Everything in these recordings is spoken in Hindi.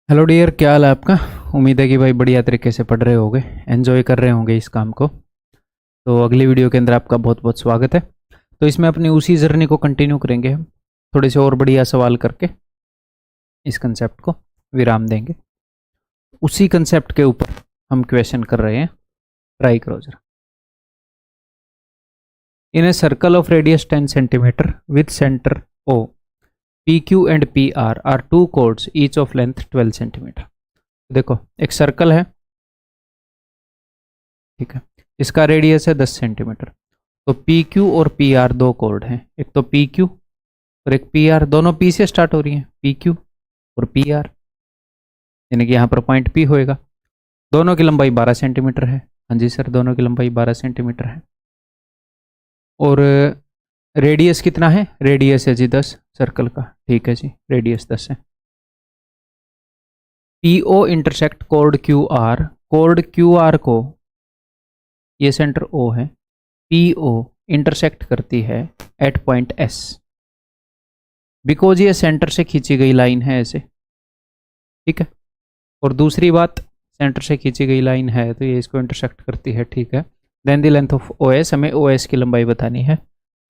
हेलो डियर, क्या हाल है आपका। उम्मीद है कि भाई बढ़िया तरीके से पढ़ रहे होंगे, एंजॉय कर रहे होंगे इस काम को। तो अगली वीडियो के अंदर आपका बहुत बहुत स्वागत है। तो इसमें अपनी उसी जर्नी को कंटिन्यू करेंगे हम, थोड़े से और बढ़िया सवाल करके इस कंसेप्ट को विराम देंगे। उसी कंसेप्ट के ऊपर हम क्वेश्चन कर रहे हैं, ट्राई करो जरा। In a circle of radius 10 centimetre with centre O, PQ and PR are two chords each of length 12 centimetre. देखो एक सर्कल है, ठीक है, इसका रेडियस है 10 सेंटीमीटर। तो PQ और PR दो कोड हैं, एक तो PQ और एक PR, दोनों P से स्टार्ट हो रही हैं, PQ और PR, यानी कि यहाँ पर पॉइंट P होएगा। दोनों की लंबाई 12 सेंटीमीटर है। हाँ जी सर, दोनों की लंबाई 12 सेंटीमीटर है। और रेडियस कितना है? रेडियस है जी 10 सर्कल का, ठीक है जी, रेडियस 10 है। PO intersect code QR, code QR को, ये सेंटर O है, PO इंटरसेक्ट करती है एट पॉइंट S, बिकॉज ये सेंटर से खींची गई लाइन है ऐसे, ठीक है। और दूसरी बात, सेंटर से खींची गई लाइन है तो ये इसको इंटरसेक्ट करती है, ठीक है। Then the length of OS, हमें OS की लंबाई बतानी है,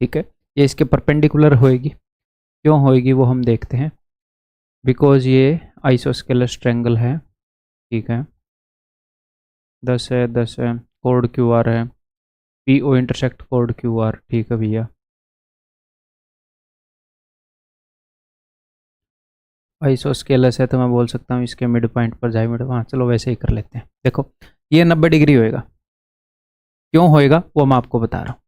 ठीक है। ये इसके परपेंडिकुलर होएगी, क्यों होएगी वो हम देखते हैं। बिकॉज ये आइसोस्केलस ट्रायंगल है, ठीक है। 10 है, 10 है, कोड QR है, PO इंटरसेक्ट कोड QR, ठीक है भैया। आइसोस्केलस है तो मैं बोल सकता हूँ इसके मिड पॉइंट पर जाए, मिड, हाँ चलो वैसे ही कर लेते हैं। देखो ये 90 डिग्री होएगा, क्यों होएगा वो मैं आपको बता रहा हूँ।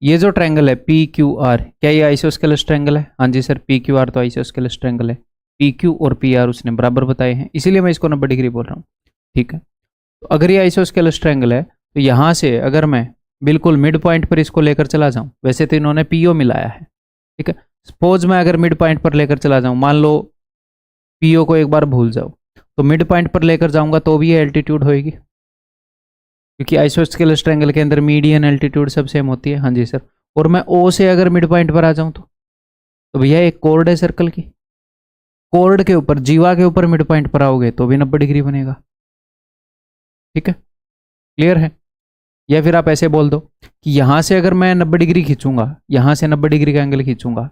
ये जो ट्रायंगल है PQR, क्या ये आइसोस्केलस ट्रायंगल है? हाँ जी सर, PQR तो आइसोस्केलस ट्रायंगल है। PQ और PR उसने बराबर बताए हैं, इसीलिए मैं इसको 90 डिग्री बोल रहा हूँ, ठीक है। तो अगर ये आइसोस्केलस ट्रायंगल है तो यहाँ से अगर मैं बिल्कुल मिड पॉइंट पर इसको लेकर चला जाऊँ, वैसे तो इन्होंने PO मिलाया है, ठीक है। सपोज मैं अगर मिड पॉइंट पर लेकर चला जाऊँ, मान लो PO को एक बार भूल जाओ, तो मिड पॉइंट पर लेकर जाऊंगा तो भी ये एल्टीट्यूड होएगी, क्योंकि आइसोस्केलस ट्रायंगल के अंदर मीडियन एल्टीट्यूड सब सेम होती है। हाँ जी सर। और मैं O से अगर मिड पॉइंट पर आ जाऊं तो भैया एक कोर्ड है सर्कल की, कोर्ड के ऊपर, जीवा के ऊपर मिड पॉइंट पर आओगे तो भी 90 डिग्री बनेगा, ठीक है। क्लियर है? या फिर आप ऐसे बोल दो कि यहां से अगर मैं 90 डिग्री खींचूंगा, यहां से 90 डिग्री का एंगल खींचूंगा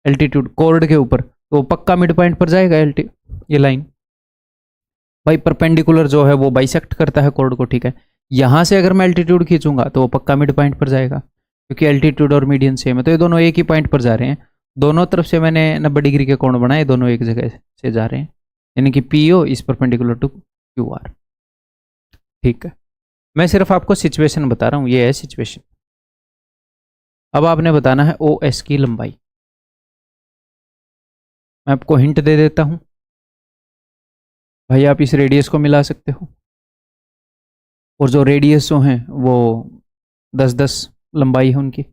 एल्टीट्यूड कोर्ड के ऊपर, तो पक्का मिड पॉइंट पर जाएगा ये लाइन। भाई परपेंडिकुलर जो है वो बाइसेक्ट करता है कोर्ड को, ठीक है। यहां से अगर मैं एल्टीट्यूड खींचूंगा तो वो पक्का मिड पॉइंट पर जाएगा, क्योंकि एल्टीट्यूड और मीडियन सेम है, तो ये दोनों एक ही पॉइंट पर जा रहे हैं। दोनों तरफ से मैंने 90 डिग्री के कोण बनाए, दोनों एक जगह से जा रहे हैं, यानी कि PO is perpendicular to QR, ठीक है। मैं सिर्फ आपको सिचुएशन बता रहा हूँ, ये है सिचुएशन। अब आपने बताना है OS की लंबाई। मैं आपको हिंट दे देता हूँ, भाई आप इस रेडियस को मिला सकते हो, और जो रेडियस जो हैं वो 10-10 लंबाई है उनकी।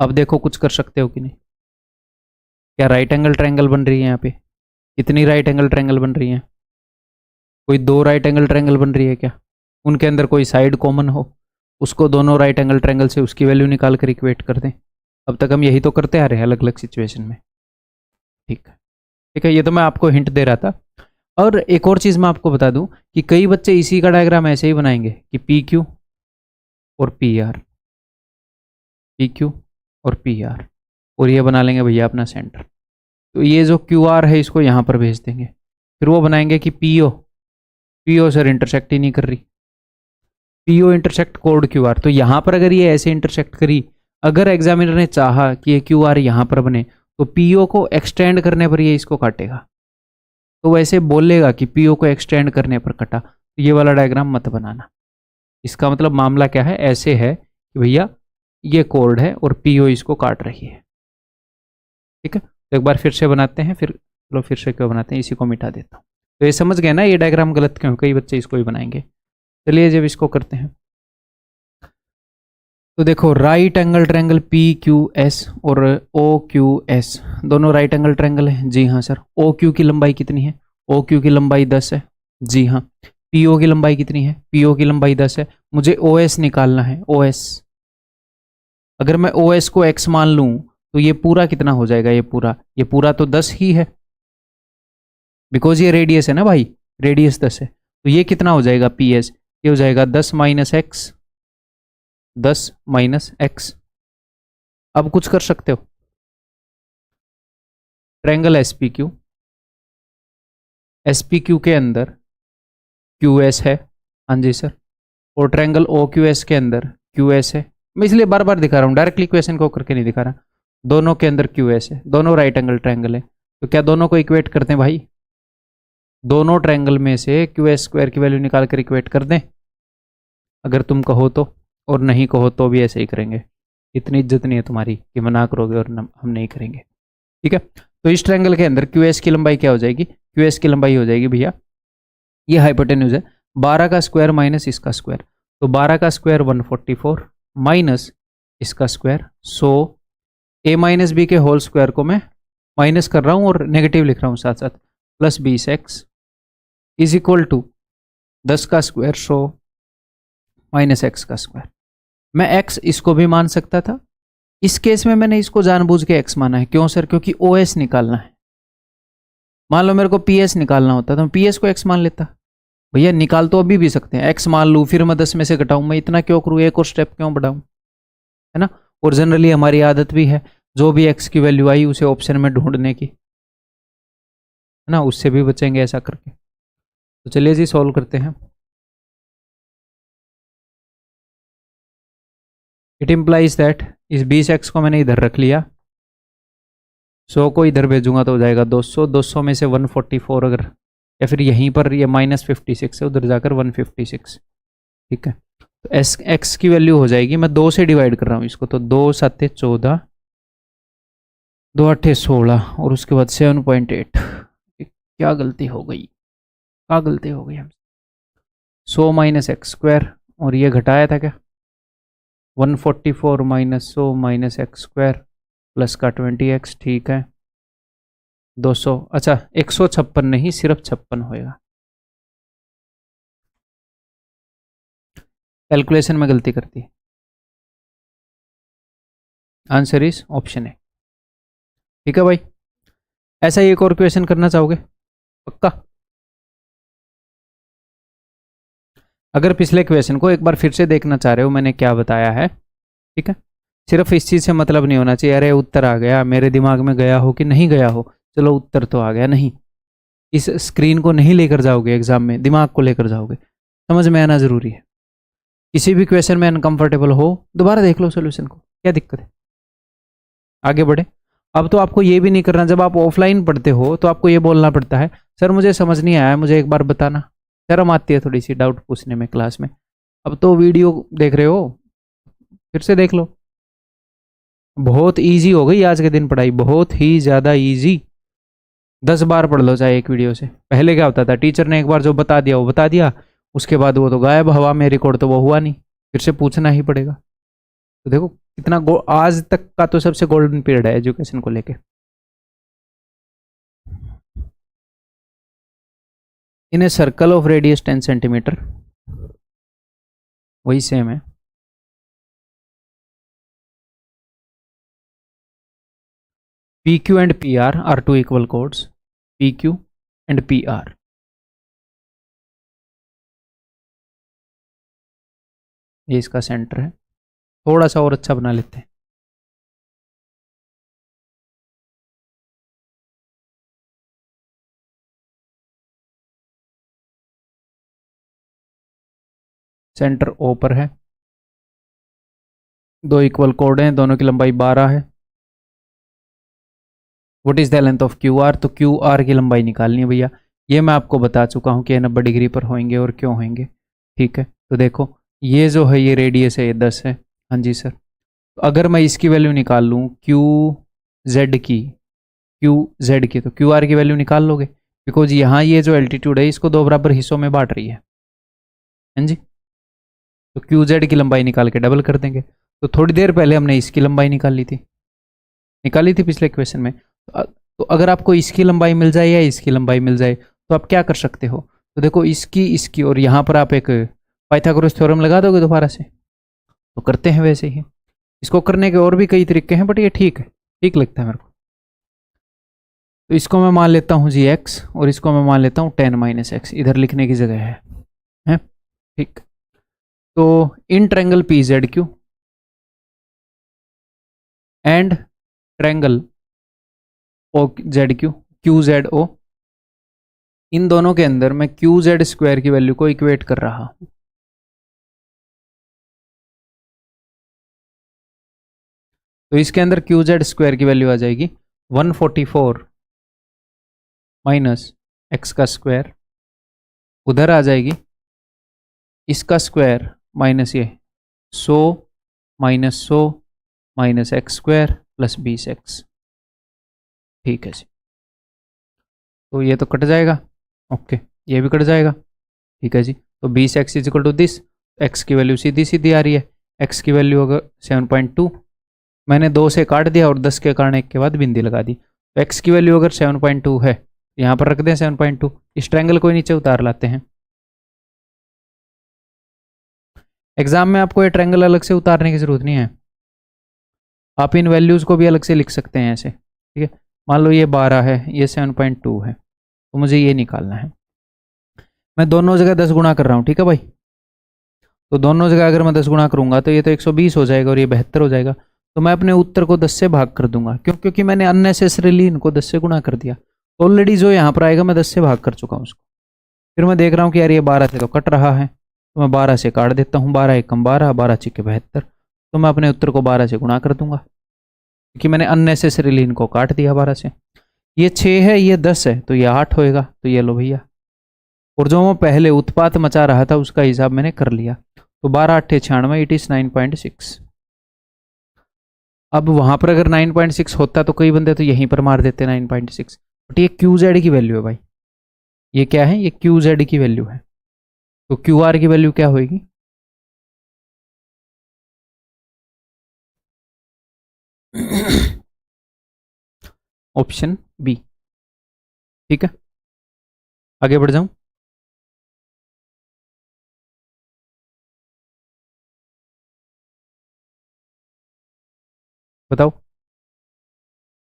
अब देखो कुछ कर सकते हो कि नहीं। क्या राइट एंगल ट्रायंगल बन रही है यहाँ पे? कितनी राइट एंगल ट्रायंगल बन रही है? कोई 2 राइट एंगल ट्रायंगल बन रही है क्या? उनके अंदर कोई साइड कॉमन हो, उसको दोनों राइट एंगल ट्रायंगल से उसकी वैल्यू निकाल कर इक्वेट कर दें। अब तक हम यही तो करते आ रहे हैं अलग अलग सिचुएशन में, ठीक है। ठीक है, ये तो मैं आपको हिंट दे रहा था। और एक और चीज़ मैं आपको बता दूं कि कई बच्चे इसी का डायग्राम ऐसे ही बनाएंगे कि PQ और PR, PQ और PR, और ये बना लेंगे भैया अपना सेंटर। तो ये जो QR है इसको यहाँ पर भेज देंगे, फिर वो बनाएंगे कि PO सर इंटरसेक्ट ही नहीं कर रही, PO इंटरसेक्ट कोड QR। तो यहाँ पर अगर ये ऐसे इंटरसेक्ट करी, अगर एग्जामिनर ने चाहा कि ये QR यहाँ पर बने, तो PO को एक्सटेंड करने पर ये इसको काटेगा, तो वैसे बोलेगा कि PO को एक्सटेंड करने पर कटा। तो ये वाला डायग्राम मत बनाना। इसका मतलब मामला क्या है, ऐसे है कि भैया ये कोड है और PO इसको काट रही है, ठीक है। तो एक बार फिर से बनाते हैं, फिर चलो फिर से क्यों बनाते हैं, इसी को मिटा देता हूँ। तो ये समझ गए ना ये डायग्राम गलत क्यों, कई बच्चे इसको ही बनाएंगे। चलिए जब इसको करते हैं, तो देखो राइट एंगल ट्रायंगल PQS और OQS दोनों राइट एंगल ट्रायंगल है, जी हाँ सर। OQ की लंबाई कितनी है? OQ की लंबाई 10 है, जी हाँ। PO की लंबाई कितनी है? PO की लंबाई 10 है। मुझे OS निकालना है, OS। अगर मैं OS को X मान लूँ तो ये पूरा कितना हो जाएगा, ये पूरा तो 10 ही है, बिकॉज ये रेडियस है ना भाई, रेडियस 10 है। तो ये कितना हो जाएगा PS, ये हो जाएगा 10 माइनस एक्स, 10 माइनस एक्स। अब कुछ कर सकते हो, ट्रायंगल SPQ, SPQ के अंदर QS है, हाँ जी सर, और ट्रायंगल OQS के अंदर QS है। मैं इसलिए बार बार दिखा रहा हूँ, डायरेक्टली क्वेश्चन को करके नहीं दिखा रहा। दोनों के अंदर QS है, दोनों राइट एंगल ट्रायंगल है, तो क्या दोनों को इक्वेट करते हैं भाई? दोनों ट्रायंगल में से QS स्क्वायर की वैल्यू निकाल कर इक्वेट कर दें, अगर तुम कहो तो, और नहीं कहो तो भी ऐसे ही करेंगे। इतनी इज्जत नहीं है तुम्हारी कि मना करोगे और हम नहीं करेंगे, ठीक है। तो इस ट्रायंगल के अंदर QS की लंबाई क्या हो जाएगी? QS की लंबाई हो जाएगी भैया, ये हाइपोटेन्यूज है, 12 का स्क्वायर माइनस इसका स्क्वायर, तो 12 का स्क्वायर 144 माइनस इसका स्क्वायर 100, a माइनस बी के होल स्क्वायर को मैं माइनस कर रहा हूँ और नेगेटिव लिख रहा हूँ साथ साथ, plus 20x is equal to 10 का स्क्वायर 100 माइनस एक्स का स्क्वायर। मैं x इसको भी मान सकता था, इस केस में मैंने इसको जानबूझ के x माना है। क्यों सर? क्योंकि OS निकालना है। मान लो मेरे को PS निकालना होता तो मैं PS को x मान लेता। भैया निकाल तो अभी भी सकते हैं, x मान लूँ फिर मैं 10 में से घटाऊँ, मैं इतना क्यों करूँ, एक और स्टेप क्यों बढ़ाऊँ, है ना। और जनरली हमारी आदत भी है जो भी x की वैल्यू आई उसे ऑप्शन में ढूंढने की, है ना, उससे भी बचेंगे ऐसा करके। तो चलिए जी सॉल्व करते हैं। इट इम्प्लाइज दैट इस 20x को मैंने इधर रख लिया, 100 को इधर भेजूंगा तो हो जाएगा 200, 200 में से 144 अगर, या फिर यहीं पर ये -56 है, उधर जाकर 156, ठीक है। तो x की वैल्यू हो जाएगी, मैं 2 से डिवाइड कर रहा हूँ इसको, तो 2 7 14, 2 8 16 और उसके बाद 7.8। क्या गलती हो गई, क्या गलती हो गई हम? 100 माइनस एक्स स्क्वायर, और ये घटाया था क्या, 144 minus 100 minus x square plus का 20x, ठीक है। 200, अच्छा 156 नहीं, सिर्फ 56 होएगा। कैलकुलेशन में गलती करती है। आंसर इज ऑप्शन है, ठीक है भाई। ऐसा ही एक और क्वेश्चन करना चाहोगे? पक्का? अगर पिछले क्वेश्चन को एक बार फिर से देखना चाह रहे हो, मैंने क्या बताया है, ठीक है। सिर्फ इस चीज़ से मतलब नहीं होना चाहिए अरे उत्तर आ गया, मेरे दिमाग में गया हो कि नहीं गया हो, चलो उत्तर तो आ गया, नहीं। इस स्क्रीन को नहीं लेकर जाओगे एग्जाम में, दिमाग को लेकर जाओगे। समझ में आना जरूरी है। किसी भी क्वेश्चन में अनकंफर्टेबल हो दोबारा देख लो सोल्यूशन को, क्या दिक्कत है, आगे बढ़े। अब तो आपको ये भी नहीं करना, जब आप ऑफलाइन पढ़ते हो तो आपको ये बोलना पड़ता है सर मुझे समझ नहीं आया, मुझे एक बार बताना। शर्म आती है थोड़ी सी डाउट पूछने में क्लास में। अब तो वीडियो देख रहे हो, फिर से देख लो। बहुत इजी हो गई आज के दिन पढ़ाई, बहुत ही ज़्यादा इजी। 10 बार पढ़ लो चाहे एक वीडियो से। पहले क्या होता था, टीचर ने एक बार जो बता दिया वो बता दिया, उसके बाद वो तो गायब हवा में, रिकॉर्ड तो वो हुआ नहीं, फिर से पूछना ही पड़ेगा। तो देखो कितना आज तक का तो सबसे गोल्डन पीरियड है एजुकेशन को लेके। In a circle of radius 10 centimetre, वही सेम है। PQ and PR are two equal chords, PQ and PR। ये इसका सेंटर है, थोड़ा सा और अच्छा बना लेते हैं। सेंटर O पर है, दो इक्वल कोड हैं, दोनों की लंबाई 12 है। What is the length of QR? तो QR की लंबाई निकालनी है भैया, ये मैं आपको बता चुका हूँ कि 90 डिग्री पर होंगे और क्यों होंगे, ठीक है। तो देखो ये जो है ये रेडियस है, ये 10 है, हाँ जी सर। तो अगर मैं इसकी वैल्यू निकाल लूँ QZ की, तो QR की वैल्यू निकाल लोगे, बिकॉज यहाँ ये जो एल्टीट्यूड है इसको 2 बराबर हिस्सों में बांट रही है, हाँ जी। तो QZ की लंबाई निकाल के डबल कर देंगे। तो थोड़ी देर पहले हमने इसकी लंबाई निकाली थी पिछले क्वेश्चन में। तो अगर आपको इसकी लंबाई मिल जाए या इसकी लंबाई मिल जाए तो आप क्या कर सकते हो, तो देखो इसकी और यहाँ पर आप एक पाइथागोरस थ्योरम लगा दोगे दोबारा से, तो करते हैं वैसे ही। इसको करने के और भी कई तरीके हैं, बट ये ठीक ठीक लगता है मेरे को। तो इसको मैं मान लेता हूँ जी x और इसको मैं मान लेता हूँ tan माइनस एक्स, इधर लिखने की जगह है? ठीक। तो in triangle P Z Q and triangle O Z Q, Q Z O, इन दोनों के अंदर मैं क्यू जेड स्क्वायर की वैल्यू को इक्वेट कर रहा हूं। तो इसके अंदर क्यू जेड स्क्वायर की वैल्यू आ जाएगी 144 माइनस एक्स का स्क्वायर, उधर आ जाएगी इसका स्क्वायर माइनस ये 100 minus 100 minus x square plus 20x। ठीक है जी, तो ये तो कट जाएगा, ओके, ये भी कट जाएगा। ठीक है जी, तो 20x is equal to this, x की वैल्यू सीधी सीधी आ रही है, एक्स की वैल्यू अगर 7.2, मैंने 2 से काट दिया और 10 के कारण 1 के बाद बिंदी लगा दी। तो एक्स की वैल्यू अगर 7.2 है, यहाँ पर रख दें 7.2, इस ट्रायंगल को नीचे उतार लाते हैं। एग्जाम में आपको ये ट्रायंगल अलग से उतारने की जरूरत नहीं है, आप इन वैल्यूज़ को भी अलग से लिख सकते हैं ऐसे। ठीक है, मान लो ये 12 है, ये 7.2 है, तो मुझे ये निकालना है। मैं दोनों जगह 10 गुणा कर रहा हूँ, ठीक है भाई। तो दोनों जगह अगर मैं 10 गुणा करूंगा तो ये तो 120 हो जाएगा और ये 72 हो जाएगा। तो मैं अपने उत्तर को 10 से भाग कर दूंगा, क्यों? क्योंकि मैंने अननेसेसरीली इनको 10 से गुणा कर दिया। ऑलरेडी जो यहाँ पर आएगा मैं 10 से भाग कर चुका हूँ उसको। फिर मैं देख रहा हूँ कि यार ये 12 से तो कट रहा है, तो मैं 12 से काट देता हूँ, 12 एकम 12, 12 छिके 72, तो मैं अपने उत्तर को 12 से गुणा कर दूंगा, क्योंकि मैंने अननेसेसरीली इनको काट दिया 12 से। ये 6 है, ये 10 है, तो ये 8 होएगा, तो ये लो भैया। और जो मैं पहले उत्पात मचा रहा था उसका हिसाब मैंने कर लिया, तो 12 8 96, इट इज 9.6। अब वहां पर अगर 9.6 होता तो कई बंदे तो यहीं पर मार देते 9.6, बट ये क्यू जेड की वैल्यू है भाई, ये क्या है, ये क्यू जेड की वैल्यू है। तो क्यू आर की वैल्यू क्या होगी? Option B. ठीक है, आगे बढ़ जाऊं। बताओ।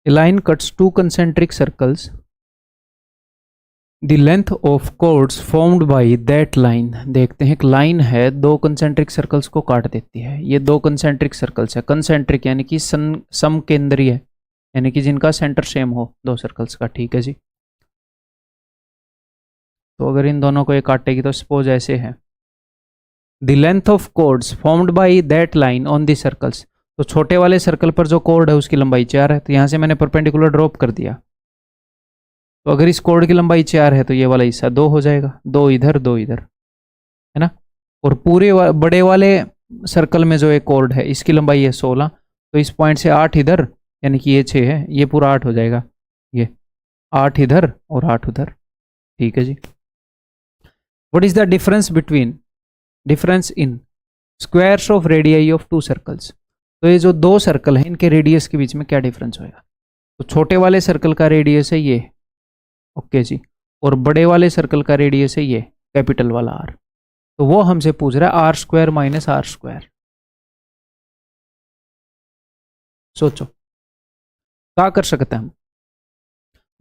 A line cuts two concentric circles. The length of chords formed by that line. देखते हैं, एक लाइन है, 2 कंसेंट्रिक सर्कल्स को काट देती है। ये 2 कंसेंट्रिक सर्कल्स है, कंसेंट्रिक यानी कि समकेंद्रीय, यानी कि जिनका सेंटर सेम हो 2 सर्कल्स का। ठीक है जी, तो अगर इन दोनों को ये काटेगी तो सपोज ऐसे है, the length of chords formed by that line on the circles. तो छोटे वाले सर्कल पर जो कोर्ड है उसकी लंबाई 4 है, तो यहाँ से मैंने परपेंडिकुलर ड्रॉप कर दिया। तो अगर इस कोर्ड की लंबाई 4 है तो ये वाला हिस्सा 2 हो जाएगा, 2 इधर 2 इधर, है ना। और पूरे बड़े वाले सर्कल में जो एक कोर्ड है इसकी लंबाई है 16, तो इस पॉइंट से 8 इधर, यानी कि ये 6 है, ये पूरा 8 हो जाएगा, ये 8 इधर और 8 उधर। ठीक है जी, what is the difference in squares of radii of 2 circles. तो ये जो 2 सर्कल हैं इनके रेडियस के बीच में क्या डिफरेंस होगा? तो छोटे वाले सर्कल का रेडियस है ये, ओके जी, और बड़े वाले सर्कल का रेडियस है ये कैपिटल वाला आर। तो वो हमसे पूछ रहा है R square minus R square. सोचो क्या कर सकते हैं हम?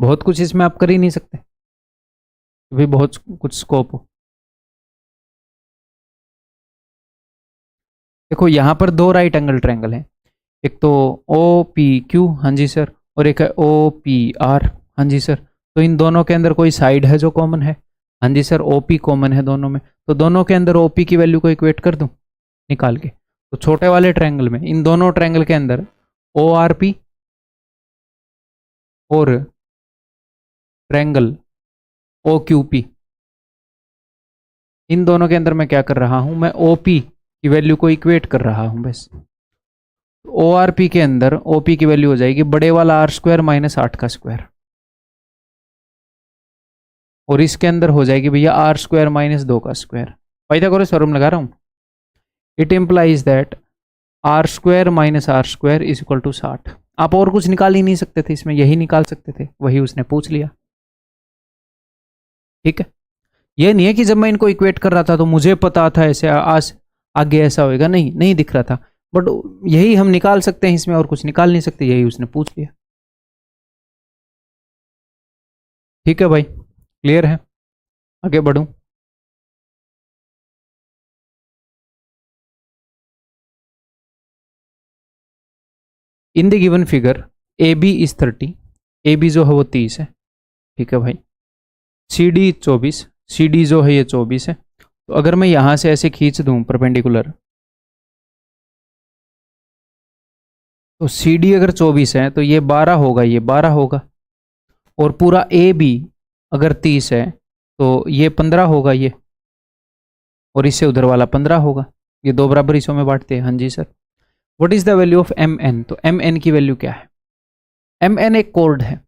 बहुत कुछ इसमें आप कर ही नहीं सकते, भी बहुत कुछ स्कोप हो। देखो यहाँ पर 2 राइट एंगल ट्रायंगल हैं, एक तो ओ पी क्यू, हाँ जी सर, और एक है ओ पी आर, हाँ जी सर। तो इन दोनों के अंदर कोई साइड है जो कॉमन है? हाँ जी सर, ओपी कॉमन है दोनों में, तो दोनों के अंदर ओपी की वैल्यू को इक्वेट कर दूं निकाल के। तो छोटे वाले ट्रायंगल में इन दोनों ट्रायंगल के अंदर ओ आर पी और ट्रायंगल ओ क्यू पी, इन दोनों के अंदर मैं क्या कर रहा हूं, मैं ओपी की वैल्यू को इक्वेट कर रहा हूं बस। ओ आर पी के अंदर ओपी की वैल्यू हो जाएगी बड़े वाला आर स्क्वायर माइनस 8 का स्क्वायर, और इसके अंदर हो जाएगी भैया आर स्क्वायर माइनस 2 का स्क्वायर। पाइथागोरस थ्योरम लगा रहा हूं। It implies that R square minus R square is equal to 60। आप और कुछ निकाल ही नहीं सकते थे इसमें, यही निकाल सकते थे, वही उसने पूछ लिया। ठीक है, ये नहीं है कि जब मैं इनको इक्वेट कर रहा था तो मुझे पता था ऐसे आज आगे ऐसा होएगा, नहीं नहीं दिख रहा था। बट यही हम निकाल सकते हैं इसमें, और कुछ निकाल नहीं सकते, यही उसने पूछ लिया। ठीक है भाई, क्लियर है, आगे बढ़ूं। In the given figure A B is 30, A B जो है वो 30 है, ठीक है भाई। सी डी 24, सी डी जो है ये 24 है। तो अगर मैं यहां से ऐसे खींच दूं परपेंडिकुलर, तो सी डी अगर 24 है तो ये 12 होगा, ये 12 होगा, और पूरा ए बी अगर 30 है तो ये 15 होगा ये, और इससे उधर वाला 15 होगा। ये दो बराबर हिस्सों में बांटते हैं। हाँ जी sir. What is the value of M N? तो एम एन की वैल्यू क्या है? एम एन एक कोड है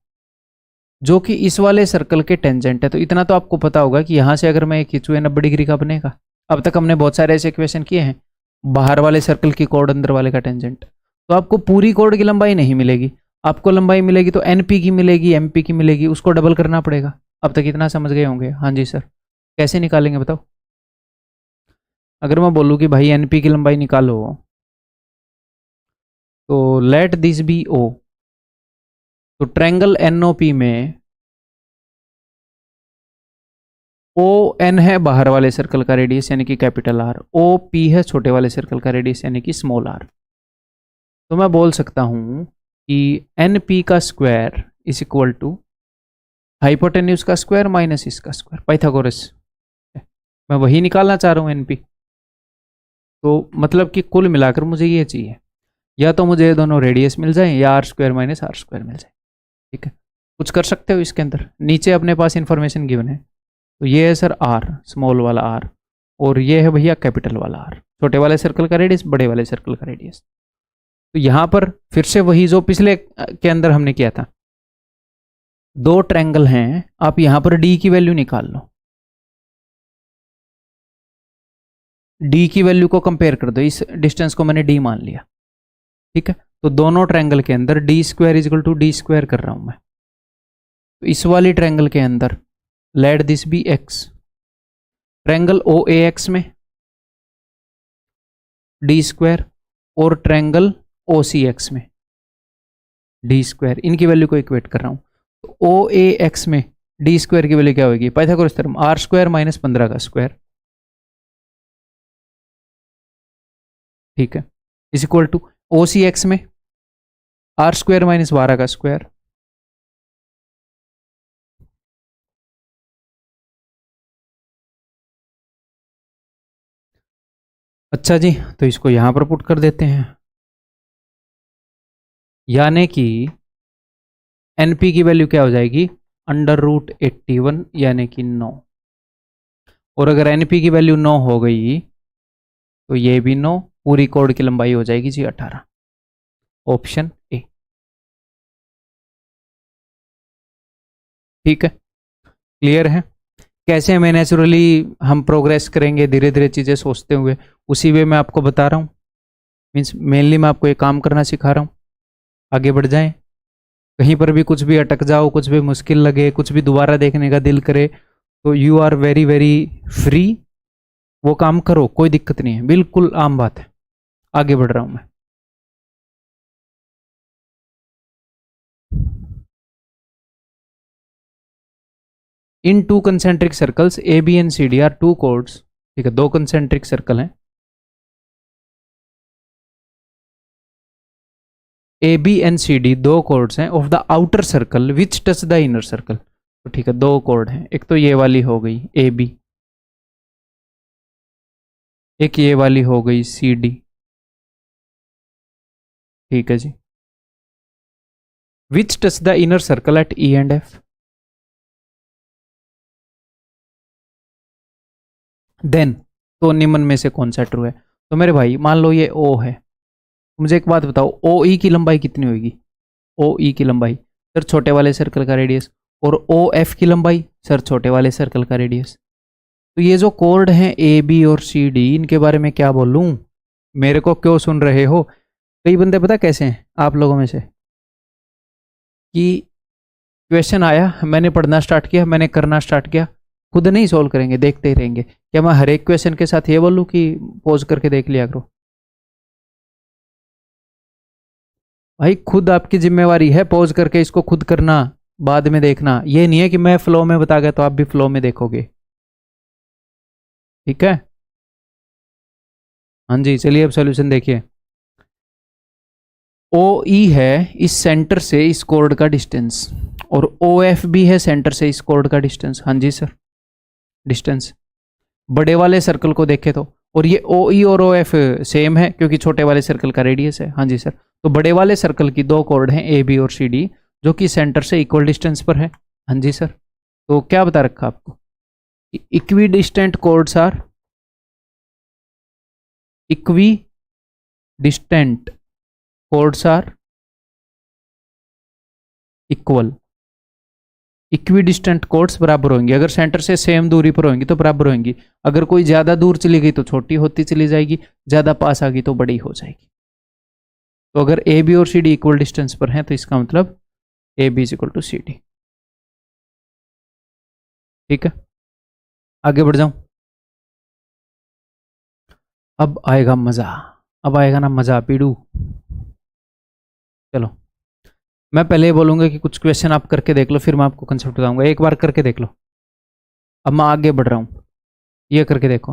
जो कि इस वाले सर्कल के टेंजेंट है। तो इतना तो आपको पता होगा कि यहां से अगर मैं खींचू 90 डिग्री का बनेगा। अब तक हमने बहुत सारे ऐसे इक्वेशन किए हैं, बाहर वाले सर्कल की कोड, अंदर वाले का टेंजेंट। तो आपको पूरी कोड की लंबाई नहीं मिलेगी, आपको लंबाई मिलेगी तो एनपी की मिलेगी, एमपी की मिलेगी, उसको डबल करना पड़ेगा। अब तक इतना समझ गए होंगे? हाँ जी सर। कैसे निकालेंगे बताओ? अगर मैं बोलूँ कि भाई एनपी की लंबाई निकालो, तो लेट दिस बी ओ। तो ट्रायंगल एनओपी में ओ एन है बाहर वाले सर्कल का रेडियस यानी कि कैपिटल आर, ओ पी है छोटे वाले सर्कल का रेडियस यानी कि स्मॉल आर। तो मैं बोल सकता हूं कि एन पी का square is equal to hypotenuse का स्क्वायर माइनस इसका स्क्वायर, पाइथागोरस। मैं वही निकालना चाह रहा हूं एन पी। तो मतलब कि कुल मिलाकर मुझे ये चाहिए, या तो मुझे ये दोनों रेडियस मिल जाए या R square minus R square मिल जाए। ठीक है, कुछ कर सकते हो इसके अंदर। नीचे अपने पास इंफॉर्मेशन गिवन है, तो ये है सर आर, स्मॉल वाला आर, और ये है भैया कैपिटल वाला आर, छोटे वाले सर्कल का रेडियस, बड़े वाले सर्कल का रेडियस। तो यहां पर फिर से वही जो पिछले के अंदर हमने किया था, दो ट्रायंगल हैं, आप यहां पर डी की वैल्यू निकाल लो, डी की वैल्यू को कंपेयर कर दो, इस डिस्टेंस को मैंने डी मान लिया। ठीक है, तो दोनों ट्रायंगल के अंदर D square is equal to D square कर रहा हूं मैं। तो इस वाली ट्रायंगल के अंदर let this be X, triangle O A X में डी स्क्वायर, और ट्रायंगल ओ सी एक्स में डी स्क्वायर, इनकी वैल्यू को इक्वेट कर रहा हूं। तो ओ ए एक्स में डी स्क्वायर की वैल्यू क्या होगी? Pythagoras theorem, R square minus 15 का स्क्वायर। ठीक है, is equal to O C X में आर स्क्वायर माइनस 12 का स्क्वायर। अच्छा जी, तो इसको यहां पर पुट कर देते हैं, यानी कि एनपी की वैल्यू क्या हो जाएगी? √81 यानी कि 9। और अगर एनपी की वैल्यू 9 हो गई तो ये भी 9, पूरी कोड की लंबाई हो जाएगी जी 18। Option A. ठीक है, क्लियर है? कैसे हमें नेचुरली हम प्रोग्रेस करेंगे धीरे धीरे चीज़ें सोचते हुए, उसी वे मैं आपको बता रहा हूँ। मीन्स मेनली मैं आपको एक काम करना सिखा रहा हूँ, आगे बढ़ जाएं। कहीं पर भी कुछ भी अटक जाओ, कुछ भी मुश्किल लगे, कुछ भी दोबारा देखने का दिल करे, तो you are very very free, वो काम करो, कोई दिक्कत नहीं है, बिल्कुल आम बात है। आगे बढ़ रहा हूं मैं। In two concentric circles A B and C D are two chords. ठीक है, दो कंसेंट्रिक सर्कल हैं, A B and C D दो कोड्स हैं of the outer circle which touch the inner circle. तो ठीक है, दो कोड हैं, एक तो ये वाली हो गई ए बी, एक ये वाली हो गई सी डी। ठीक है जी, which touch the inner circle at E and F. Then, तो निम्न में से कौन सा ट्रू है? तो मेरे भाई मान लो ये ओ है, मुझे एक बात बताओ, ओ ई की लंबाई कितनी होगी? ओ ई की लंबाई सर छोटे वाले सर्कल का रेडियस, और ओ एफ की लंबाई सर छोटे वाले सर्कल का रेडियस। तो ये जो कोड हैं ए बी और सी डी, इनके बारे में क्या बोलूं? मेरे को क्यों सुन रहे हो? कई बंदे पता कैसे हैं आप लोगों में से, कि क्वेश्चन आया, मैंने पढ़ना स्टार्ट किया, मैंने करना स्टार्ट किया, खुद नहीं सोल्व करेंगे, देखते ही रहेंगे। क्या मैं हर एक क्वेश्चन के साथ ये बोलूँ कि पॉज करके देख लिया करो? भाई खुद आपकी जिम्मेवारी है, पॉज करके इसको खुद करना, बाद में देखना। ये नहीं है कि मैं फ्लो में बता गया तो आप भी फ्लो में देखोगे। ठीक है, हाँ जी, चलिए अब सॉल्यूशन देखिए। ओ ई है इस सेंटर से इस कोर्ड का डिस्टेंस, और ओ एफ भी है सेंटर से इस कोर्ड का डिस्टेंस। हाँ जी सर, डिस्टेंस बड़े वाले सर्कल को देखे तो, और ये ओ ई और ओ एफ सेम है क्योंकि छोटे वाले सर्कल का रेडियस है। हाँ जी सर, तो बड़े वाले सर्कल की दो कोर्ड हैं ए बी और सी डी, जो कि सेंटर से इक्वल डिस्टेंस पर है। हाँ जी सर, तो क्या बता रखा आपको, equidistant chords are, equidistant chords are equal. Equidistant chords बराबर होंगी, अगर सेंटर से सेम दूरी पर होंगी तो बराबर होंगी। अगर कोई ज्यादा दूर चली गई तो छोटी होती चली जाएगी, ज्यादा पास आ गई तो बड़ी हो जाएगी। तो अगर ए बी और सी डी इक्वल डिस्टेंस पर है तो इसका मतलब A B is equal to C D. ठीक है, आगे बढ़ जाऊं। अब आएगा मजा, अब आएगा ना मजा पीड़ू। चलो, मैं पहले ये बोलूंगा कि कुछ क्वेश्चन आप करके देख लो, फिर मैं आपको कंसेप्ट बताऊंगा। एक बार करके देख लो। अब मैं आगे बढ़ रहा हूँ, ये करके देखो।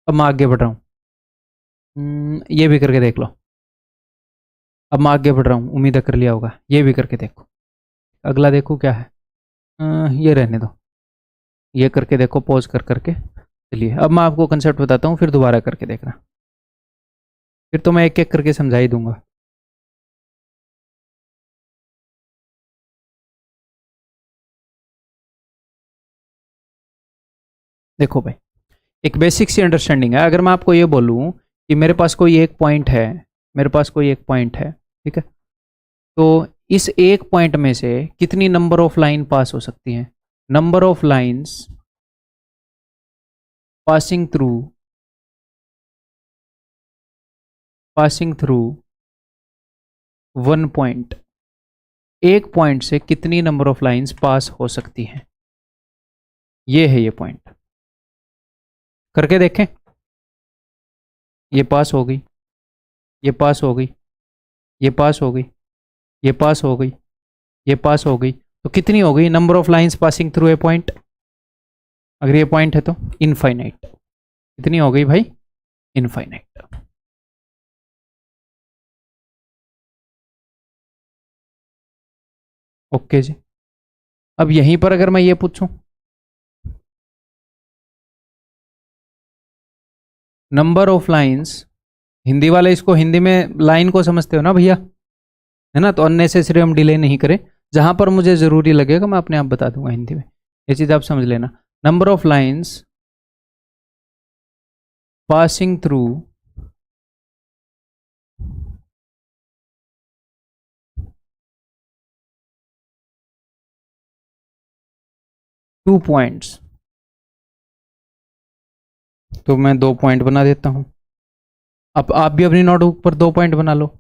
अब मैं आगे बढ़ रहा हूँ, ये भी करके देख लो। अब मैं आगे बढ़ रहा हूँ, उम्मीद है कर लिया होगा। ये भी करके देखो। अगला देखो क्या है, ये रहने दो, ये करके देखो पॉज कर करके। चलिए अब मैं आपको कंसेप्ट बताता हूँ, फिर दोबारा करके देखना, फिर तो मैं एक एक करके समझा ही दूंगा। देखो भाई, एक बेसिक सी अंडरस्टैंडिंग है। अगर मैं आपको ये बोलूँ कि मेरे पास कोई एक पॉइंट है, मेरे पास कोई एक पॉइंट है, ठीक है, तो इस एक पॉइंट में से कितनी नंबर ऑफ लाइन पास हो सकती हैं? Number of lines passing through one point, एक पॉइंट से कितनी नंबर ऑफ लाइंस पास हो सकती हैं? ये है ये पॉइंट, करके देखें। ये पास हो गई, ये पास हो गई, ये पास हो गई, ये पास हो गई, ये पास हो गई, तो कितनी हो गई number of lines passing through a point? अगर ये पॉइंट है तो इनफाइनाइट। कितनी हो गई भाई? इनफाइनाइट। ओके जी, अब यहीं पर अगर मैं ये पूछूं, नंबर ऑफ लाइंस, हिंदी वाले इसको हिंदी में लाइन को समझते हो ना भैया, है ना, तो अननेसेसरी हम डिले नहीं करें। जहां पर मुझे जरूरी लगेगा मैं अपने आप बता दूंगा हिंदी में, ये चीज आप समझ लेना। Number of lines passing through two points, तो मैं दो पॉइंट बना देता हूं। अब आप भी अपनी नोटबुक पर दो पॉइंट बना लो।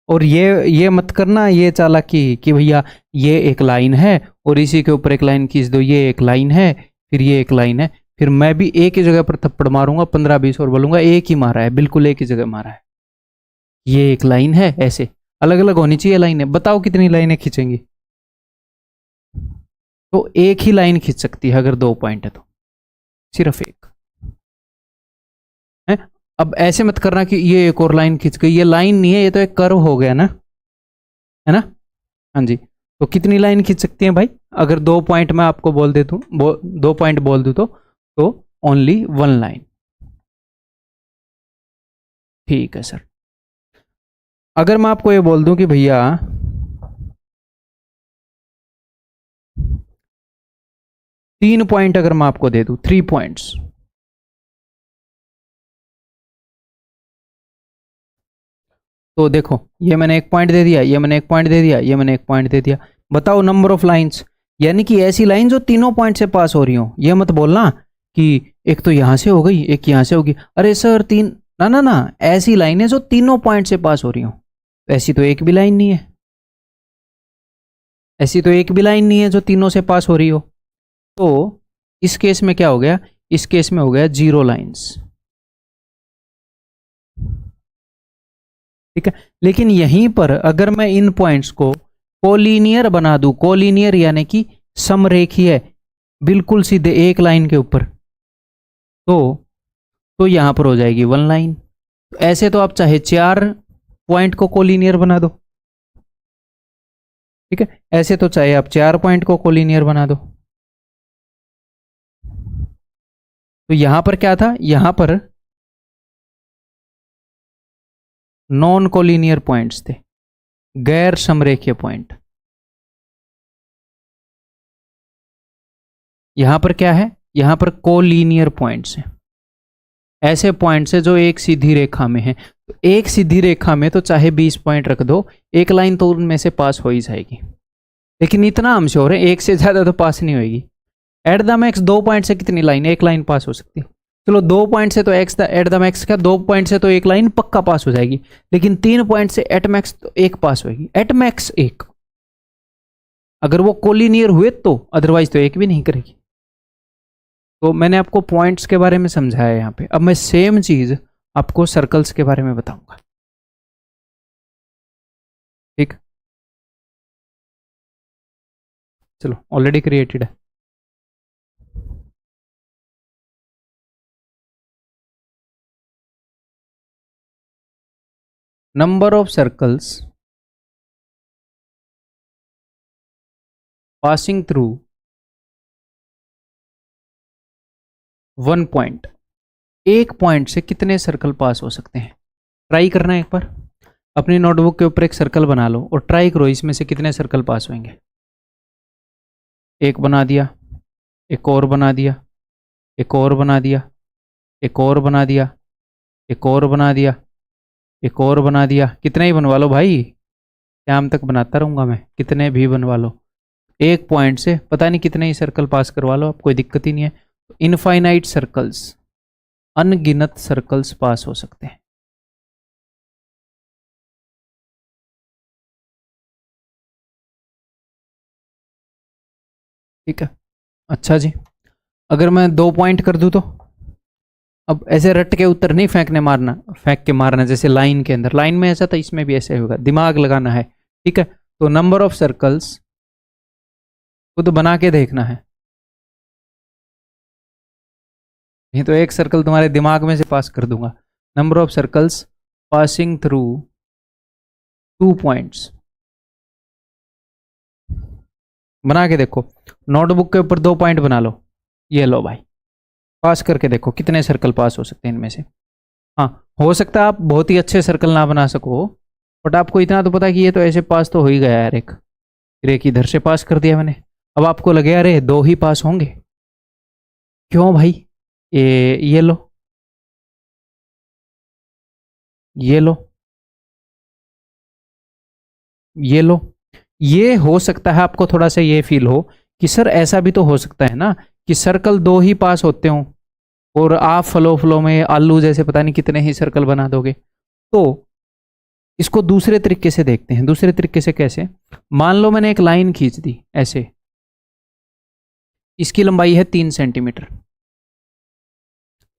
और ये मत करना ये चालाकी कि भैया ये एक लाइन है और इसी के ऊपर एक लाइन खींच दो, ये एक लाइन है फिर ये एक लाइन है, फिर मैं भी एक ही जगह पर थप्पड़ मारूंगा 15-20 और बोलूंगा एक ही मारा है, बिल्कुल एक ही जगह मारा है। ये एक लाइन है, ऐसे अलग अलग होनी चाहिए लाइनें। बताओ कितनी लाइनें खींचेंगी? तो एक ही लाइन खींच सकती है अगर दो पॉइंट है तो, सिर्फ एक है। अब ऐसे मत करना कि ये एक और लाइन खींच गई, ये लाइन नहीं है, ये तो एक कर्व हो गया ना, है ना। हाँ जी, तो कितनी लाइन खींच सकती हैं भाई? अगर दो पॉइंट मैं आपको बोल दे दूं, दो पॉइंट बोल दूं तो ओनली वन लाइन। ठीक है सर, अगर मैं आपको ये बोल दूं कि भैया तीन पॉइंट, अगर मैं आपको दे दूं 3 पॉइंट्स, तो देखो ये मैंने एक पॉइंट दे दिया, ये मैंने एक पॉइंट दे दिया, ये मैंने एक पॉइंट दे दिया। बताओ नंबर ऑफ लाइंस, यानी कि ऐसी लाइन जो तीनों पॉइंट से पास हो रही हो। ये मत बोलना कि एक तो यहां से हो गई एक यहां से होगी, अरे सर तीन, ना ना ना, ऐसी लाइन है जो तीनों पॉइंट से पास हो रही हो। ऐसी तो एक भी लाइन नहीं है, ऐसी तो एक भी लाइन नहीं है जो तीनों से पास हो रही हो। तो इस केस में क्या हो गया? इस केस में हो गया जीरो लाइंस। ठीक है, लेकिन यहीं पर अगर मैं इन पॉइंट्स को कोलिनियर बना दूं, कोलिनियर यानी कि समरेखीय, बिल्कुल सीधे एक लाइन के ऊपर, तो यहां पर हो जाएगी वन लाइन। ऐसे तो आप चाहे 4 पॉइंट को कोलिनियर बना दो, ठीक है, ऐसे तो चाहे आप 4 पॉइंट को कोलिनियर बना दो। तो यहां पर क्या था, यहां पर नॉन कोलिनियर पॉइंट्स थे, गैर समरेखीय पॉइंट। यहां पर क्या है, यहां पर कोलिनियर पॉइंट्स हैं, ऐसे पॉइंट्स है जो एक सीधी रेखा में है। तो एक सीधी रेखा में तो चाहे 20 पॉइंट रख दो, एक लाइन तो उनमें से पास हो ही जाएगी। लेकिन इतना हम श्योर है, एक से ज्यादा तो पास नहीं होगी। एट द मैक्स 2 पॉइंट से कितनी लाइन, एक लाइन पास हो सकती है। चलो 2 पॉइंट से तो एक्स एट द मैक्स क्या, 2 पॉइंट से तो एक लाइन पक्का पास हो जाएगी, लेकिन 3 पॉइंट से एट मैक्स तो एक पास होगी, एट मैक्स एक, अगर वो कोलिनियर हुए तो, अदरवाइज तो एक भी नहीं करेगी। तो मैंने आपको पॉइंट्स के बारे में समझाया यहाँ पे। अब मैं सेम चीज आपको सर्कल्स के बारे में बताऊंगा, ठीक। चलो ऑलरेडी क्रिएटेड है। Number of circles passing through one point, एक पॉइंट से कितने सर्कल पास हो सकते हैं। ट्राई करना है एक बार, अपनी नोटबुक के ऊपर एक सर्कल बना लो और ट्राई करो इसमें से कितने सर्कल पास होंगे। एक बना दिया, एक और बना दिया, एक और बना दिया, एक और बना दिया, एक और बना दिया, एक और बना दिया। कितने ही बनवा लो भाई, शाम तक बनाता रहूंगा मैं, कितने भी बनवा लो। एक पॉइंट से पता नहीं कितने ही सर्कल पास करवा लो, आप कोई दिक्कत ही नहीं है। इनफाइनाइट सर्कल्स, अनगिनत सर्कल्स पास हो सकते हैं। ठीक है, अच्छा जी, अगर मैं 2 पॉइंट कर दूं तो, अब ऐसे रट के उत्तर नहीं फेंकने मारना, फेंक के मारना जैसे लाइन के अंदर, लाइन में ऐसा था इसमें भी ऐसे होगा, दिमाग लगाना है। ठीक है, तो नंबर ऑफ सर्कल्स खुद बना के देखना है, नहीं तो एक सर्कल तुम्हारे दिमाग में से पास कर दूंगा। Number of circles passing through 2 points, बना के देखो। नोटबुक के ऊपर 2 पॉइंट बना लो, ये लो भाई, पास करके देखो कितने सर्कल पास हो सकते हैं इनमें से। हाँ, हो सकता है आप बहुत ही अच्छे सर्कल ना बना सको, बट आपको इतना तो पता है कि ये तो ऐसे पास तो हो ही गया यार, एक इधर से पास कर दिया मैंने। अब आपको लगे अरे 2 ही पास होंगे, क्यों भाई, ये लो, ये लो, ये लो। ये हो सकता है आपको थोड़ा सा ये फील हो कि सर ऐसा भी तो हो सकता है ना कि सर्कल 2 ही पास होते हों और आप फ्लो फ्लो में आलू जैसे पता नहीं कितने ही सर्कल बना दोगे। तो इसको दूसरे तरीके से देखते हैं। दूसरे तरीके से कैसे, मान लो मैंने एक लाइन खींच दी ऐसे, इसकी लंबाई है 3 सेंटीमीटर।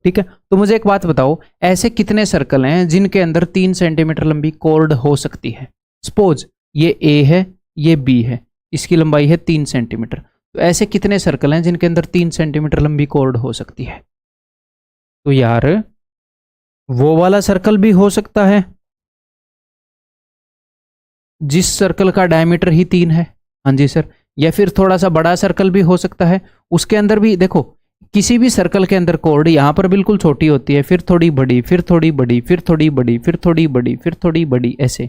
ठीक है, तो मुझे एक बात बताओ, ऐसे कितने सर्कल हैं जिनके अंदर 3 सेंटीमीटर लंबी कॉर्ड हो सकती है। सपोज ये ए है, ये बी है, इसकी लंबाई है 3 सेंटीमीटर। तो ऐसे कितने सर्कल हैं जिनके अंदर 3 सेंटीमीटर लंबी कॉर्ड हो सकती है। तो यार वो वाला सर्कल भी हो सकता है जिस सर्कल का डायमीटर ही 3 है, हाँ जी सर, या फिर थोड़ा सा बड़ा सर्कल भी हो सकता है, उसके अंदर भी देखो किसी भी सर्कल के अंदर कॉर्ड यहाँ पर बिल्कुल छोटी होती है, फिर थोड़ी बड़ी, फिर थोड़ी बड़ी, फिर थोड़ी बड़ी, फिर थोड़ी बड़ी, फिर थोड़ी बड़ी, ऐसे।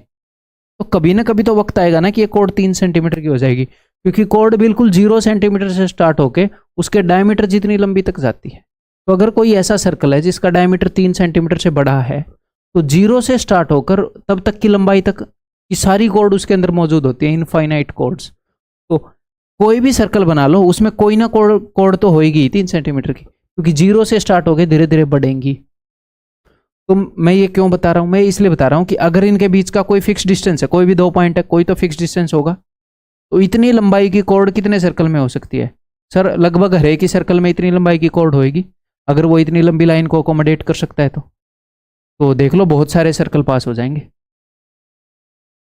तो कभी ना कभी तो वक्त आएगा ना कि ये कॉर्ड 3 सेंटीमीटर की हो जाएगी, क्योंकि कॉर्ड बिल्कुल 0 सेंटीमीटर से स्टार्ट होके उसके डायमीटर जितनी लंबी तक जाती है। तो अगर कोई ऐसा सर्कल है जिसका डायमीटर 3 सेंटीमीटर से बड़ा है, तो 0 से स्टार्ट होकर तब तक की लंबाई तक की सारी कॉर्ड उसके अंदर मौजूद होती है, इनफाइनाइट कॉर्ड्स। तो कोई भी सर्कल बना लो उसमें कोई ना कॉर्ड तो होएगी 3 सेंटीमीटर की, क्योंकि 0 से स्टार्ट होकर धीरे धीरे बढ़ेंगी। तो मैं ये क्यों बता रहा हूं, मैं इसलिए बता रहा हूं कि अगर इनके बीच का कोई फिक्स डिस्टेंस है, कोई भी 2 पॉइंट है, कोई तो फिक्स डिस्टेंस होगा, तो इतनी लंबाई की कॉर्ड कितने सर्कल में हो सकती है। सर लगभग हर एक ही सर्कल में इतनी लंबाई की कॉर्ड होएगी, अगर वो इतनी लंबी लाइन को अकोमोडेट कर सकता है तो देख लो बहुत सारे सर्कल पास हो जाएंगे।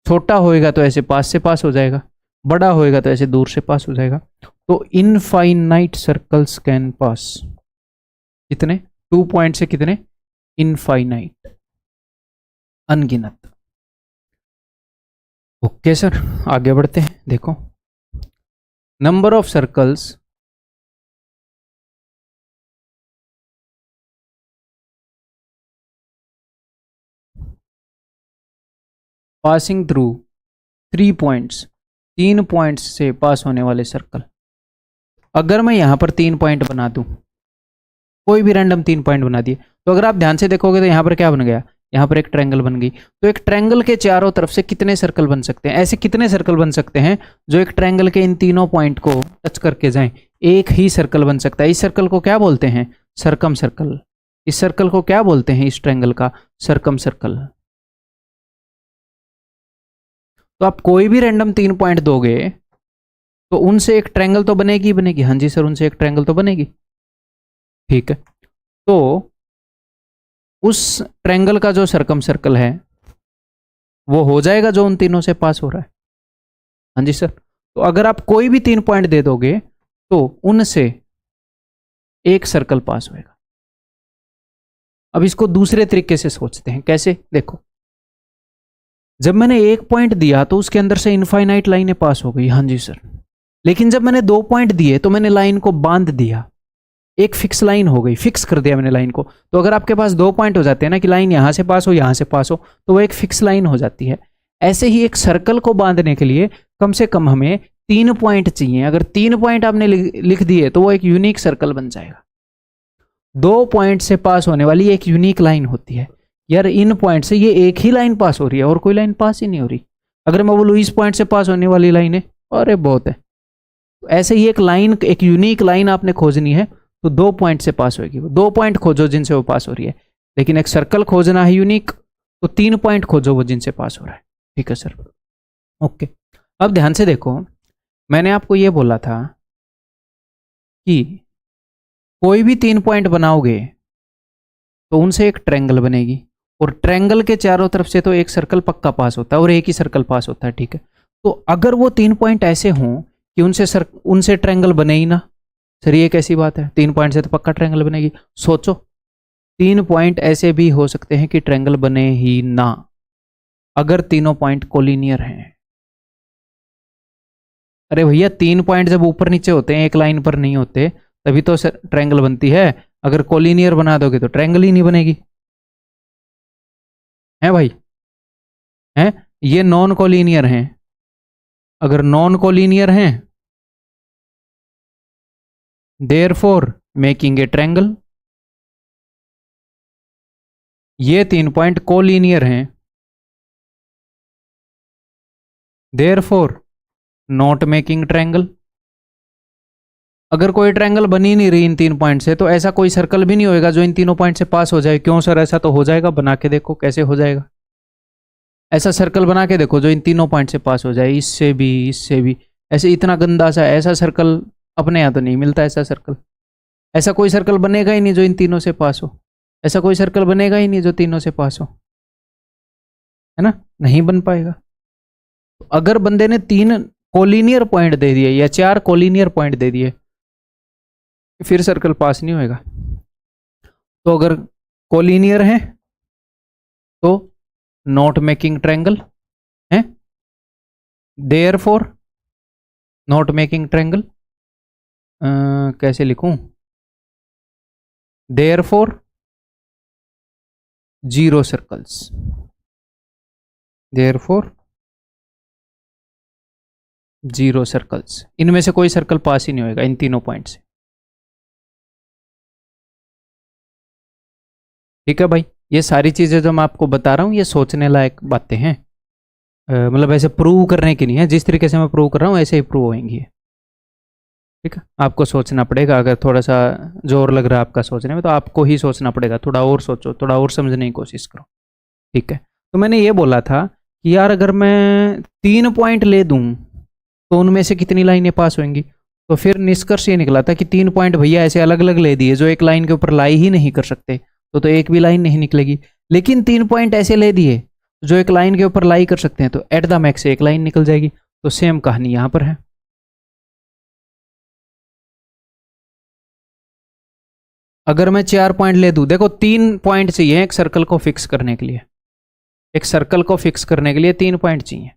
छोटा होएगा तो ऐसे पास से पास हो जाएगा, बड़ा होएगा तो ऐसे दूर से पास हो जाएगा। तो इनफाइनाइट सर्कल्स कैन पास, कितने, 2 पॉइंट से कितने, इनफाइनाइट, अनगिनत। ओके सर, आगे बढ़ते हैं। देखो, number of circles passing through 3 points, 3 points से पास होने वाले सर्कल। अगर मैं यहां पर 3 पॉइंट बना दूं, कोई भी रैंडम 3 पॉइंट बना दिए, तो अगर आप ध्यान से देखोगे तो यहां पर क्या बन गया, यहां पर एक ट्रायंगल बन गई। तो एक ट्रायंगल के चारों तरफ से कितने सर्कल बन सकते हैं, ऐसे कितने सर्कल बन सकते हैं जो एक ट्रायंगल के इन तीनों पॉइंट को टच करके जाएं? एक ही सर्कल बन सकता है। इस सर्कल को क्या बोलते हैं, सरकम सर्कल। इस सर्कल को क्या बोलते हैं, इस ट्रायंगल का, सरकम सर्कल। तो आप कोई भी रैंडम 3 पॉइंट दोगे तो उनसे एक ट्रायंगल तो बनेगी ही बनेगी। हाँ जी सर, उनसे एक ट्रायंगल तो बनेगी। ठीक है, तो उस ट्रायंगल का जो सरकम सर्कल है वो हो जाएगा जो उन तीनों से पास हो रहा है। हाँ जी सर, तो अगर आप कोई भी 3 पॉइंट दे दोगे तो उनसे एक सर्कल पास होएगा। अब इसको दूसरे तरीके से सोचते हैं, कैसे, देखो, जब मैंने 1 पॉइंट दिया तो उसके अंदर से इनफाइनाइट लाइनें पास हो गई। हाँ जी सर, लेकिन जब मैंने 2 पॉइंट दिए तो मैंने लाइन को बांध दिया, एक फिक्स लाइन हो गई, फिक्स कर दिया मैंने लाइन को। तो अगर आपके पास 2 पॉइंट हो जाते हैं ना, कि लाइन यहां से पास हो, यहां से पास हो, तो वो एक फिक्स लाइन हो जाती है। ऐसे ही एक सर्कल को बांधने के लिए कम से कम हमें 3 पॉइंट चाहिए। अगर 3 पॉइंट आपने लिख दिए तो वो एक यूनिक सर्कल बन जाएगा। 2 पॉइंट से पास होने वाली एक यूनिक लाइन होती है। यार इन पॉइंट से ये एक ही लाइन पास हो रही है और कोई लाइन पास ही नहीं हो रही। अगर मैं बोलूँ इस पॉइंट से पास होने वाली लाइन है, अरे बहुत है। तो ऐसे ही एक लाइन, एक यूनिक लाइन आपने खोजनी है तो 2 पॉइंट से पास होगी। 2 पॉइंट खोजो जिनसे वो पास हो रही है। लेकिन एक सर्कल खोजना है यूनिक, तो 3 पॉइंट खोजो वो जिनसे पास हो रहा है। ठीक है सर, ओके। अब ध्यान से देखो, मैंने आपको ये बोला था कि कोई भी 3 पॉइंट बनाओगे तो उनसे एक ट्रायंगल बनेगी, और ट्रायंगल के चारों तरफ से तो एक सर्कल पक्का पास होता है और एक ही सर्कल पास होता है। ठीक है, तो अगर वो 3 पॉइंट ऐसे हों कि उनसे ट्रायंगल बने ही ना, सर ये कैसी बात है, 3 पॉइंट से तो पक्का ट्रायंगल बनेगी। सोचो, 3 पॉइंट ऐसे भी हो सकते हैं कि ट्रायंगल बने ही ना, अगर तीनों पॉइंट कोलिनियर हैं। अरे भैया 3 पॉइंट जब ऊपर नीचे होते हैं, एक लाइन पर नहीं होते, तभी तो ट्रायंगल बनती है। अगर कोलिनियर बना दोगे तो ट्रायंगल ही नहीं बनेगी, है भाई, है। ये नॉन कोलिनियर हैं। अगर नॉन कोलिनियर हैं, देयरफॉर मेकिंग ए ट्रायंगल। ये 3 पॉइंट कोलिनियर हैं, देयरफॉर नॉट मेकिंग ट्रायंगल। अगर कोई ट्रायंगल बन ही नहीं रही इन 3 पॉइंट से, तो ऐसा कोई सर्कल भी नहीं होएगा जो इन तीनों पॉइंट से पास हो जाए। क्यों सर, ऐसा तो हो जाएगा, बना के देखो कैसे हो जाएगा। ऐसा सर्कल बना के देखो जो इन तीनों पॉइंट से पास हो जाए, इससे भी, इससे भी, ऐसे इतना गंदा सा ऐसा सर्कल अपने यहाँ तो नहीं मिलता। ऐसा सर्कल, ऐसा कोई सर्कल बनेगा ही नहीं जो इन तीनों से पास हो। ऐसा कोई सर्कल बनेगा ही नहीं जो तीनों से पास हो, है ना, नहीं बन पाएगा। तो अगर बंदे ने 3 कोलिनियर पॉइंट दे दिए या 4 कोलिनियर पॉइंट दे दिए, फिर सर्कल पास नहीं होएगा। तो अगर कोलिनियर है तो नॉट मेकिंग ट्रायंगल है, देयरफॉर नॉट मेकिंग ट्रायंगल। कैसे लिखूं, देयरफॉर 0 सर्कल्स, देयरफॉर 0 सर्कल्स। इनमें से कोई सर्कल पास ही नहीं होएगा इन तीनों पॉइंट से। ठीक है भाई, ये सारी चीजें जो मैं आपको बता रहा हूँ ये सोचने लायक बातें हैं। मतलब ऐसे प्रूव करने की नहीं है, जिस तरीके से मैं प्रूव कर रहा हूँ ऐसे ही प्रूव होंगी। ठीक है, आपको सोचना पड़ेगा। अगर थोड़ा सा जोर लग रहा है आपका सोचने में तो आपको ही सोचना पड़ेगा। थोड़ा और सोचो, थोड़ा और समझने की कोशिश करो। ठीक है, तो मैंने ये बोला था कि यार अगर मैं 3 पॉइंट ले दूं तो उनमें से कितनी लाइनें पास होंगी। तो फिर निष्कर्ष ये निकला था कि 3 पॉइंट भैया ऐसे अलग अलग ले दिए जो एक लाइन के ऊपर लाई ही नहीं कर सकते, तो एक भी लाइन नहीं निकलेगी। लेकिन 3 पॉइंट ऐसे ले दिए जो एक लाइन के ऊपर लाई कर सकते हैं, तो एट द मैक्स से एक लाइन निकल जाएगी। तो सेम कहानी यहां पर है। अगर मैं 4 पॉइंट ले दूं, देखो 3 पॉइंट चाहिए एक सर्कल को फिक्स करने के लिए। एक सर्कल को फिक्स करने के लिए 3 पॉइंट चाहिए।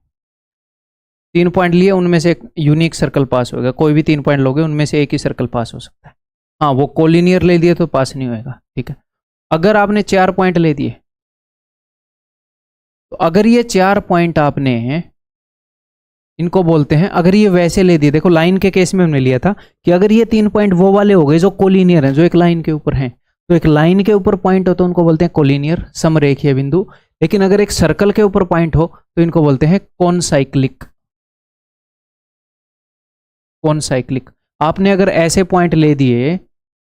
3 पॉइंट लिए, उनमें से एक यूनिक सर्कल पास होगा। कोई भी 3 पॉइंट लोगे, उनमें से एक ही सर्कल पास हो सकता है। हाँ, वो कोलिनियर ले दिए तो पास नहीं होएगा, ठीक है। अगर आपने 4 पॉइंट ले दिए, तो अगर ये 4 पॉइंट आपने, इनको बोलते हैं, अगर ये वैसे ले दिए, देखो लाइन के केस में हमने लिया था कि अगर ये 3 पॉइंट वो वाले हो गए जो कोलिनियर हैं, जो एक लाइन के ऊपर हैं, तो एक लाइन के ऊपर पॉइंट हो तो उनको बोलते हैं कोलिनियर, समरेखीय बिंदु। लेकिन अगर एक सर्कल के ऊपर पॉइंट हो तो इनको बोलते हैं कॉनसाइक्लिक। कॉनसाइक्लिक। आपने अगर ऐसे पॉइंट ले दिए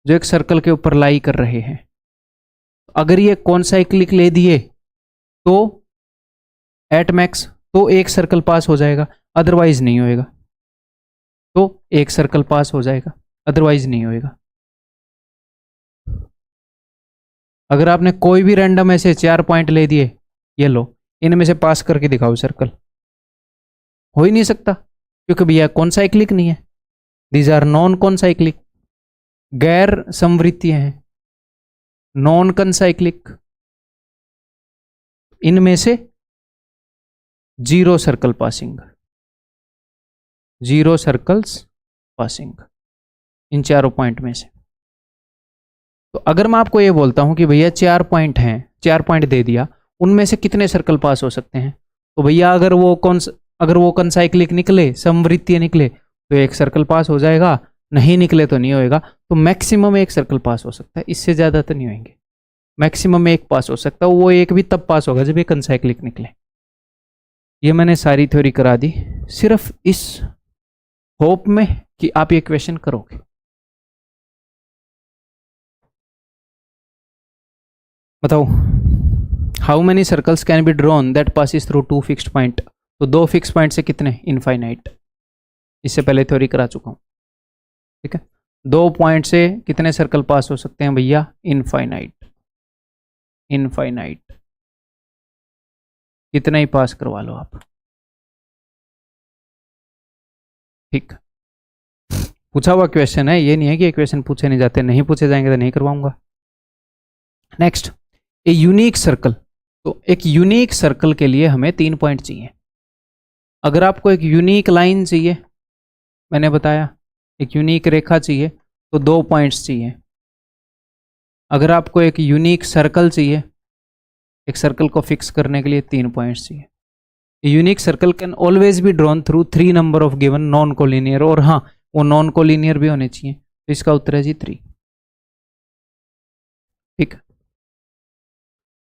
जो एक सर्कल के ऊपर लाई कर रहे हैं, अगर ये कॉनसाइक्लिक ले दिए तो एट मैक्स तो एक सर्कल पास हो जाएगा, अदरवाइज नहीं होएगा। तो एक सर्कल पास हो जाएगा, अदरवाइज नहीं होएगा। अगर आपने कोई भी रैंडम ऐसे 4 पॉइंट ले दिए, ये लो, इनमें से पास करके दिखाओ सर्कल, हो ही नहीं सकता, क्योंकि भैया कॉनसाइक्लिक नहीं है। दीज आर नॉन कॉनसाइक्लिक, गैर समवृत्तीय हैं, नॉन कॉनसाइक्लिक। इनमें से 0 circle passing, 0 circles passing in चारों पॉइंट में से। तो अगर मैं आपको ये बोलता हूं कि भैया 4 पॉइंट हैं, 4 पॉइंट दे दिया, उनमें से कितने सर्कल पास हो सकते हैं, तो भैया अगर वो कॉनसाइक्लिक निकले, समवृत्तीय निकले, तो एक सर्कल पास हो जाएगा, नहीं निकले तो नहीं होएगा। तो मैक्सिमम एक सर्कल पास हो सकता है, इससे ज्यादा तो नहीं होंगे। मैक्सिमम एक पास हो सकता है, वो एक भी तब पास होगा जब ये कॉनसाइक्लिक निकले। ये मैंने सारी थ्योरी करा दी, सिर्फ इस होप में कि आप ये क्वेश्चन करोगे। बताओ, how many circles can be drawn that passes through 2 fixed point. तो 2 फिक्स पॉइंट से कितने, इनफाइनाइट। इससे पहले थ्योरी करा चुका हूं, ठीक है। 2 पॉइंट से कितने सर्कल पास हो सकते हैं भैया, इनफाइनाइट। इनफाइनाइट, कितना ही पास करवा लो आप, ठीक। पूछा हुआ क्वेश्चन है, ये नहीं है कि ये क्वेश्चन पूछे नहीं जाते, नहीं पूछे जाएंगे तो नहीं करवाऊंगा। Next, a unique circle. तो एक यूनिक सर्कल के लिए हमें 3 पॉइंट चाहिए। अगर आपको एक यूनिक लाइन चाहिए, मैंने बताया एक यूनिक रेखा चाहिए, तो 2 पॉइंट्स चाहिए। अगर आपको एक यूनिक सर्कल चाहिए, एक सर्कल को फिक्स करने के लिए 3 पॉइंट्स चाहिए। Unique circle can always be drawn through 3 number of given non collinear, और हाँ, वो नॉन कोलिनियर भी होने चाहिए। तो इसका उत्तर है जी 3, ठीक।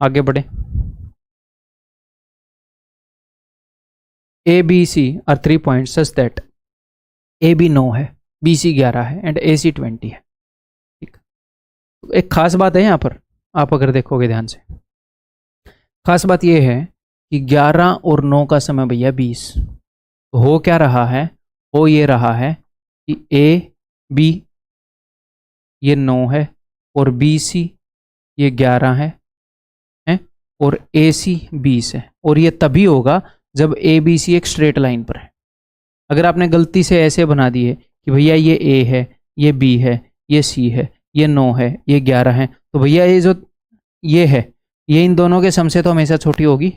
आगे बढ़े। A B C are 3 point such that A B 9 है, बी सी 11 है एंड ए सी 20 है, ठीक। एक खास बात है यहाँ पर, आप अगर देखोगे ध्यान से, खास बात यह है कि 11 और 9 का समय भैया 20। तो हो क्या रहा है, हो ये रहा है कि ए बी ये 9 है और बी सी ये 11 है और ए सी 20 है। और ये तभी होगा जब ए बी सी एक स्ट्रेट लाइन पर है। अगर आपने गलती से ऐसे बना दिए कि भैया ये ए है, ये बी है, ये सी है, ये 9 है, ये 11 है, तो भैया ये जो ये है, ये इन दोनों के सम से तो हमेशा छोटी होगी।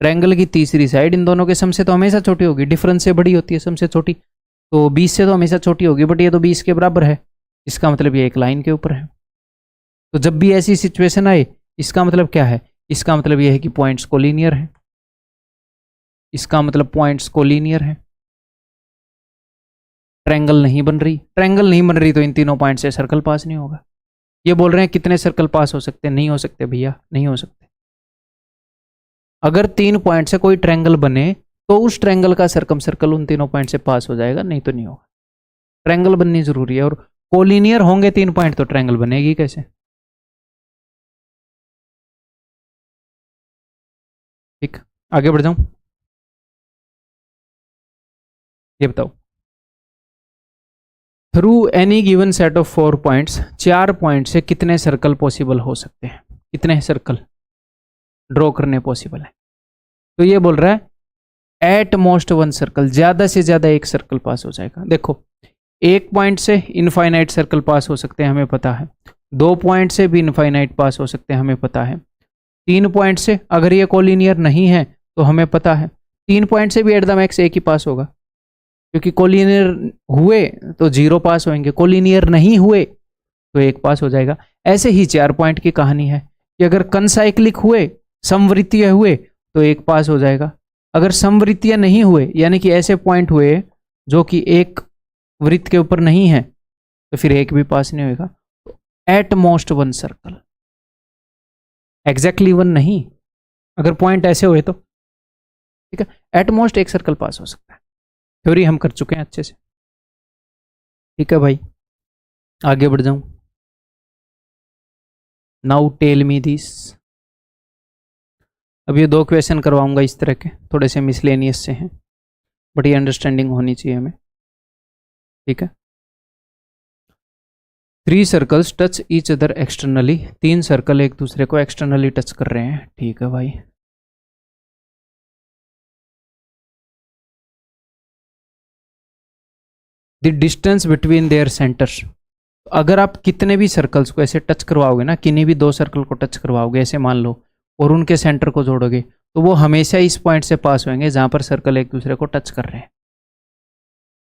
ट्रायंगल की तीसरी साइड इन दोनों के सम से तो हमेशा छोटी होगी, डिफरेंस से बड़ी होती है सम से छोटी। तो 20 से तो हमेशा छोटी होगी, बट ये तो 20 के बराबर है, इसका मतलब ये एक लाइन के ऊपर है। तो जब भी ऐसी सिचुएशन आए, इसका मतलब क्या है, इसका मतलब यह है कि पॉइंट्स कोलिनियर है। इसका मतलब पॉइंट्स कोलिनियर है, ट्रायंगल नहीं बन रही। ट्रायंगल नहीं बन रही तो इन तीनों पॉइंट से सर्कल पास नहीं होगा। ये बोल रहे हैं कितने सर्कल पास हो सकते हैं, नहीं हो सकते भैया, नहीं हो सकते। अगर 3 पॉइंट से कोई ट्रायंगल बने तो उस ट्रायंगल का सर्कम सर्कल उन तीनों पॉइंट से पास हो जाएगा, नहीं तो नहीं होगा। ट्रायंगल बननी जरूरी है, और कोलिनियर होंगे 3 पॉइंट तो ट्रायंगल बनेगी कैसे। ठीक, आगे बढ़ जाऊं, ये बताओ, through any given set of 4 points, 4 point से कितने सर्कल पॉसिबल हो सकते हैं, कितने सर्कल ड्रॉ करने पॉसिबल है। तो ये बोल रहा है एट मोस्ट वन सर्कल, ज्यादा से ज्यादा एक सर्कल पास हो जाएगा। देखो एक पॉइंट से इनफाइनाइट सर्कल पास हो सकते हैं हमें पता है, 2 पॉइंट से भी इनफाइनाइट पास हो सकते हैं हमें पता है, 3 पॉइंट से अगर ये कोलिनियर नहीं है तो हमें पता है 3 पॉइंट से भी एट द मैक्स एक ही पास होगा, क्योंकि कोलिनियर हुए तो 0 पास होंगे, कोलिनियर नहीं हुए तो 1 पास हो जाएगा। ऐसे ही 4 पॉइंट की कहानी है कि अगर कनसाइक्लिक हुए, समवृत्तीय हुए तो 1 पास हो जाएगा, अगर समवृत्तीय नहीं हुए यानी कि ऐसे पॉइंट हुए जो कि एक वृत्त के ऊपर नहीं है तो फिर 1 भी पास नहीं होगा। तो at most one circle, exactly 1 नहीं, अगर पॉइंट ऐसे हुए तो ठीक है, एट मोस्ट एक सर्कल पास हो सकता है। थ्योरी हम कर चुके हैं अच्छे से, ठीक है भाई, आगे बढ़ जाऊं। Now tell me this. अब ये 2 क्वेश्चन करवाऊंगा इस तरह के, थोड़े से मिसलेनियस से हैं, बट ये अंडरस्टैंडिंग होनी चाहिए हमें, ठीक है। 3 circles touch each other externally, 3 circle एक दूसरे को एक्सटर्नली टच कर रहे हैं, ठीक है भाई। The distance between their centres, अगर आप कितने भी सर्कल्स को ऐसे टच करवाओगे ना, किन्हीं भी 2 सर्कल को टच करवाओगे ऐसे मान लो, और उनके सेंटर को जोड़ोगे तो वो हमेशा इस पॉइंट से पास होंगे जहां पर सर्कल एक दूसरे को टच कर रहे हैं,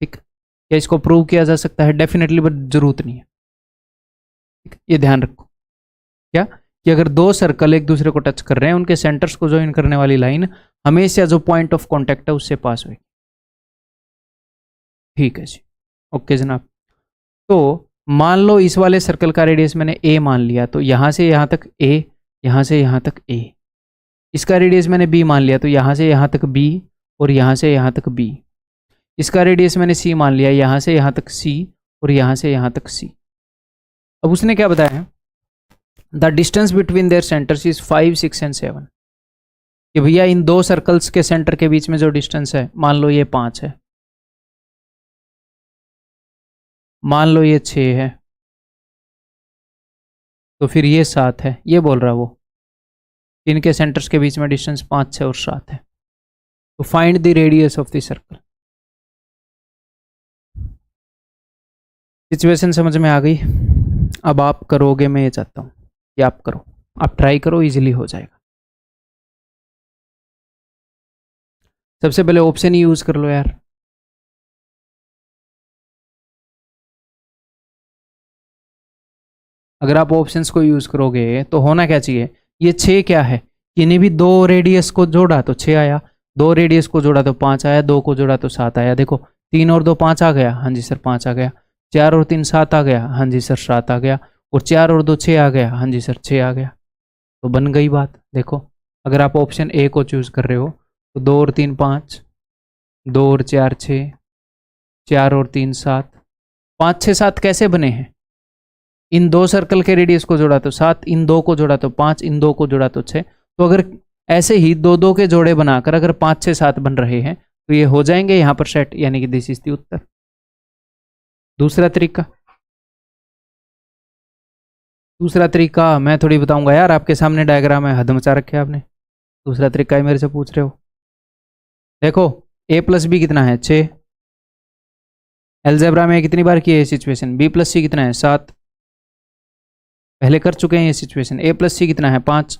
ठीक। क्या इसको प्रूव किया जा सकता है? डेफिनेटली, बट जरूरत नहीं है, ठीक? ये ध्यान रखो क्या, कि अगर 2 सर्कल एक दूसरे को टच कर रहे हैं उनके सेंटर्स को ज्वाइन करने वाली लाइन हमेशा जो पॉइंट ऑफ कॉन्टेक्ट है उससे पास होगी, ठीक है जी, ओके जनाब। तो मान लो इस वाले सर्कल का रेडियस मैंने a मान लिया, तो यहां से यहां तक a, यहां से यहां तक a। इसका रेडियस मैंने b मान लिया, तो यहां से यहां तक b और यहां से यहां तक b। इसका रेडियस मैंने c मान लिया, यहां से यहां तक c और यहां से यहां तक c। अब उसने क्या बताया है, the distance between their centres is 5, 6 and 7, कि भैया इन 2 सर्कल्स के सेंटर के बीच में जो डिस्टेंस है, मान लो ये 5 है, मान लो ये 6 है, तो फिर ये 7 है, ये बोल रहा है वो, इनके सेंटर्स के बीच में डिस्टेंस 5, 6 और 7 है। तो find the radius of the circle. Situation समझ में आ गई? अब आप करोगे, मैं ये चाहता हूं कि आप करो, आप ट्राई करो, इजीली हो जाएगा। सबसे पहले ऑप्शन ही यूज कर लो यार, अगर आप ऑप्शंस को यूज करोगे तो होना क्या चाहिए, ये 6 क्या है, इन्हें भी 2 रेडियस को जोड़ा तो 6 आया, 2 रेडियस को जोड़ा तो 5 आया, 2 को जोड़ा तो 7 आया। देखो 3 और 2 5 आ गया, हाँ जी सर 5 आ गया, 4 और 3 7 आ गया, हाँ जी सर 7 आ गया, और 4 और 2 6 आ गया, हाँ जी सर 6 आ गया। तो बन गई बात। देखो अगर आप ऑप्शन ए को चूज कर रहे हो तो 2 और 3 5, 2 और 4 6, 4 और 3 7, 5 6 7 कैसे बने हैं, इन 2 सर्कल के रेडियस को जोड़ा तो 7, इन 2 को जोड़ा तो 5, इन 2 को जोड़ा तो 6। तो अगर ऐसे ही 2 2 के जोड़े बनाकर अगर 5 6 7 बन रहे हैं तो ये हो जाएंगे यहाँ पर सेट, यानी कि दिस इज द उत्तर। दूसरा तरीका मैं थोड़ी बताऊंगा यार, आपके सामने डायग्राम है, हद मचा रखे आपने। दूसरा तरीका ही मेरे से पूछ रहे हो। देखो a प्लस बी कितना है, 6। एलजेब्रा में कितनी बार की है ये सिचुएशन, b प्लस सी कितना है, 7। पहले कर चुके हैं ये सिचुएशन। a प्लस सी कितना है, 5।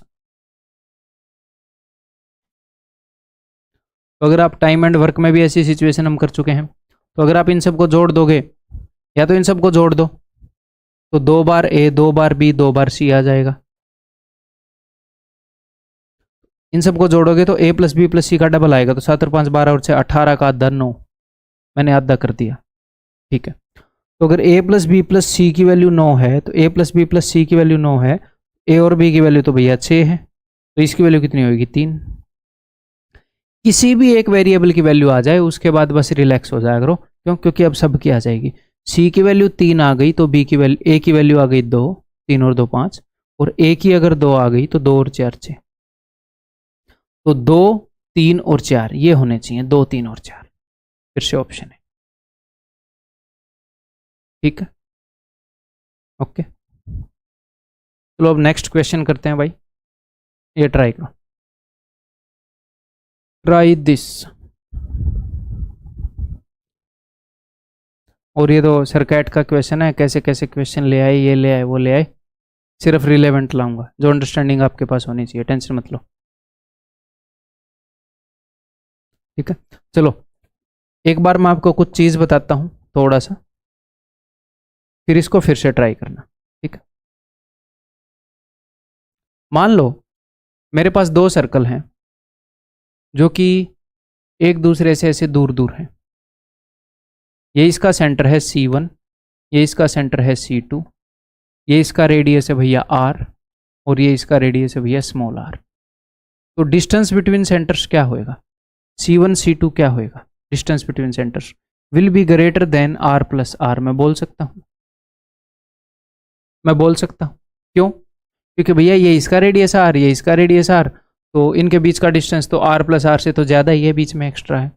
तो अगर आप टाइम एंड वर्क में भी ऐसी सिचुएशन हम कर चुके हैं, तो अगर आप इन सबको जोड़ दोगे, या तो इन सबको जोड़ दो, तो 2 बार a 2 bar b 2 bar c आ जाएगा। इन सबको जोड़ोगे तो a प्लस बी प्लस सी का डबल आएगा, तो 7 और 5 12 और 6 18 का आधा 9, मैंने आधा कर दिया, ठीक है। तो अगर a प्लस बी प्लस सी की वैल्यू 9 है, तो a प्लस बी प्लस सी की वैल्यू 9 है, a और b की वैल्यू तो भैया 6 है, तो इसकी वैल्यू कितनी होगी, 3। किसी भी एक वेरिएबल की वैल्यू आ जाए उसके बाद बस रिलैक्स हो जाया करो, क्यों, क्योंकि अब सब की आ जाएगी। c की वैल्यू 3 आ गई तो b की वैल्यू, a की वैल्यू आ गई 2, 3 और 2 5, और a की अगर 2 आ गई तो 2 और 4 6। तो 2 3 और 4 ये होने चाहिए, 2 3 और 4, फिर से ऑप्शन है, ठीक है, ओके। चलो अब नेक्स्ट क्वेश्चन करते हैं भाई, ये ट्राई करो। Try this. और ये तो सरकैट का क्वेश्चन है, कैसे कैसे क्वेश्चन ले आए, ये ले आए वो ले आए, सिर्फ रिलेवेंट लाऊंगा, जो अंडरस्टैंडिंग आपके पास होनी चाहिए, टेंशन मत लो। ठीक है, चलो एक बार मैं आपको कुछ चीज़ बताता हूँ थोड़ा सा, फिर इसको फिर से ट्राई करना। ठीक है, मान लो मेरे पास दो सर्कल हैं जो कि एक दूसरे से ऐसे दूर दूर हैं। ये इसका सेंटर है C1, ये इसका सेंटर है C2, ये इसका रेडियस है भैया R, और ये इसका रेडियस है भैया स्मॉल r। तो डिस्टेंस बिटवीन सेंटर्स क्या होएगा, C1 C2 क्या होएगा, distance between centres will be greater than R plus R। मैं बोल सकता हूँ, मैं बोल सकता हूँ, क्यों? क्योंकि भैया ये इसका रेडियस R, ये इसका रेडियस R, तो इनके बीच का डिस्टेंस तो R प्लस R से तो ज़्यादा ही है, बीच में एक्स्ट्रा है।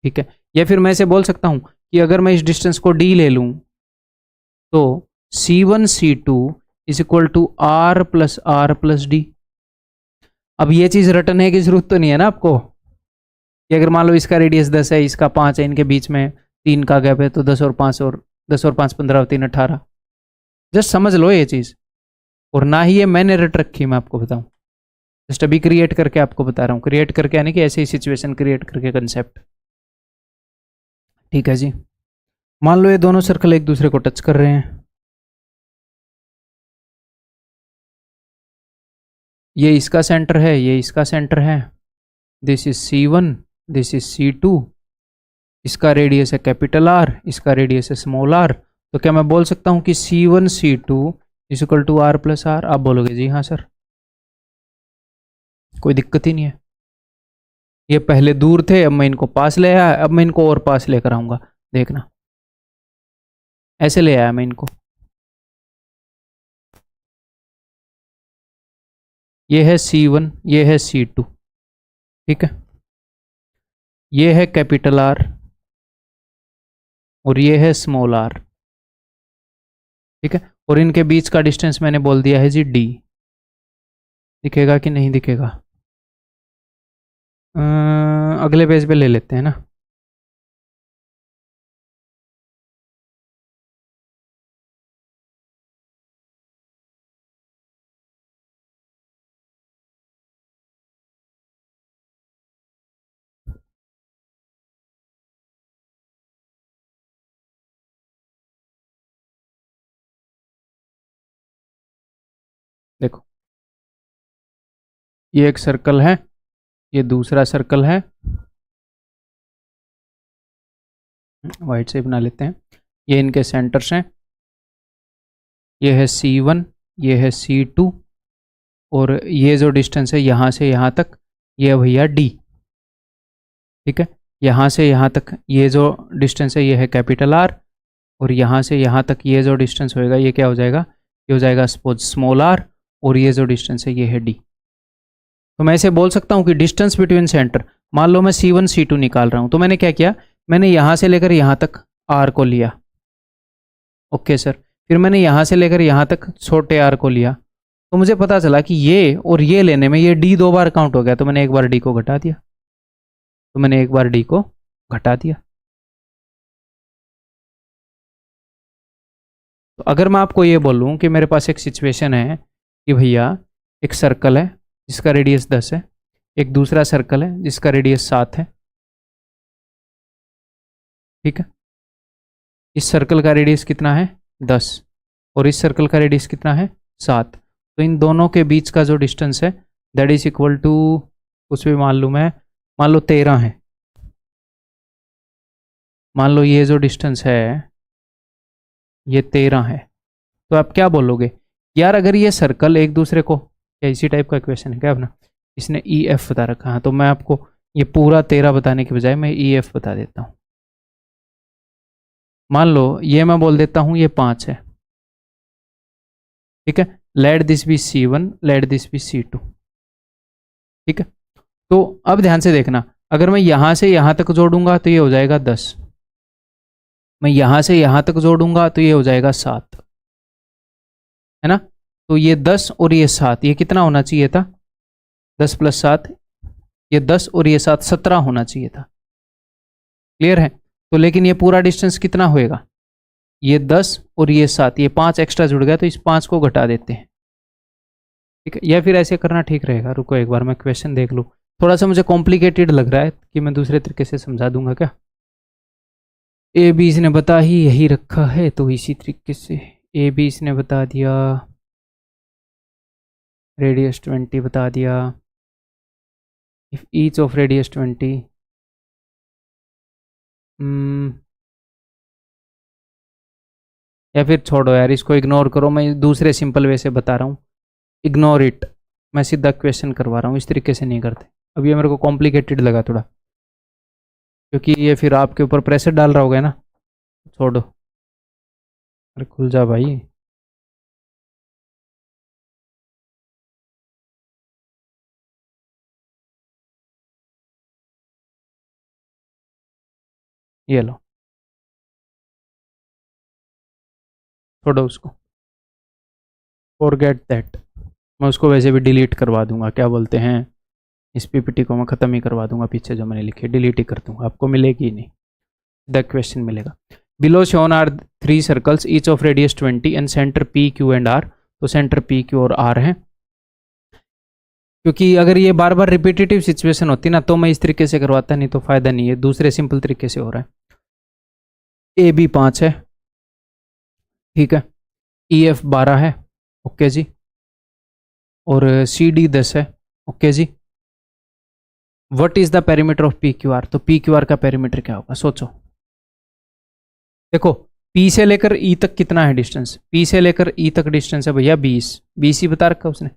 ठीक है, या फिर मैं इसे बोल सकता हूँ कि अगर मैं इस डिस्टेंस को D ले लूँ तो C1 C2 is equal to R plus D। अब ये चीज़ रटने की जरूरत तो नहीं है ना आपको, कि अगर मान लो इसका रेडियस 10 है, इसका 5 है, इनके बीच में 3 का गैप है, तो 10 और 5 15 और 3 18। जस्ट समझ लो ये चीज़, और ना ही ये मैंने रट रखी, मैं आपको बताऊं, जस्ट अभी क्रिएट करके आपको बता रहा हूँ, क्रिएट करके यानी कि ऐसे ही सिचुएशन क्रिएट करके कंसेप्ट। ठीक है जी, मान लो ये दोनों सर्कल एक दूसरे को टच कर रहे हैं, ये इसका सेंटर है, ये इसका सेंटर है, this is C1, this is C2, इसका रेडियस है कैपिटल R, इसका रेडियस है स्मॉल r। तो क्या मैं बोल सकता हूँ कि C1 C2 is equal to R plus R? आप बोलोगे जी हाँ सर, कोई दिक्कत ही नहीं है। ये पहले दूर थे, अब मैं इनको पास ले आया, अब मैं इनको और पास लेकर आऊंगा, देखना ऐसे ले आया मैं इनको। ये है C1, ये है C2, ठीक है, ये है कैपिटल R और ये है स्मॉल r। ठीक है, और इनके बीच का डिस्टेंस मैंने बोल दिया है जी D। दिखेगा कि नहीं दिखेगा? अगले पेज पे ले लेते हैं ना। देखो, ये एक सर्कल है, ये दूसरा सर्कल है, वाइट से बना लेते हैं। ये इनके सेंटर्स हैं, ये है C1, ये है C2, और ये जो डिस्टेंस है यहाँ से यहाँ तक, ये भैया D। ठीक है, यहाँ से यहाँ तक ये जो डिस्टेंस है ये है कैपिटल R, और यहाँ से यहाँ तक ये जो डिस्टेंस होएगा ये क्या हो जाएगा, ये हो जाएगा सपोज स्मॉल r, और ये जो डिस्टेंस है ये है D। तो मैं ऐसे बोल सकता हूँ कि डिस्टेंस बिटवीन सेंटर, मान लो मैं C1 C2 निकाल रहा हूँ, तो मैंने क्या किया, मैंने यहाँ से लेकर यहाँ तक R को लिया, ओके सर, फिर मैंने यहाँ से लेकर यहाँ तक छोटे R को लिया, तो मुझे पता चला कि ये और ये लेने में ये D 2 बार काउंट हो गया, तो मैंने एक बार D को घटा दिया, तो मैंने एक बार D को घटा दिया। तो अगर मैं आपको ये बोलूँ कि मेरे पास एक सिचुएशन है कि भैया एक सर्कल है जिसका रेडियस 10 है, एक दूसरा सर्कल है जिसका रेडियस 7 है, ठीक है, इस सर्कल का रेडियस कितना है 10, और इस सर्कल का रेडियस कितना है 7। तो इन दोनों के बीच का जो डिस्टेंस है दैट इज इक्वल टू, कुछ भी मान लूँ मैं, मान लो 13 है, मान लो ये जो डिस्टेंस है ये 13 है। तो आप क्या बोलोगे यार, अगर ये सर्कल एक दूसरे को, क्या इसी टाइप का क्वेश्चन है क्या अपना, इसने EF बता रखा है, तो मैं आपको ये पूरा 13 बताने के बजाय मैं EF बता देता हूँ। मान लो ये मैं बोल देता हूँ ये 5 है, ठीक है, let this be C1, let this be C2, ठीक है। तो अब ध्यान से देखना, अगर मैं यहाँ से यहाँ तक जोड़ूंगा तो ये हो जाएगा 10, मैं यहाँ से यहाँ तक जोड़ूंगा तो ये हो जाएगा 7, है ना। तो ये 10 और ये 7, ये कितना होना चाहिए था, 10 + 7 ये 10 और ये 7, 17 होना चाहिए था। क्लियर है? तो लेकिन ये पूरा डिस्टेंस कितना होएगा, ये 10 और ये 7, ये 5 एक्स्ट्रा जुड़ गया, तो इस 5 को घटा देते हैं। ठीक है, या फिर ऐसे करना ठीक रहेगा। रुको एक बार मैं क्वेश्चन देख लूँ, थोड़ा सा मुझे कॉम्प्लिकेटेड लग रहा है कि मैं दूसरे तरीके से समझा दूंगा क्या। ए बी इसने बता ही यही रखा है, तो इसी तरीके से ए बी इसने बता दिया, रेडियस 20 बता दिया। इफ ईच ऑफ रेडियस 20 या फिर छोड़ो यार, इसको इग्नोर करो, मैं दूसरे सिंपल वे से बता रहा हूँ, इग्नोर इट। मैं सीधा क्वेश्चन करवा रहा हूँ, इस तरीके से नहीं करते। अब ये मेरे को कॉम्प्लिकेटेड लगा थोड़ा, क्योंकि ये फिर आपके ऊपर प्रेशर डाल रहा होगा ना। छोड़ो, अरे खुल जा भाई। ये लो, छोड़ो उसको, फॉरगेट दैट। मैं उसको वैसे भी डिलीट करवा दूंगा, क्या बोलते हैं, इस पीपीटी को मैं ख़त्म ही करवा दूंगा, पीछे जो मैंने लिखी डिलीट ही कर दूंगा, आपको मिलेगी ही नहीं। द क्वेश्चन मिलेगा, below shown are 3 circles each of radius 20 and centre P Q and R. तो सेंटर पी क्यू और आर है। क्योंकि अगर ये बार बार रिपीटेटिव सिचुएशन होती ना तो मैं इस तरीके से करवाता, नहीं तो फायदा नहीं है, दूसरे सिंपल तरीके से हो रहा है। ए बी 5 है, ठीक है, ई एफ 12 है, ओके जी, और सी डी 10 है, ओके जी। What is the perimeter of P Q R. तो पी क्यू आर का पेरीमीटर क्या होगा, सोचो। देखो पी से लेकर ई तक कितना है डिस्टेंस, पी से लेकर ई तक डिस्टेंस है भैया 20, 20 ही बता रखा उसने।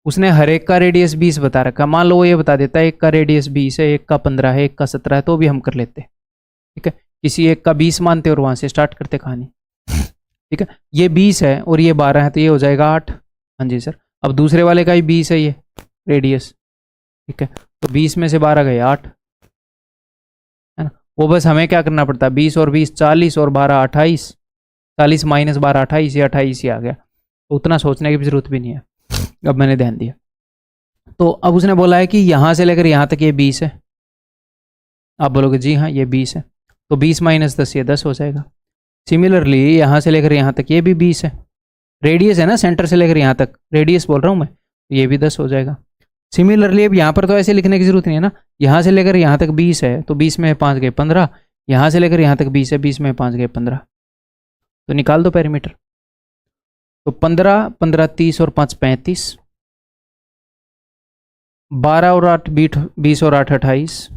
उसने हर एक का रेडियस 20 बता रखा। मान लो वो ये बता देता है एक का रेडियस 20 है, एक का 15 है, एक का 17 है, तो भी हम कर लेते। ठीक है, किसी एक का 20 मानते और वहां से स्टार्ट करते कहानी। ठीक है, ये 20 है और ये 12 है, तो ये हो जाएगा 8। हाँ जी सर। अब दूसरे वाले का ही 20 है ये रेडियस, ठीक है, तो 20 में से 12 गए 8, है ना। वो बस हमें क्या करना पड़ता है, 20 और 20 40 और 12 28, 40 माइनस 12 28, या 28 ही आ गया, तो उतना सोचने की भी जरूरत भी नहीं है। अब मैंने ध्यान दिया, तो अब उसने बोला है कि यहाँ से लेकर यहाँ तक ये 20 है। आप बोलोगे जी हाँ ये 20 है, तो 20 माइनस 10 ये 10 हो जाएगा। सिमिलरली यहाँ से लेकर यहाँ तक ये भी 20 है, रेडियस है ना, सेंटर से लेकर यहाँ तक रेडियस बोल रहा हूँ मैं, तो ये भी 10 हो जाएगा। सिमिलरली अब यहाँ पर तो ऐसे लिखने की जरूरत नहीं है ना, यहाँ से लेकर यहाँ तक 20 है, तो 20 में 5 गए 15, यहाँ से लेकर यहाँ तक 20 है, 20 में 5 गए 15, तो निकाल दो पेरीमीटर। तो 15 15 30 और 5 35, 12 और 8 20 और 8 28,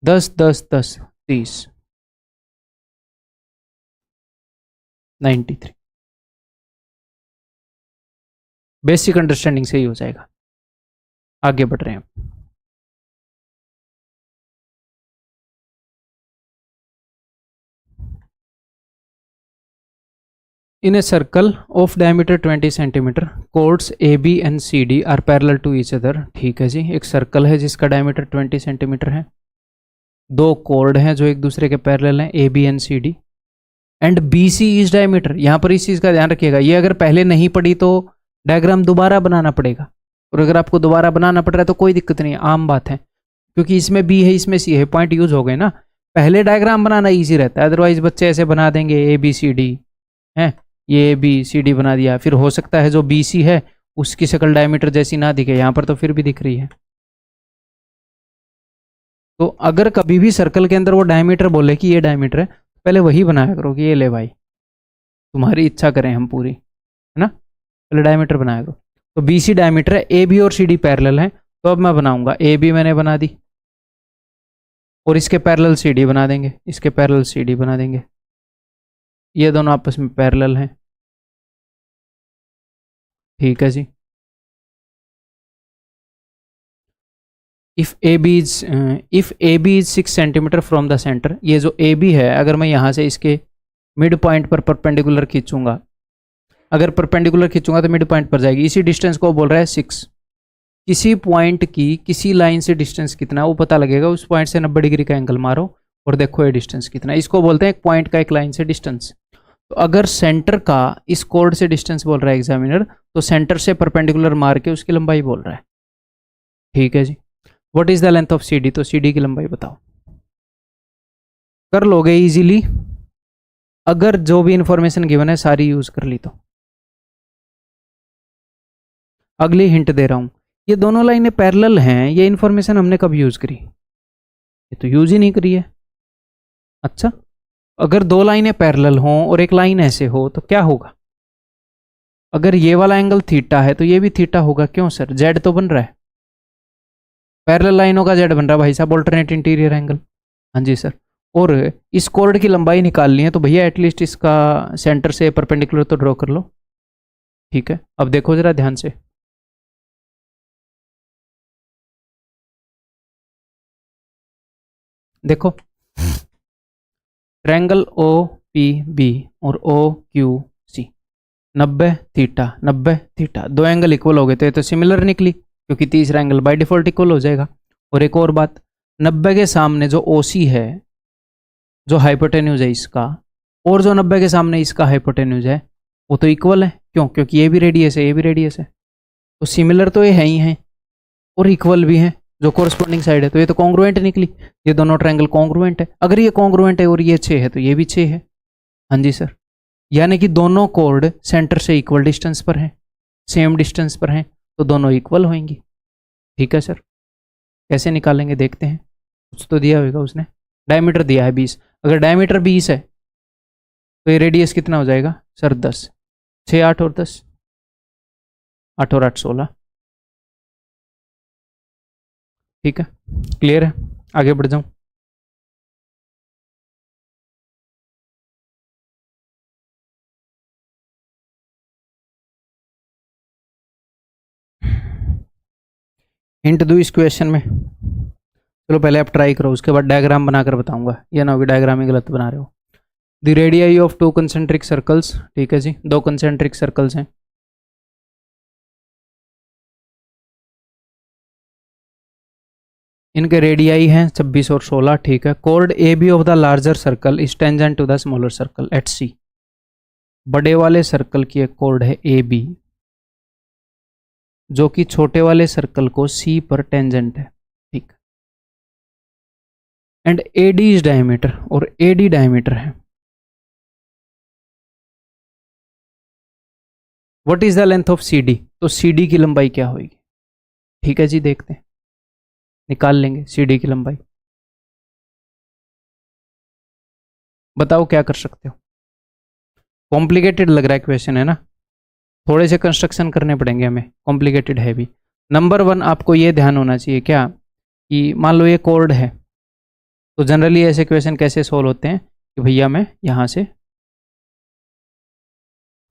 10 10 10 30, 93। बेसिक अंडरस्टैंडिंग से ही हो जाएगा। आगे बढ़ रहे हैं। In a circle of diameter 20 centimeter, chords AB and CD are parallel to each other। ठीक है जी, एक सर्कल है जिसका डायमीटर 20 सेंटीमीटर है, दो कोर्ड हैं जो एक दूसरे के पैरेलल हैं, AB and CD, and BC is diameter. यहाँ पर इस चीज़ का ध्यान रखिएगा, ये अगर पहले नहीं पड़ी तो डायग्राम दोबारा बनाना पड़ेगा, और अगर आपको दोबारा बनाना पड़ रहा है तो कोई दिक्कत नहीं, आम बात है, क्योंकि इसमें B है इसमें C है, पॉइंट यूज हो गए ना। पहले डायग्राम बनाना ईजी रहता है, अदरवाइज बच्चे ऐसे बना देंगे ABCD है, ये ABCD बना दिया, फिर हो सकता है जो BC है उसकी शक्ल डायमीटर जैसी ना दिखे, यहाँ पर तो फिर भी दिख रही है। तो अगर कभी भी सर्कल के अंदर वो डायमीटर बोले कि ये डायमीटर है, पहले वही बनाया करो कि ये ले भाई, तुम्हारी इच्छा करें हम पूरी, है ना, पहले डायमीटर बनाया करो। तो BC डायमीटर है, AB और CD पैरेलल है, तो अब मैं बनाऊंगा AB मैंने बना दी, और इसके पैरेलल CD बना देंगे, इसके पैरेलल CD बना देंगे, ये दोनों आपस में पैरेलल हैं। ठीक है जी। If A B is 6 centimetre from the centre, ये जो ए बी है अगर मैं यहाँ से इसके मिड पॉइंट पर परपेंडिकुलर खींचूंगा, अगर परपेंडिकुलर खींचूंगा तो मिड पॉइंट पर जाएगी, इसी डिस्टेंस को बोल रहा है 6। किसी पॉइंट की किसी लाइन से डिस्टेंस कितना है वो पता लगेगा, उस पॉइंट से 90 डिग्री का एंगल मारो और देखो ये डिस्टेंस कितना है, इसको बोलते हैं एक पॉइंट का एक लाइन से डिस्टेंस। तो अगर सेंटर का इस कोड से डिस्टेंस बोल रहा है एग्जामिनर, तो सेंटर से परपेंडिकुलर मार के उसकी लंबाई बोल रहा है। ठीक है जी, what is the length of C D, तो सी डी की लंबाई बताओ। कर लोगे इजीली अगर जो भी इंफॉर्मेशन गिवन है सारी यूज कर ली तो। अगली हिंट दे रहा हूं, ये दोनों लाइनें पैरेलल हैं, ये इंफॉर्मेशन हमने कब यूज करी, ये तो यूज ही नहीं करी है। अच्छा, अगर दो लाइनें पैरेलल हों और एक लाइन ऐसे हो तो क्या होगा, अगर ये वाला एंगल थीटा है तो ये भी थीटा होगा। क्यों सर, जेड तो बन रहा है, पैरेलल लाइनों का जेड बन रहा है भाई साहब, ऑल्टरनेट इंटीरियर एंगल। हाँ जी सर, और इस कॉर्ड की लंबाई निकालनी है तो भैया एटलीस्ट इसका सेंटर से परपेंडिकुलर तो ड्रॉ कर लो। ठीक है, अब देखो जरा ध्यान से, देखो ट्रायंगल ओ पी बी और O Q C, 90 theta 90 theta, दो एंगल इक्वल हो गए तो ये तो सिमिलर निकली क्योंकि तीसरा एंगल बाय डिफॉल्ट इक्वल हो जाएगा। और एक और बात, 90 के सामने जो ओ सी है, जो हाइपोटेन्यूज है इसका, और जो 90 के सामने इसका हाइपोटेन्यूज है वो तो इक्वल है। क्यों, क्योंकि ये भी रेडियस है ये भी रेडियस है, तो सिमिलर तो ये है ही है और इक्वल भी है जो कोरस्पॉन्डिंग साइड है, तो ये तो कॉन्ग्रुएंट निकली, ये दोनों ट्रायंगल कॉन्ग्रुएंट है। अगर ये कॉन्ग्रुएंट है और ये 6 है तो ये भी 6 है। हाँ जी सर, यानी कि दोनों कोड सेंटर से इक्वल डिस्टेंस पर हैं, सेम डिस्टेंस पर हैं, तो दोनों इक्वल होंगी। ठीक है सर, कैसे निकालेंगे देखते हैं, कुछ तो दिया होगा उसने, डायमीटर दिया है 20, अगर डायमीटर 20 है तो ये रेडियस कितना हो जाएगा सर 10, 6 8 और 10, 8 और 8 16। ठीक है, क्लियर है, आगे बढ़ जाऊं। हिंट दूं इस क्वेश्चन में, चलो पहले आप ट्राई करो उसके बाद डायग्राम बनाकर बताऊंगा, ये ना हो कि डायग्राम ही गलत बना रहे हो। The radii of to concentric circles, ठीक है जी, दो कंसेंट्रिक सर्कल्स हैं, इनके रेडियाई हैं 26 और 16। ठीक है, कोड A B of the larger circle is tangent to the smaller circle at C, बड़े वाले सर्कल की एक कोड है ए बी जो कि छोटे वाले सर्कल को सी पर टेंजेंट है। ठीक, and A D is diameter, और ए डी डायमीटर है। What is the length of C D, तो सी डी की लंबाई क्या होगी। ठीक है जी, देखते हैं, निकाल लेंगे सी डी की लंबाई, बताओ क्या कर सकते हो। कॉम्प्लिकेटेड लग रहा है क्वेश्चन है ना, थोड़े से कंस्ट्रक्शन करने पड़ेंगे हमें, कॉम्प्लिकेटेड है भी। नंबर 1 आपको ये ध्यान होना चाहिए क्या, कि मान लो ये कोड है, तो जनरली ऐसे क्वेश्चन कैसे सोल्व होते हैं कि भैया मैं यहाँ से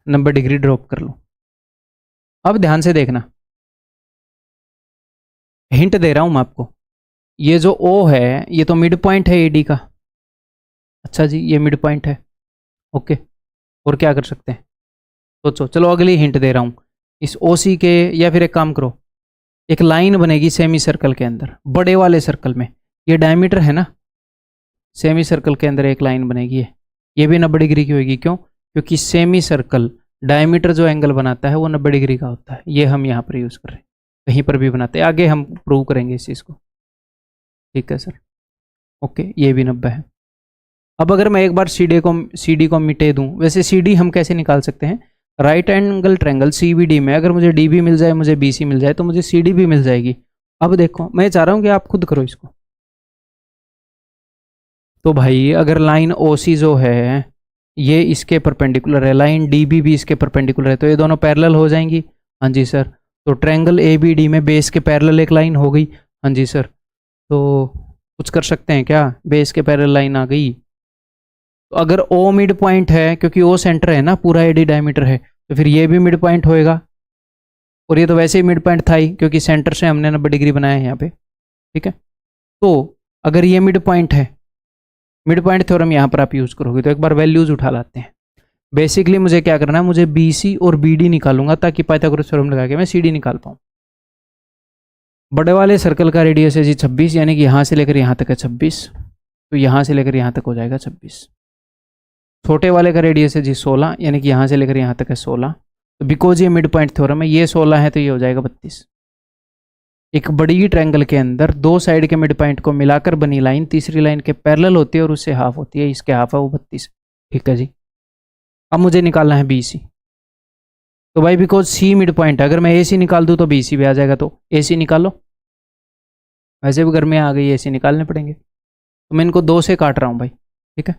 90 डिग्री ड्रॉप कर लूँ। अब ध्यान से देखना, हिंट दे रहा हूँ मैं आपको, ये जो ओ है ये तो मिड पॉइंट है एडी का। अच्छा जी, ये मिड पॉइंट है, ओके, और क्या कर सकते हैं सोचो। चलो अगली हिंट दे रहा हूँ, इस ओ सी के, या फिर एक काम करो, एक लाइन बनेगी सेमी सर्कल के अंदर, बड़े वाले सर्कल में, ये डायमीटर है ना, सेमी सर्कल के अंदर एक लाइन बनेगी, ये भी 90 डिग्री की होगी। क्यों, क्योंकि सेमी सर्कल डायमीटर जो एंगल बनाता है वो 90 डिग्री का होता है, ये हम यहाँ पर यूज़ कर रहे हैं, कहीं पर भी बनाते हैं, आगे हम प्रूव करेंगे इस चीज़ को। ठीक है सर, ओके, ये भी 90 है। अब अगर मैं एक बार सी डी को मिटे दूं, वैसे सी डी हम कैसे निकाल सकते हैं, right angle triangle C B D में अगर मुझे डी भी मिल जाए, मुझे बी सी मिल जाए, तो मुझे सी डी भी मिल जाएगी। अब देखो, मैं चाह रहा हूँ कि आप खुद करो इसको। तो भाई अगर लाइन ओ सी जो है ये इसके परपेंडिकुलर है, लाइन डी बी भी इसके परपेंडिकुलर है, तो ये दोनों पैरेलल हो जाएंगी। हाँ जी सर, तो ट्रायंगल ए बी डी में बेस के पैरेलल एक लाइन हो गई। हाँ जी सर, तो कुछ कर सकते हैं क्या, बेस के पैरेलल लाइन आ गई। तो अगर ओ मिड पॉइंट है, क्योंकि ओ सेंटर है ना, पूरा एडी डायमीटर है, तो फिर ये भी मिड पॉइंट होएगा, और ये तो वैसे ही मिड पॉइंट था ही क्योंकि सेंटर से हमने 90 डिग्री बनाया है यहाँ पे। ठीक है, तो अगर ये मिड पॉइंट है, मिड पॉइंट थ्योरम यहाँ पर आप यूज़ करोगे, तो एक बार वैल्यूज उठा लाते हैं। बेसिकली मुझे क्या करना है, मुझे बी सी और बी डी निकालूंगा ताकि पाइथागोरस थ्योरम लगा के मैं सी डी निकाल पाऊँ। बड़े वाले सर्कल का रेडियस है जी 26, यानी कि यहाँ से लेकर यहाँ तक है 26, तो यहाँ से लेकर यहाँ तक हो जाएगा 26। छोटे वाले का रेडियस है जी 16, यानी कि यहाँ से लेकर यहाँ तक है 16, तो बिकॉज ये मिड पॉइंट थ्योरम है, ये 16 है तो ये हो जाएगा 32। एक बड़ी ट्रायंगल के अंदर दो साइड के मिड पॉइंट को मिलाकर बनी लाइन तीसरी लाइन के पैरेलल होती है और उससे हाफ होती है, इसके हाफ है वो 32। ठीक है जी। अब मुझे निकालना है बी सी। तो भाई बिकॉज सी मिड पॉइंट है, अगर मैं ए सी निकाल दूँ तो बी सी भी आ जाएगा, तो ए सी निकालो। वैसे भी घर में आ गई, ए सी निकालने पड़ेंगे, तो मैं इनको 2 से काट रहा हूँ भाई। ठीक है,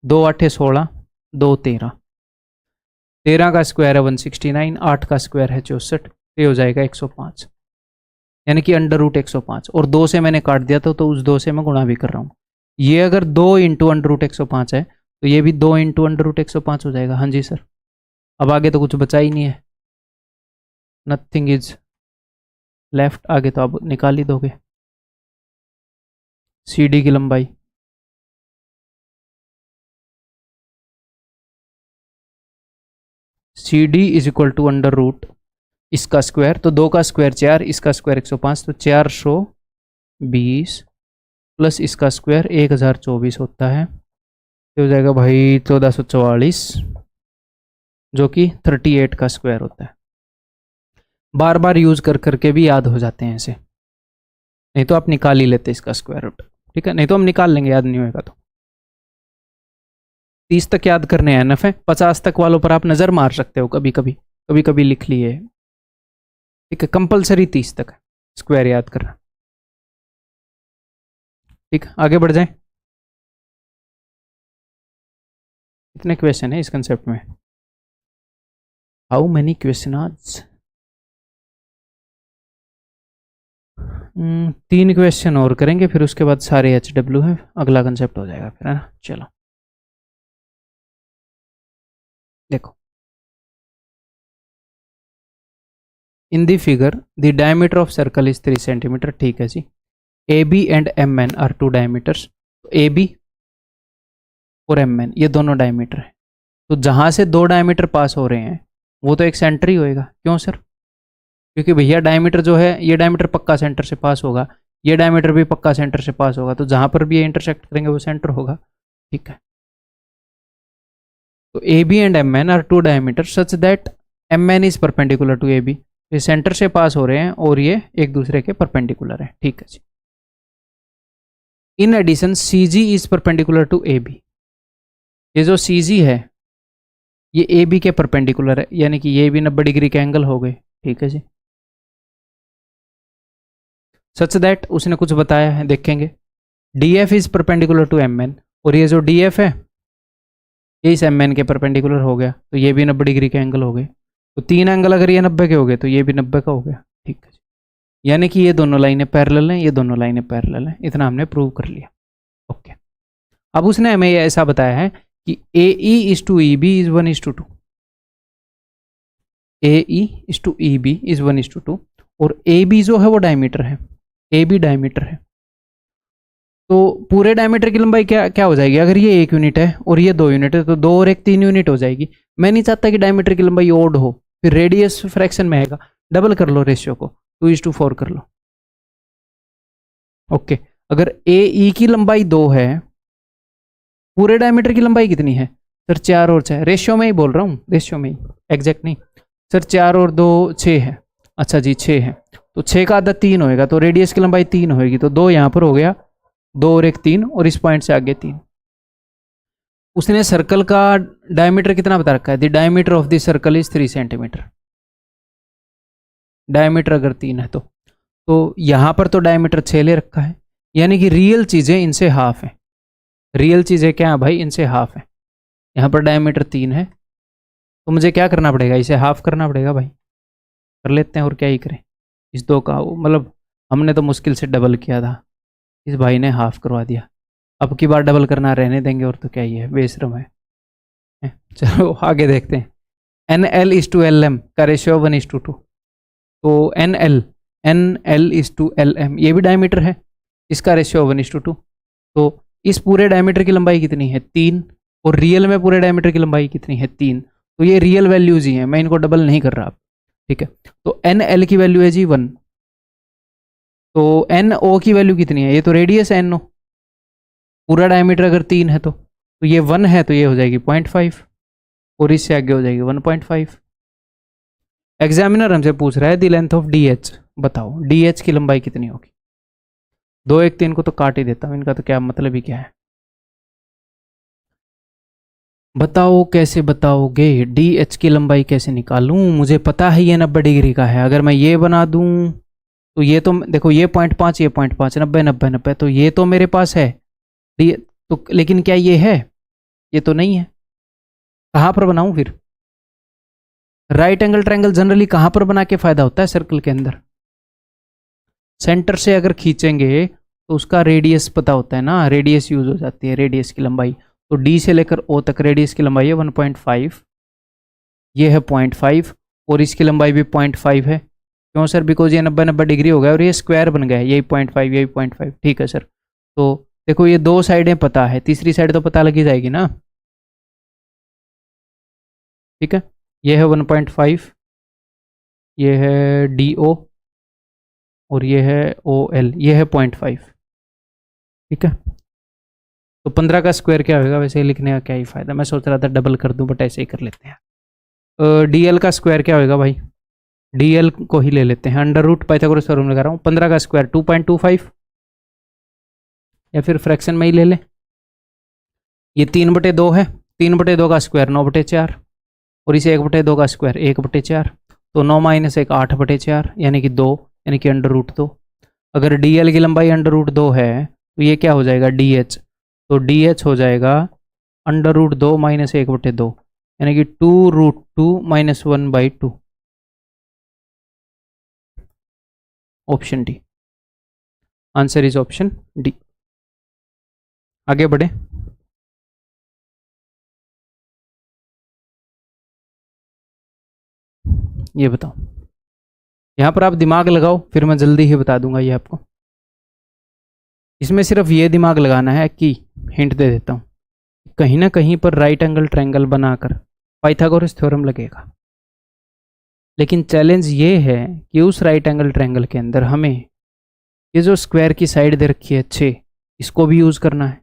2 8 16, 2 13, 13 का स्क्वायर है 169, 8 का स्क्वायर है 64, ये हो जाएगा 105, यानी कि अंडर रूट 105। और 2 से मैंने काट दिया था, तो उस 2 से मैं गुणा भी कर रहा हूँ। ये अगर 2 इंटू अंडर रूट 105 है, तो ये भी 2 इंटू अंडर रूट 105 हो जाएगा। हाँ जी सर। अब आगे तो कुछ बचा ही नहीं है, नथिंग इज लेफ्ट। आगे तो आप निकाल ही दोगे। सी डी की लंबाई C D is equal to under root इसका स्क्वायर, तो 2 का स्क्वायर 4, इसका स्क्वायर 105, तो 420 प्लस इसका स्क्वायर 1024 होता है। ये हो जाएगा भाई 1444, जो कि 38 का स्क्वायर होता है। बार बार यूज कर करके भी याद हो जाते हैं ऐसे, नहीं तो आप निकाल ही लेते इसका स्क्वायर रूट। ठीक है, नहीं तो हम निकाल लेंगे, याद नहीं होगा तो। 30 तक याद करने हैं नफ है, 50 तक वालों पर आप नज़र मार सकते हो, कभी कभी कभी कभी लिख लिए। ठीक है, कंपलसरी 30 तक स्क्वायर याद करना। ठीक, आगे बढ़ जाए। कितने क्वेश्चन है इस कंसेप्ट में? हाउ मेनी क्वेश्चन आज? 3 क्वेश्चन और करेंगे, फिर उसके बाद सारे HW है, अगला कंसेप्ट हो जाएगा फिर, है ना। चलो देखो, in the figure the diameter of circle is 3 centimetre. ठीक है जी। AB and MN are 2 diameters. AB और MN ये दोनों डायमीटर है, तो जहां से 2 डायमीटर पास हो रहे हैं वो तो एक सेंटर ही होएगा। क्यों सर? क्योंकि भैया डायमीटर जो है, ये डायमीटर पक्का सेंटर से पास होगा, ये डायमीटर भी पक्का सेंटर से पास होगा, तो जहां पर भी ये इंटरसेक्ट करेंगे वो सेंटर होगा। ठीक है, तो AB and MN are 2 diameter such that MN is perpendicular to AB। ये सेंटर से पास हो रहे हैं और ये एक दूसरे के परपेंडिकुलर है। ठीक है जी। In addition CG is perpendicular to AB। ये जो CG है ये AB के परपेंडिकुलर है, यानी कि ये भी 90 डिग्री के एंगल हो गए। ठीक है जी। सच दैट उसने कुछ बताया है, देखेंगे। DF is perpendicular to MN, और ये जो DF है ये इस MN के परपेंडिकुलर हो गया, तो ये भी 90 डिग्री के एंगल हो गए। तो 3 एंगल अगर ये 90 के हो गए तो ये भी 90 का हो गया। ठीक है, यानी कि ये दोनों लाइनें पैरेलल हैं, ये दोनों लाइनें पैरेलल हैं। इतना हमने प्रूव कर लिया। ओके, अब उसने हमें ये ऐसा बताया है कि AE is to EB is 1:2। AE is to EB is 1:2, और AB जो है वो डायमीटर है, AB डायमीटर है। तो पूरे डायमीटर की लंबाई क्या क्या हो जाएगी? अगर ये 1 यूनिट है और ये 2 यूनिट है, तो 2 और 1 3 यूनिट हो जाएगी। मैं नहीं चाहता कि डायमीटर की लंबाई ओड हो, फिर रेडियस फ्रैक्शन में आएगा। डबल कर लो रेशियो को, 2:4 कर लो। ओके, अगर AE की लंबाई 2 है, पूरे डायमीटर की लंबाई कितनी है सर? 4 और 6, रेशियो में ही बोल रहा हूँ, रेशियो में ही, एग्जैक्ट नहीं सर। 4 और 2 6 है। अच्छा जी, 6 है, तो 6 का आधा 3 होएगा, तो रेडियस की लंबाई 3 होएगी, तो 2 यहाँ पर हो गया, 2 और 1 3, और इस पॉइंट से आगे 3। उसने सर्कल का डायमीटर कितना बता रखा है? The diameter of the circle is 3 centimetre. Diameter अगर 3 है तो यहाँ पर तो डायमीटर 6 ले रखा है, यानी कि रियल चीज़ें इनसे हाफ है। रियल चीज़ें क्या है भाई? इनसे हाफ है। यहाँ पर डायमीटर 3 है, तो मुझे क्या करना पड़ेगा? इसे हाफ करना पड़ेगा भाई। कर लेते हैं, और क्या ही करें। इस 2 का मतलब हमने तो मुश्किल से डबल किया था, इस भाई ने हाफ करवा दिया। अब की बार डबल करना रहने देंगे, और तो क्या ही है, बेशरम है। चलो आगे देखते हैं। NL इज टू LM का रेशियो 1:2, तो NL इज टू LM, ये भी डायमीटर है, इसका रेशियो 1:2। तो इस पूरे डायमीटर की लंबाई कितनी है? 3, और रियल में पूरे डायमीटर की लंबाई कितनी है? 3। तो ये रियल वैल्यूज ही हैं, मैं इनको डबल नहीं कर रहा। ठीक है, तो NL की वैल्यू है जी 1, तो NO की वैल्यू कितनी है? ये तो रेडियस है NO, पूरा डायमीटर अगर 3 है तो ये 1 है, तो ये हो जाएगी 0.5, और इससे आगे हो जाएगी 1.5। एग्जामिनर हमसे पूछ रहा है द लेंथ ऑफ DH, बताओ डी एच की लंबाई कितनी होगी। 2 1 3 को तो काट ही देता हूँ, इनका तो क्या मतलब ही क्या है। बताओ कैसे बताओगे, डी एच की लंबाई कैसे निकालूं, मुझे पता है ये 90 डिग्री का है। अगर मैं ये बना दूं तो ये तो देखो ये 0.5 ये 0.5 90 90 90, तो ये तो मेरे पास है डी, तो लेकिन क्या ये है, ये तो नहीं है। कहाँ पर बनाऊं फिर, राइट एंगल ट्रायंगल जनरली कहाँ पर बना के फायदा होता है, सर्कल के अंदर। सेंटर से अगर खींचेंगे तो उसका रेडियस पता होता है ना, रेडियस यूज हो जाती है, रेडियस की लंबाई। तो डी से लेकर ओ तक रेडियस की लंबाई है 1.5, ये है 0.5 और इसकी लंबाई भी 0.5 है। क्यों सर, बिकॉज ये 90 90 डिग्री हो गया और ये स्क्वायर बन गया है, यही 0.5 यही 0.5, ठीक है सर। तो देखो ये 2 साइडें पता है, तीसरी साइड तो पता लगी जाएगी ना, ठीक है। ये है 1.5, ये है डी ओ और ये है ओ एल, ये है 0.5, ठीक है। तो 15 का स्क्वायर क्या होगा, वैसे लिखने का क्या ही फायदा, मैं सोच रहा था डबल कर दूं बट ऐसे ही कर लेते हैं। डी एल का स्क्वायर क्या होगा भाई, डी एल को ही ले लेते हैं, अंडर रूट पाइथागोरस थ्योरम लगा रहा हूँ, 15 का स्क्वायर 2.25, या फिर फ्रैक्शन में ही ले लें, ये 3/2 है, 3/2 का स्क्वायर 9/4 और इसे 1/2 का स्क्वायर 1/4, तो 9 - 1 8/4 यानी कि 2, यानी कि अंडर रूट 2। अगर डी एल की लंबाई अंडर रूट 2 है तो ये क्या हो जाएगा डी एच, तो डी एच हो जाएगा अंडर रूट 2 - 1/2 यानी कि 2√2 - 1/2, option D, answer is option D. आगे बढ़े, ये बताओ, यहाँ पर आप दिमाग लगाओ फिर मैं जल्दी ही बता दूंगा ये आपको। इसमें सिर्फ ये दिमाग लगाना है कि, हिंट दे देता हूँ, कहीं ना कहीं पर राइट एंगल ट्रायंगल बनाकर पाइथागोरस थ्योरम लगेगा। लेकिन चैलेंज ये है कि उस राइट एंगल ट्रायंगल के अंदर हमें ये जो स्क्वायर की साइड दे रखी है 6, इसको भी यूज़ करना है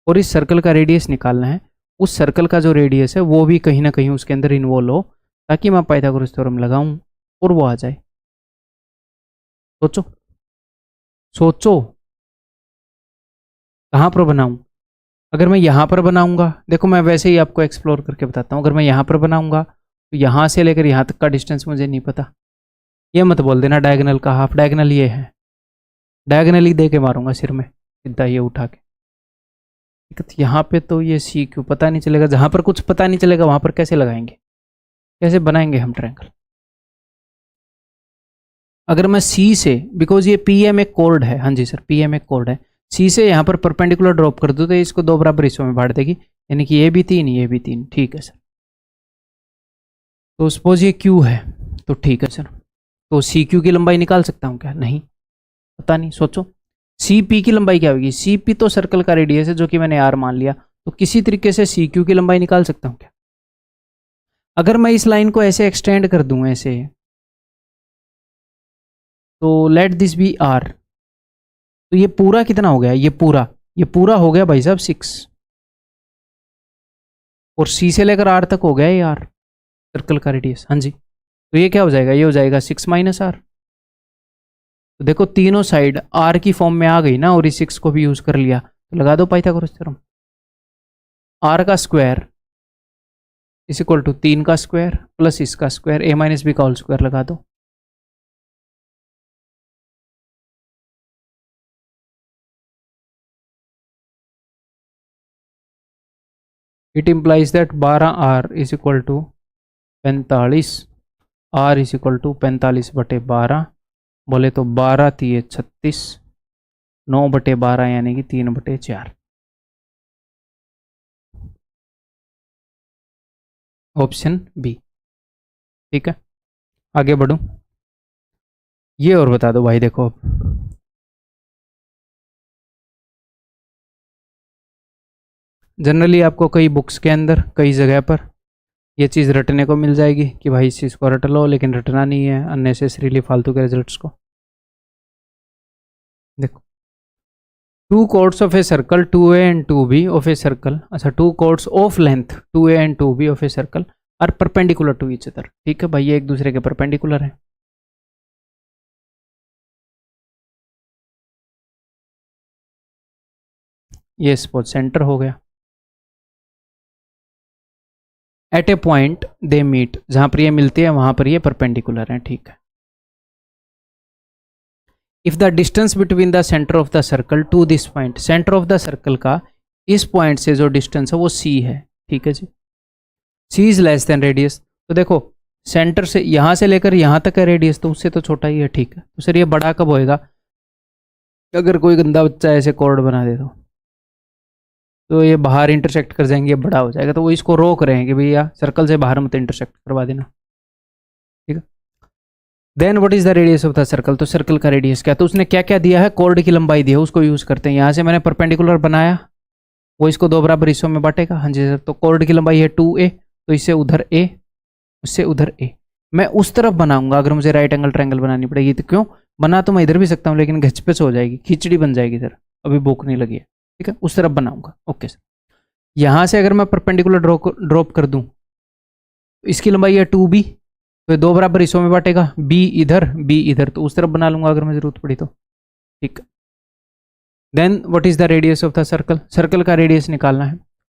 और इस सर्कल का रेडियस निकालना है। उस सर्कल का जो रेडियस है वो भी कहीं ना कहीं उसके अंदर इन्वॉल्व हो, ताकि मैं पाइथागोरस थ्योरम लगाऊं और वो आ जाए। सोचो सोचो, कहाँ पर बनाऊं। अगर मैं यहाँ पर बनाऊंगा, देखो मैं वैसे ही आपको एक्सप्लोर करके बताता हूँ, अगर मैं यहाँ पर बनाऊंगा तो यहाँ से लेकर यहाँ तक का डिस्टेंस मुझे नहीं पता। ये मत बोल देना डायगोनल का हाफ, डायगोनल ये है, डायगोनल ही दे के मारूंगा सिर में सीधा ये उठा के। यहाँ पे तो ये सी क्यों पता नहीं चलेगा, जहाँ पर कुछ पता नहीं चलेगा वहाँ पर कैसे लगाएंगे, कैसे बनाएंगे हम ट्रायंगल। अगर मैं सी से, बिकॉज ये पी एम एक कोर्ड है, हाँ जी सर पी एम एक कोर्ड है, सी से यहाँ पर परपेंडिकुलर ड्रॉप कर दूँ तो इसको 2 बराबर हिस्सों में बांट देगी, यानी कि ये भी 3 ये भी 3, ठीक है सर। तो सपोज ये क्यू है, तो ठीक है सर, तो सी क्यू की लंबाई निकाल सकता हूँ क्या, नहीं पता नहीं, सोचो सी पी की लंबाई क्या होगी, सी पी तो सर्कल का रेडियस है जो कि मैंने आर मान लिया, तो किसी तरीके से सी क्यू की लंबाई निकाल सकता हूँ क्या। अगर मैं इस लाइन को ऐसे एक्सटेंड कर दूं ऐसे, तो लेट दिस बी आर, तो ये पूरा कितना हो गया, ये पूरा हो गया भाई साहब 6, और सी से लेकर आर तक हो गया ये आर, सर्कल का रेडियस, हाँ जी। तो ये क्या हो जाएगा, ये हो जाएगा 6 - आर। तो देखो तीनों साइड आर की फॉर्म में आ गई ना, और इस 6 को भी यूज कर लिया, तो लगा दो पाइथागोरस थ्योरम। आर का स्क्वायर इज इक्वल टू 3 का स्क्वायर प्लस इसका स्क्वायर a - b का होल स्क्वायर लगा दो। It implies that 12r is equal to 45, r is equal to 45/12, बोले तो 12 × 3 = 36, 9/12 यानी कि 3/4, ऑप्शन बी, ठीक है। आगे बढ़ूं, ये और बता दो भाई, देखो अब जनरली आपको कई बुक्स के अंदर कई जगह पर ये चीज़ रटने को मिल जाएगी कि भाई इस चीज़ को रट लो, लेकिन रटना नहीं है अननेसेसरीली फालतू के रिजल्ट्स को। देखो 2 chords of a circle 2a and 2b of a circle, अच्छा 2 chords of length 2a and 2b of a circle are perpendicular to each other, ठीक है भाई ये एक दूसरे के परपेंडिकुलर है। ये सपोज सेंटर हो गया। At a point they meet, जहां पर ये मिलती है वहां पर ये परपेंडिकुलर है, ठीक है। If the distance between the centre of the circle to this point, centre of the circle का इस पॉइंट से जो डिस्टेंस है वो सी है, ठीक है जी। सी इज लेस देन रेडियस, तो देखो सेंटर से यहां से लेकर यहां तक है रेडियस, तो उससे तो छोटा ही है, ठीक है। तो सर ये बड़ा कब होएगा? अगर कोई गंदा बच्चा ऐसे कॉर्ड बना दे तो ये बाहर इंटरसेक्ट कर जाएंगे, ये बड़ा हो जाएगा। तो वो इसको रोक रहे हैं कि भैया सर्कल से बाहर मत इंटरसेक्ट करवा देना, ठीक है। Then what is the radius of the circle, तो सर्कल का रेडियस क्या, तो उसने क्या क्या दिया है, कॉर्ड की लंबाई दी है, उसको यूज करते हैं। यहाँ से मैंने परपेंडिकुलर बनाया, वो इसको दो बराबर हिस्सों में बांटेगा, हाँ जी सर। तो कॉर्ड की लंबाई है 2a, तो इससे उधर a, उससे उधर a। मैं उस तरफ बनाऊंगा अगर मुझे राइट एंगल ट्रायंगल बनानी पड़ेगी, तो क्यों बना तो मैं इधर भी सकता हूँ, लेकिन घचपच हो जाएगी, खिचड़ी बन जाएगी सर, अभी भूख नहीं लगी है, ठीक है। उस तरफ बनाऊंगा, ओके सर। यहाँ से अगर मैं परपेंडिकुलर ड्रॉप कर दूँ, तो इसकी लंबाई है 2b, तो दो बराबर हिस्सों में बांटेगा, b इधर b इधर, तो उस तरफ बना लूंगा अगर मैं जरूरत पड़ी तो, ठीक। Then what is the radius of the circle, circle का रेडियस निकालना है,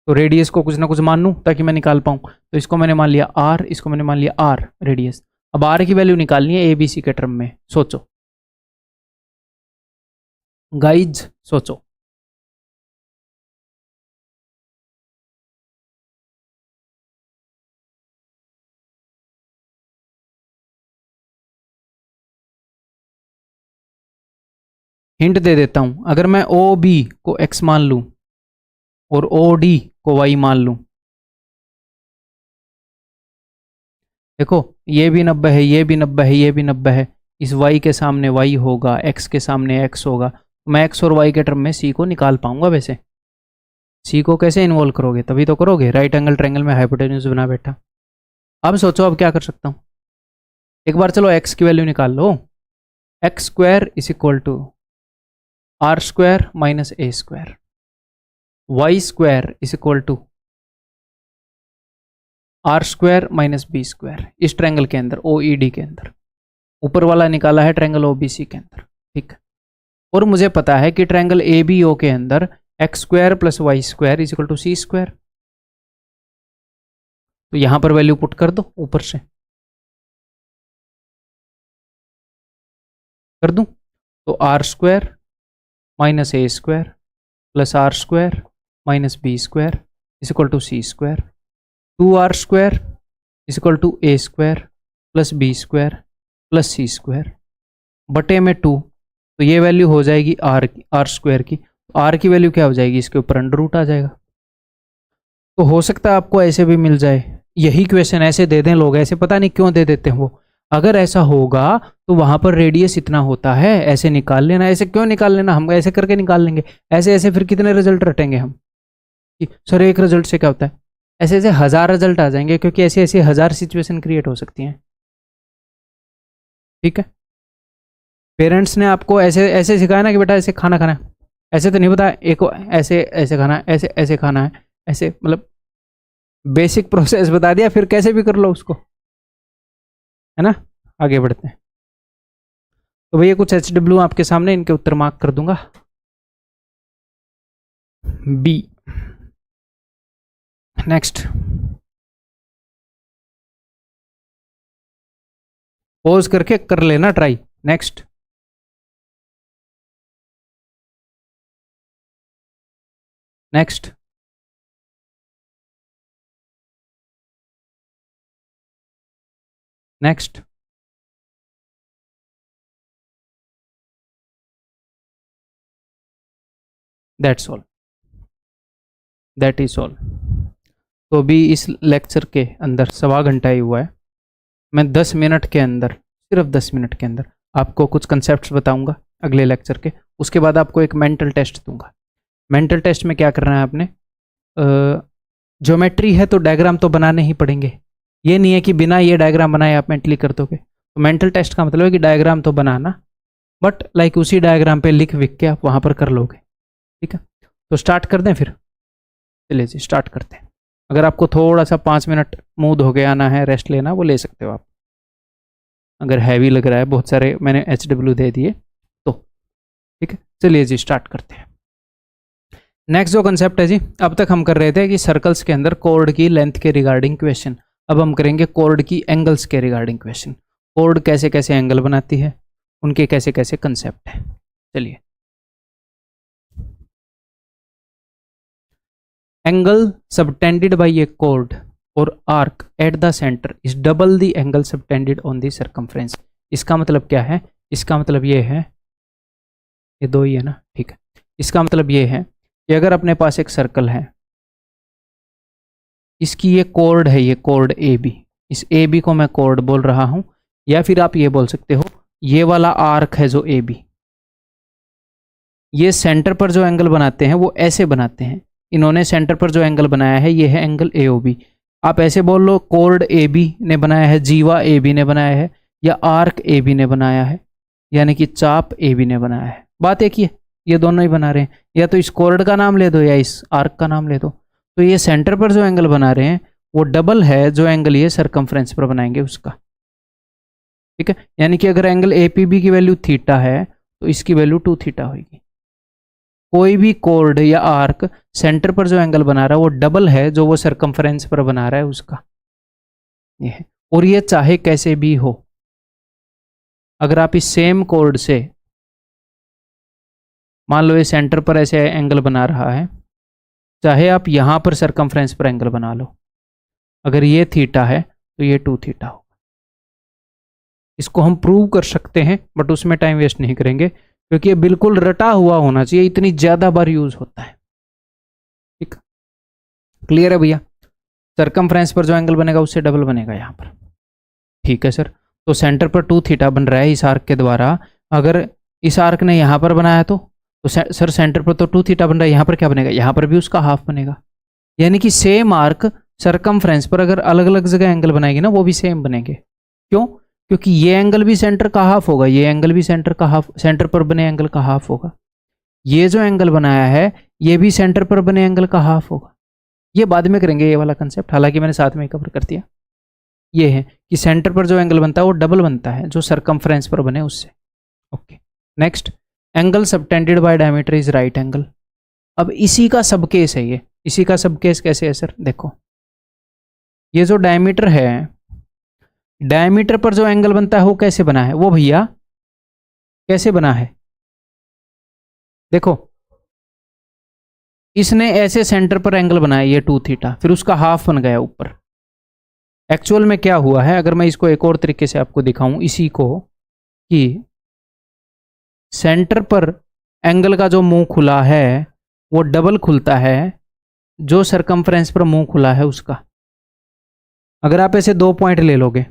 तो रेडियस को कुछ ना कुछ मान लूँ ताकि मैं निकाल पाऊँ। तो इसको मैंने मान लिया r, इसको मैंने मान लिया r रेडियस। अब r की वैल्यू निकालनी है ABC के टर्म में, सोचो गाइज, सोचो। हिंट दे देता हूं, अगर मैं OB को x मान लूं और OD को y मान लूं, देखो ये भी 90 है, ये भी 90 है, ये भी 90 है, इस y के सामने y होगा, x के सामने x होगा, मैं x और y के टर्म में c को निकाल पाऊंगा। वैसे c को कैसे इन्वॉल्व करोगे, तभी तो करोगे, राइट एंगल ट्रायंगल में हाइपोटेन्यूज बना बैठा। अब सोचो अब क्या कर सकता हूँ, एक बार चलो x की वैल्यू निकाल लो, X square is equal to R square minus A square, Y square is equal to R square minus B square, इस ट्रायंगल के अंदर OED के अंदर। ऊपर वाला निकाला है ट्रायंगल OBC के अंदर, ठीक है। और मुझे पता है कि ट्रायंगल ABO के अंदर X square plus Y square is equal to C square, तो यहां पर वैल्यू पुट कर दो, ऊपर से कर दूं, तो R square minus A square plus R square minus B square is equal to C square, 2r square is equal to A square plus B square plus C square बटे में 2, तो ये वैल्यू हो जाएगी r की, आर स्क्वायर की। तो r की वैल्यू क्या हो जाएगी, इसके ऊपर अंडर रूट आ जाएगा। तो हो सकता है आपको ऐसे भी मिल जाए, यही क्वेश्चन ऐसे दे दें लोग, ऐसे पता नहीं क्यों दे देते हैं वो। अगर ऐसा होगा तो वहां पर रेडियस इतना होता है, ऐसे निकाल लेना, ऐसे क्यों निकाल लेना, हम ऐसे करके निकाल लेंगे। ऐसे ऐसे फिर कितने रिजल्ट रटेंगे हम कि सर एक रिजल्ट से क्या होता है, ऐसे ऐसे 1000 रिजल्ट आ जाएंगे, क्योंकि ऐसे ऐसे 1000 सिचुएशन क्रिएट हो सकती हैं, ठीक है। पेरेंट्स ने आपको ऐसे ऐसे सिखाया ना कि बेटा ऐसे खाना खाना है, ऐसे तो नहीं बताया, एक ऐसे ऐसे खाना है, ऐसे ऐसे खाना है, ऐसे मतलब बेसिक प्रोसेस बता दिया, फिर कैसे भी कर लो उसको, है ना। आगे बढ़ते हैं, तो भैया कुछ HW आपके सामने, इनके उत्तर मार्क कर दूंगा। B नेक्स्ट, पॉज करके कर लेना try. Next, next, next, that's all, that is all. तो अभी इस लेक्चर के अंदर 1.25 ही हुआ है, मैं 10 मिनट के अंदर, सिर्फ 10 मिनट के अंदर आपको कुछ कंसेप्ट्स बताऊंगा अगले लेक्चर के। उसके बाद आपको एक मेंटल टेस्ट दूंगा। मेंटल टेस्ट में क्या करना है आपने, ज्योमेट्री है तो डायग्राम तो बनाने ही पड़ेंगे, ये नहीं है कि बिना ये डायग्राम बनाए आप मेंटली कर दोगे। तो मेंटल टेस्ट का मतलब है कि डायग्राम तो बनाना, बट लाइक उसी डायग्राम पे लिख विख के आप वहाँ पर कर लोगे, ठीक है। तो स्टार्ट कर दें फिर, चलिए जी स्टार्ट करते हैं। अगर आपको थोड़ा सा 5 मिनट मूड हो गया आना है, रेस्ट लेना, वो ले सकते हो आप। अगर हैवी लग रहा है, बहुत सारे मैंने HW दे दिए तो, ठीक है। चलिए जी स्टार्ट करते हैं। नेक्स्ट जो कंसेप्ट है जी, अब तक हम कर रहे थे कि सर्कल्स के अंदर कोड की लेंथ के रिगार्डिंग क्वेश्चन, अब हम करेंगे कोड की एंगल्स के रिगार्डिंग क्वेश्चन। कोड कैसे कैसे एंगल बनाती है, उनके कैसे कैसे कंसेप्ट है। चलिए, एंगल सबटेंडेड बाय ए कोड और arc at the centre is double the angle subtended on the circumference. इसका मतलब क्या है? इसका मतलब ये है, ये दो ही है ना, ठीक है। इसका मतलब ये है कि अगर अपने पास एक सर्कल है, इसकी ये कोड है, ये कोड ए बी, इस ए बी को मैं कोड बोल रहा हूं, या फिर आप ये बोल सकते हो ये वाला आर्क है जो ए बी, ये सेंटर पर जो एंगल बनाते हैं वो ऐसे बनाते हैं। इन्होंने सेंटर पर जो एंगल बनाया है ये है एंगल ए ओ बी। आप ऐसे बोल लो कोड ए बी ने बनाया है, जीवा ए बी ने बनाया है, या आर्क ए बी ने बनाया है, यानी कि चाप ए बी ने बनाया है। बात एक ही है, ये दोनों ही बना रहे हैं। या तो इस कोड का नाम ले दो या इस आर्क का नाम ले दो। तो ये सेंटर पर जो एंगल बना रहे हैं वो डबल है जो एंगल ये सर्कमफ्रेंस पर बनाएंगे उसका, ठीक है। यानी कि अगर एंगल ए पी बी की वैल्यू थीटा है तो इसकी वैल्यू 2 थीटा होगी। कोई भी कोड या आर्क सेंटर पर जो एंगल बना रहा है वो डबल है जो वो सर्कमफ्रेंस पर बना रहा है उसका, ये है। और ये चाहे कैसे भी हो, अगर आप इस सेम कोड से मान लो ये सेंटर पर ऐसे एंगल बना रहा है, चाहे आप यहां पर सर्कमफ्रेंस पर एंगल बना लो, अगर ये थीटा है तो ये 2 थीटा होगा। इसको हम प्रूव कर सकते हैं बट उसमें टाइम वेस्ट नहीं करेंगे क्योंकि ये बिल्कुल रटा हुआ होना चाहिए, इतनी ज्यादा बार यूज होता है, ठीक। क्लियर है भैया? सर्कमफ्रेंस पर जो एंगल बनेगा उससे डबल बनेगा यहां पर, ठीक है सर। तो सेंटर पर 2 थीटा बन रहा है इस आर्क के द्वारा। अगर इस आर्क ने यहां पर बनाया तो सर सेंटर पर तो 2 थीटा बन रहा है, यहां पर क्या बनेगा? यहां पर भी उसका हाफ बनेगा। यानी कि सेम आर्क सर्कमफ्रेंस पर अगर अलग अलग जगह एंगल बनाएगी ना वो भी सेम बनेंगे। क्यों? क्योंकि ये एंगल भी सेंटर का हाफ होगा, ये एंगल भी सेंटर का हाफ, सेंटर पर बने एंगल का हाफ होगा। ये जो एंगल बनाया है ये भी सेंटर पर बने एंगल का हाफ होगा। ये बाद में करेंगे ये वाला कंसेप्ट, हालांकि मैंने साथ में कवर कर दिया। ये है कि सेंटर पर जो एंगल बनता है वो डबल बनता है जो सर्कमफ्रेंस पर बने उससे। Okay, next, angle subtended bye diameter is right angle. अब इसी का सब केस है ये। इसी का सब केस कैसे है सर? देखो, ये जो डायमीटर है, डायमीटर पर जो एंगल बनता है वो कैसे बना है? वो भैया कैसे बना है? देखो, इसने ऐसे सेंटर पर एंगल बनाया ये 2 थीटा, फिर उसका हाफ बन गया ऊपर। एक्चुअल में क्या हुआ है, अगर मैं इसको एक और तरीके से आपको दिखाऊं इसी को, कि सेंटर पर एंगल का जो मुंह खुला है वो डबल खुलता है जो सर्कमफ्रेंस पर मुंह खुला है उसका। अगर आप ऐसे 2 पॉइंट ले लोगे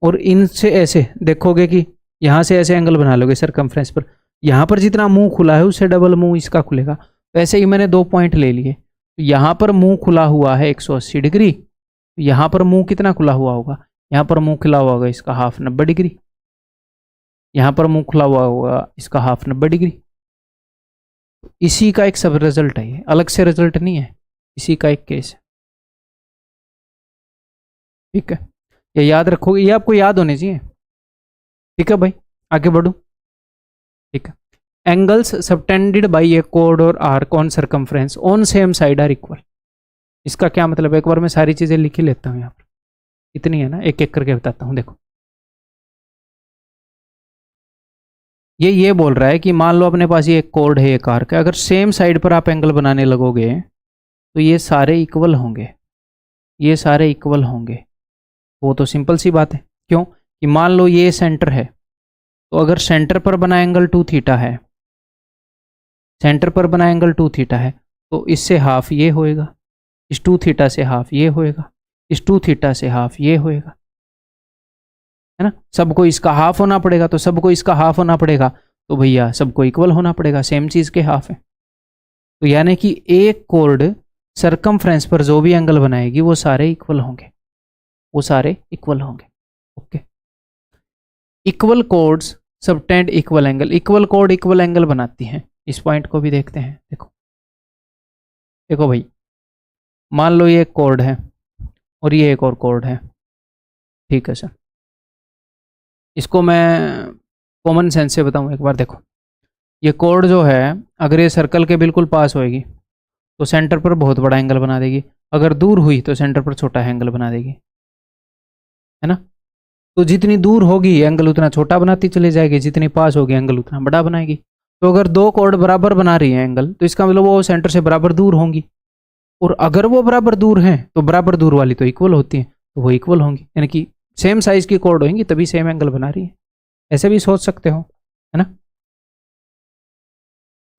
और इनसे ऐसे देखोगे कि यहां से ऐसे एंगल बना लोगे सर्कमफ्रेंस पर, यहां पर जितना मुंह खुला है उससे डबल मुंह इसका खुलेगा। तो ऐसे ही मैंने 2 पॉइंट ले लिए, तो यहां पर मुंह खुला हुआ है 180 डिग्री, यहां पर मुंह कितना खुला हुआ होगा? यहां पर मुंह खुला हुआ होगा इसका हाफ 90 डिग्री, यहां पर मुंह खुला हुआ होगा इसका हाफ 90 डिग्री। इसी का एक सब रिजल्ट है, ये अलग से रिजल्ट नहीं है, इसी का एक केस है, ठीक है। ये याद रखोगे, ये आपको याद होने चाहिए, ठीक है भाई। आगे बढ़ो, ठीक है। एंगल्स सबटेंडेड बाय ए कोड और arc on circumference on same side are equal. इसका क्या मतलब है? एक बार मैं सारी चीजें लिख ही लेता हूँ यहाँ पर, इतनी है ना, एक एक करके बताता हूँ। देखो, ये बोल रहा है कि मान लो अपने पास ये एक कोड है एक आर्क है, अगर सेम साइड पर आप एंगल बनाने लगोगे तो ये सारे इक्वल होंगे, ये सारे इक्वल होंगे। वो तो सिंपल सी बात है। क्यों? कि मान लो ये सेंटर है, तो अगर सेंटर पर बना एंगल 2 थीटा है, सेंटर पर बना एंगल 2 थीटा है, तो इससे हाफ ये होएगा, इस 2 थीटा से हाफ ये होएगा, इस 2 थीटा से हाफ ये होएगा, है ना। सबको इसका हाफ होना पड़ेगा, तो सबको इसका हाफ होना पड़ेगा, तो भैया सबको इक्वल होना पड़ेगा, सेम चीज के हाफ है। तो यानी कि एक कोड सर्कमफ्रेंस पर जो भी एंगल बनाएगी वो सारे इक्वल होंगे, वो सारे इक्वल होंगे। Okay, equal codes subtend equal angle. Equal code equal angle बनाती हैं, इस पॉइंट को भी देखते हैं। देखो देखो भाई, मान लो ये एक कोड है और ये एक और कोड है, ठीक है सर। इसको मैं कॉमन सेंस से बताऊं एक बार, देखो, ये कोड जो है अगर ये सर्कल के बिल्कुल पास होएगी तो सेंटर पर बहुत बड़ा एंगल बना देगी, अगर दूर हुई तो सेंटर पर छोटा एंगल बना देगी, है ना। तो जितनी दूर होगी एंगल उतना छोटा बनाती चली जाएगी, जितनी पास होगी एंगल उतना बड़ा बनाएगी। तो अगर दो कोड बराबर बना रही है एंगल तो इसका मतलब वो सेंटर से बराबर दूर होंगी, और अगर वो बराबर दूर हैं तो बराबर दूर वाली तो इक्वल होती है, तो वो इक्वल होंगी, यानी कि सेम साइज की कोड होंगी तभी सेम एंगल बना रही है। ऐसे भी सोच सकते हो, है ना।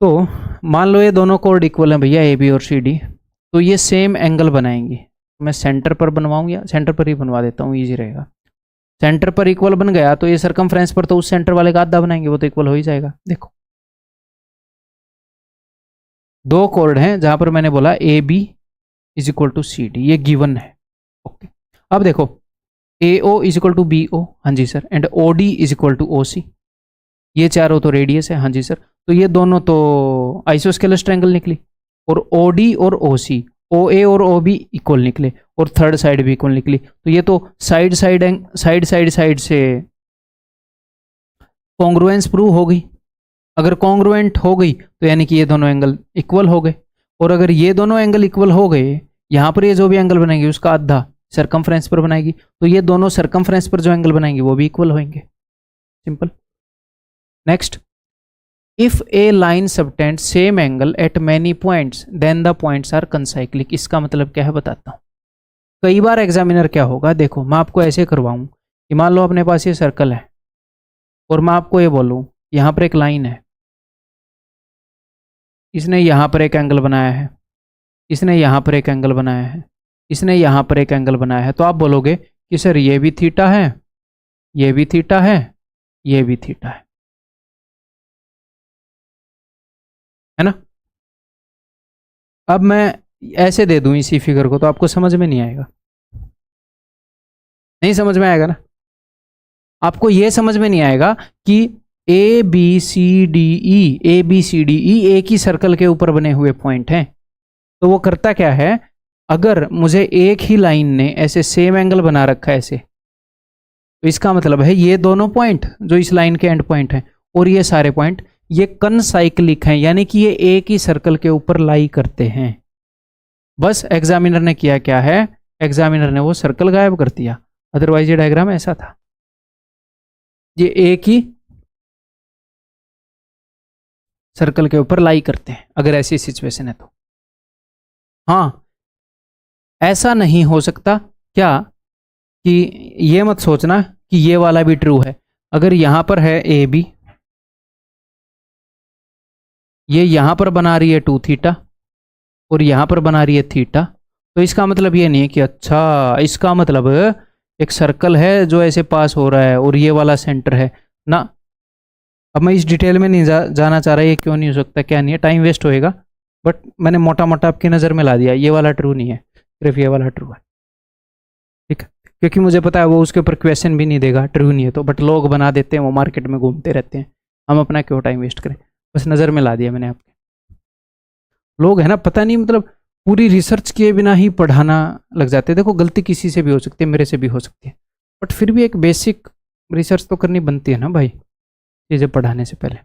तो मान लो ये दोनों कोड इक्वल हैं भैया, ए बी और सी डी, तो ये सेम एंगल बनाएंगी। मैं सेंटर पर बनवाऊँ या सेंटर पर ही बनवा देता हूँ, ईजी रहेगा। सेंटर पर इक्वल बन गया तो ये सरकमफ्रेंस पर तो उस सेंटर वाले का आधा बनाएंगे, वो तो इक्वल हो ही जाएगा। देखो दो कोड हैं जहां पर मैंने बोला A B is equal to C D, ये गिवन है। ओके, अब देखो A O is equal to B O, हाँ जी sir, and O D is equal to O C, ये चारों तो रेडियस है, हाँ जी सर। तो ये दोनों तो आइसोस्केलस ट्रायंगल निकली, और ओ डी और ओ सी, ओ ए और ओ बी इक्वल निकले, और थर्ड साइड भी इक्वल निकली। तो ये तो साइड साइड से कॉन्ग्रुएंस प्रूव हो गई। अगर कॉन्ग्रुएंट हो गई तो यानी कि ये दोनों एंगल इक्वल हो गए, और अगर ये दोनों एंगल इक्वल हो गए, यहाँ पर ये जो भी एंगल बनाएंगे उसका आधा सरकमफ्रेंस पर बनाएगी, तो ये दोनों सरकमफ्रेंस पर जो एंगल बनाएंगे वो भी इक्वल होंगे। Simple. Next, if a line subtend same angle at many points then the points are concyclic. इसका मतलब क्या है बताता हूँ। कई बार एग्जामिनर क्या होगा, देखो मैं आपको ऐसे करवाऊँ कि मान लो अपने पास ये सर्कल है, और मैं आपको ये बोलूँ यहाँ पर एक लाइन है, इसने यहाँ पर एक एंगल बनाया है, इसने यहाँ पर एक एंगल बनाया है, इसने यहाँ पर एक एंगल बनाया है, तो आप बोलोगे कि सर ये भी थीटा है, ये भी थीटा है, ये भी थीटा है ना। अब मैं ऐसे दे दूं इसी फिगर को तो आपको समझ में नहीं आएगा, नहीं समझ में आएगा ना। आपको ये समझ में नहीं आएगा कि A B C D E, A B C D E एक ही सर्कल के ऊपर बने हुए पॉइंट हैं। तो वो करता क्या है, अगर मुझे एक ही लाइन ने ऐसे सेम एंगल बना रखा है ऐसे, तो इसका मतलब है ये दोनों पॉइंट जो इस लाइन के एंड पॉइंट हैं और ये सारे पॉइंट ये कनसाइक्लिक हैं, यानी कि ये एक ही सर्कल के ऊपर लाई करते हैं। बस एग्जामिनर ने किया क्या है, एग्जामिनर ने वो सर्कल गायब कर दिया, अदरवाइज ये डायग्राम ऐसा था। ये एक ही सर्कल के ऊपर लाई करते हैं अगर ऐसी सिचुएशन है तो। हाँ, ऐसा नहीं हो सकता क्या कि ये मत सोचना कि ये वाला भी ट्रू है। अगर यहां पर है ए बी, ये यहां पर बना रही है 2 थीटा और यहां पर बना रही है थीटा, तो इसका मतलब ये नहीं है कि अच्छा इसका मतलब एक सर्कल है जो ऐसे पास हो रहा है और ये वाला सेंटर है ना। अब मैं इस डिटेल में नहीं जाना चाह रहा, ये क्यों नहीं हो सकता क्या नहीं है, टाइम वेस्ट होएगा, बट मैंने मोटा मोटा आपकी नज़र में ला दिया, ये वाला ट्रू नहीं है, सिर्फ ये वाला ट्रू है। ठीक है, क्योंकि मुझे पता है वो उसके ऊपर क्वेश्चन भी नहीं देगा ट्रू नहीं है तो, बट लोग बना देते हैं, वो मार्केट में घूमते रहते हैं, हम अपना क्यों टाइम वेस्ट करें। बस नज़र में ला दिया मैंने आपके। लोग है ना पता नहीं मतलब पूरी रिसर्च किए बिना ही पढ़ाना लग जाते हैं। देखो गलती किसी से भी हो सकती है, मेरे से भी हो सकती है, बट फिर भी एक बेसिक रिसर्च तो करनी बनती है ना भाई चीज़ें पढ़ाने से पहले।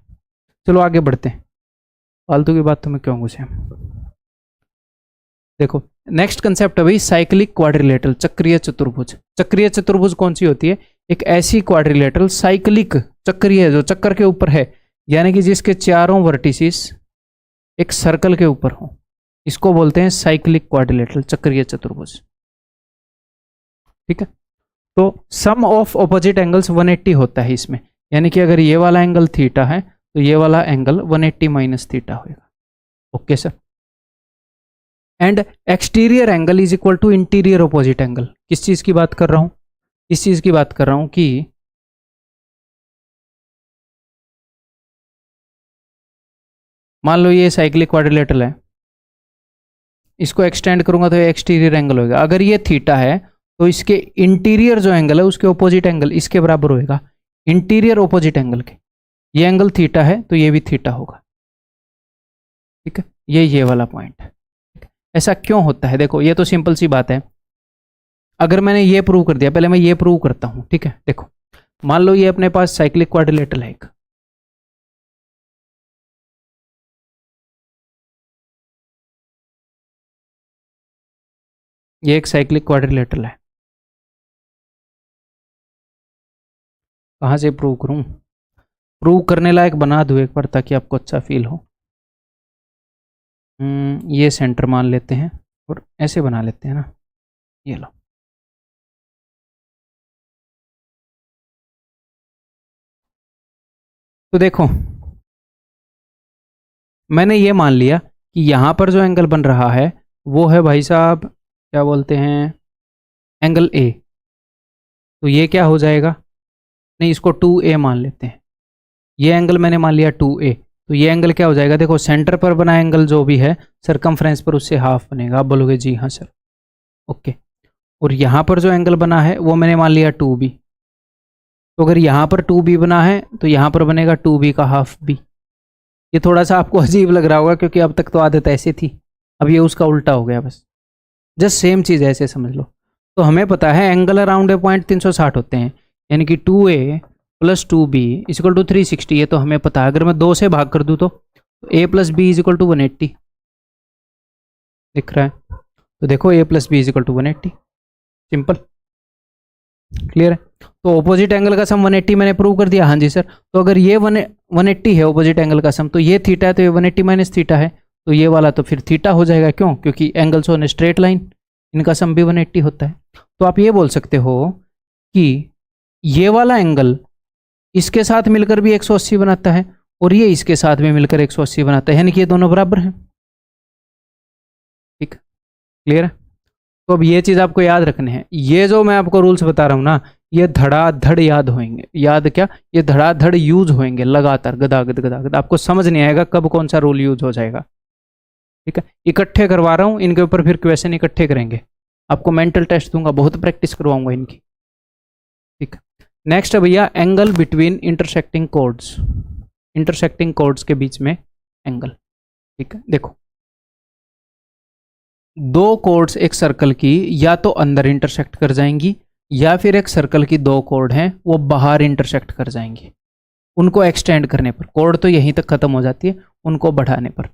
चलो आगे बढ़ते हैं, फालतू की बात तो मैं क्यों घुसे। देखो नेक्स्ट कंसेप्ट है भाई साइक्लिक क्वाड्रिलेटरल, चक्रीय चतुर्भुज। चक्रीय चतुर्भुज कौन सी होती है, एक ऐसी क्वाड्रिलेटरल साइक्लिक चक्रीय जो चक्कर के ऊपर है, यानी कि जिसके चारों वर्टिसेस एक सर्कल के ऊपर हो, इसको बोलते हैं साइक्लिक क्वाड्रिलेटरल, चक्रीय चतुर्भुज। ठीक है, तो सम ऑफ ऑपोजिट एंगल्स 180 होता है इसमें, यानी कि अगर ये वाला एंगल थीटा है तो ये वाला एंगल 180 माइनस थीटा होगा। Okay sir. And exterior angle is equal to interior opposite angle. किस चीज की बात कर रहा हूं, इस चीज की बात कर रहा हूं कि मान लो ये साइक्लिक क्वाड्रिलेटरल है, इसको एक्सटेंड करूंगा तो ये एक्सटीरियर एंगल होगा। अगर ये थीटा है तो इसके इंटीरियर जो एंगल है उसके ऑपोजिट एंगल इसके बराबर होगा, इंटीरियर ऑपोजिट एंगल के। ये एंगल थीटा है तो ये भी थीटा होगा। ठीक है, ये वाला पॉइंट है। ऐसा क्यों होता है, देखो ये तो सिंपल सी बात है। अगर मैंने ये प्रूव कर दिया, पहले मैं ये प्रूव करता हूं। ठीक है, देखो मान लो ये अपने पास साइक्लिक क्वाड्रिलेटरल है एक, ये एक साइक्लिक क्वाड्रिलेटरल है। कहाँ से प्रूव करूँ? प्रूव करने लायक बना दूँ एक बार ताकि आपको अच्छा फील हो। ये सेंटर मान लेते हैं और ऐसे बना लेते हैं ना, ये लो। तो देखो मैंने ये मान लिया कि यहाँ पर जो एंगल बन रहा है वो है भाई साहब, क्या बोलते हैं, एंगल ए। तो ये क्या हो जाएगा, नहीं इसको 2A मान लेते हैं। ये एंगल मैंने मान लिया 2A, तो ये एंगल क्या हो जाएगा, देखो सेंटर पर बना एंगल जो भी है सरकमफ्रेंस पर उससे हाफ बनेगा। आप बोलोगे जी हाँ सर, ओके। और यहाँ पर जो एंगल बना है वो मैंने मान लिया 2B। तो अगर यहाँ पर 2B बना है तो यहाँ पर बनेगा 2B का हाफ B। ये थोड़ा सा आपको अजीब लग रहा होगा क्योंकि अब तक तो आदत ऐसे थी, अब ये उसका उल्टा हो गया बस। जस्ट सेम चीज़ ऐसे समझ लो। तो हमें पता है एंगल अराउंड ए पॉइंट 360 होते हैं, यानी कि 2A plus 2B is equal to 360। ये तो हमें पता है। अगर मैं 2 से भाग कर दूँ तो A plus B is equal to 180 दिख रहा है। तो देखो A plus B is equal to 180, simple, clear है। तो ऑपोजिट एंगल का सम 180 मैंने प्रूव कर दिया। हाँ जी सर। तो अगर ये 180 है ऑपोजिट एंगल का सम, तो ये थीटा है तो ये 180 माइनस थीटा है, तो ये वाला तो फिर थीटा हो जाएगा। क्यों? क्योंकि एंगल्स ऑन स्ट्रेट लाइन, इनका सम भी 180 होता है। तो आप ये बोल सकते हो कि ये वाला एंगल इसके साथ मिलकर भी 180 बनाता है और ये इसके साथ भी मिलकर 180 बनाता है, यानी कि ये दोनों बराबर हैं। ठीक, क्लियर है। तो अब ये चीज़ आपको याद रखनी है। ये जो मैं आपको रूल्स बता रहा हूँ ना, ये धड़ाधड़ याद होंगे। याद क्या, ये धड़ाधड़ यूज होंगे लगातार, गदागद गदागद। आपको समझ नहीं आएगा कब कौन सा रूल यूज हो जाएगा। ठीक है, इकट्ठे करवा रहा हूँ, इनके ऊपर फिर क्वेश्चन इकट्ठे करेंगे। आपको मेंटल टेस्ट दूंगा, बहुत प्रैक्टिस करवाऊंगा इनकी। ठीक है, नेक्स्ट है भैया angle between intersecting codes. Intersecting codes के बीच में एंगल। ठीक है, देखो दो कोड्स एक सर्कल की या तो अंदर इंटरसेक्ट कर जाएंगी, या फिर एक सर्कल की दो कोड हैं वो बाहर इंटरसेक्ट कर जाएंगी। उनको एक्सटेंड करने पर, कोड तो यहीं तक खत्म हो जाती है, उनको बढ़ाने पर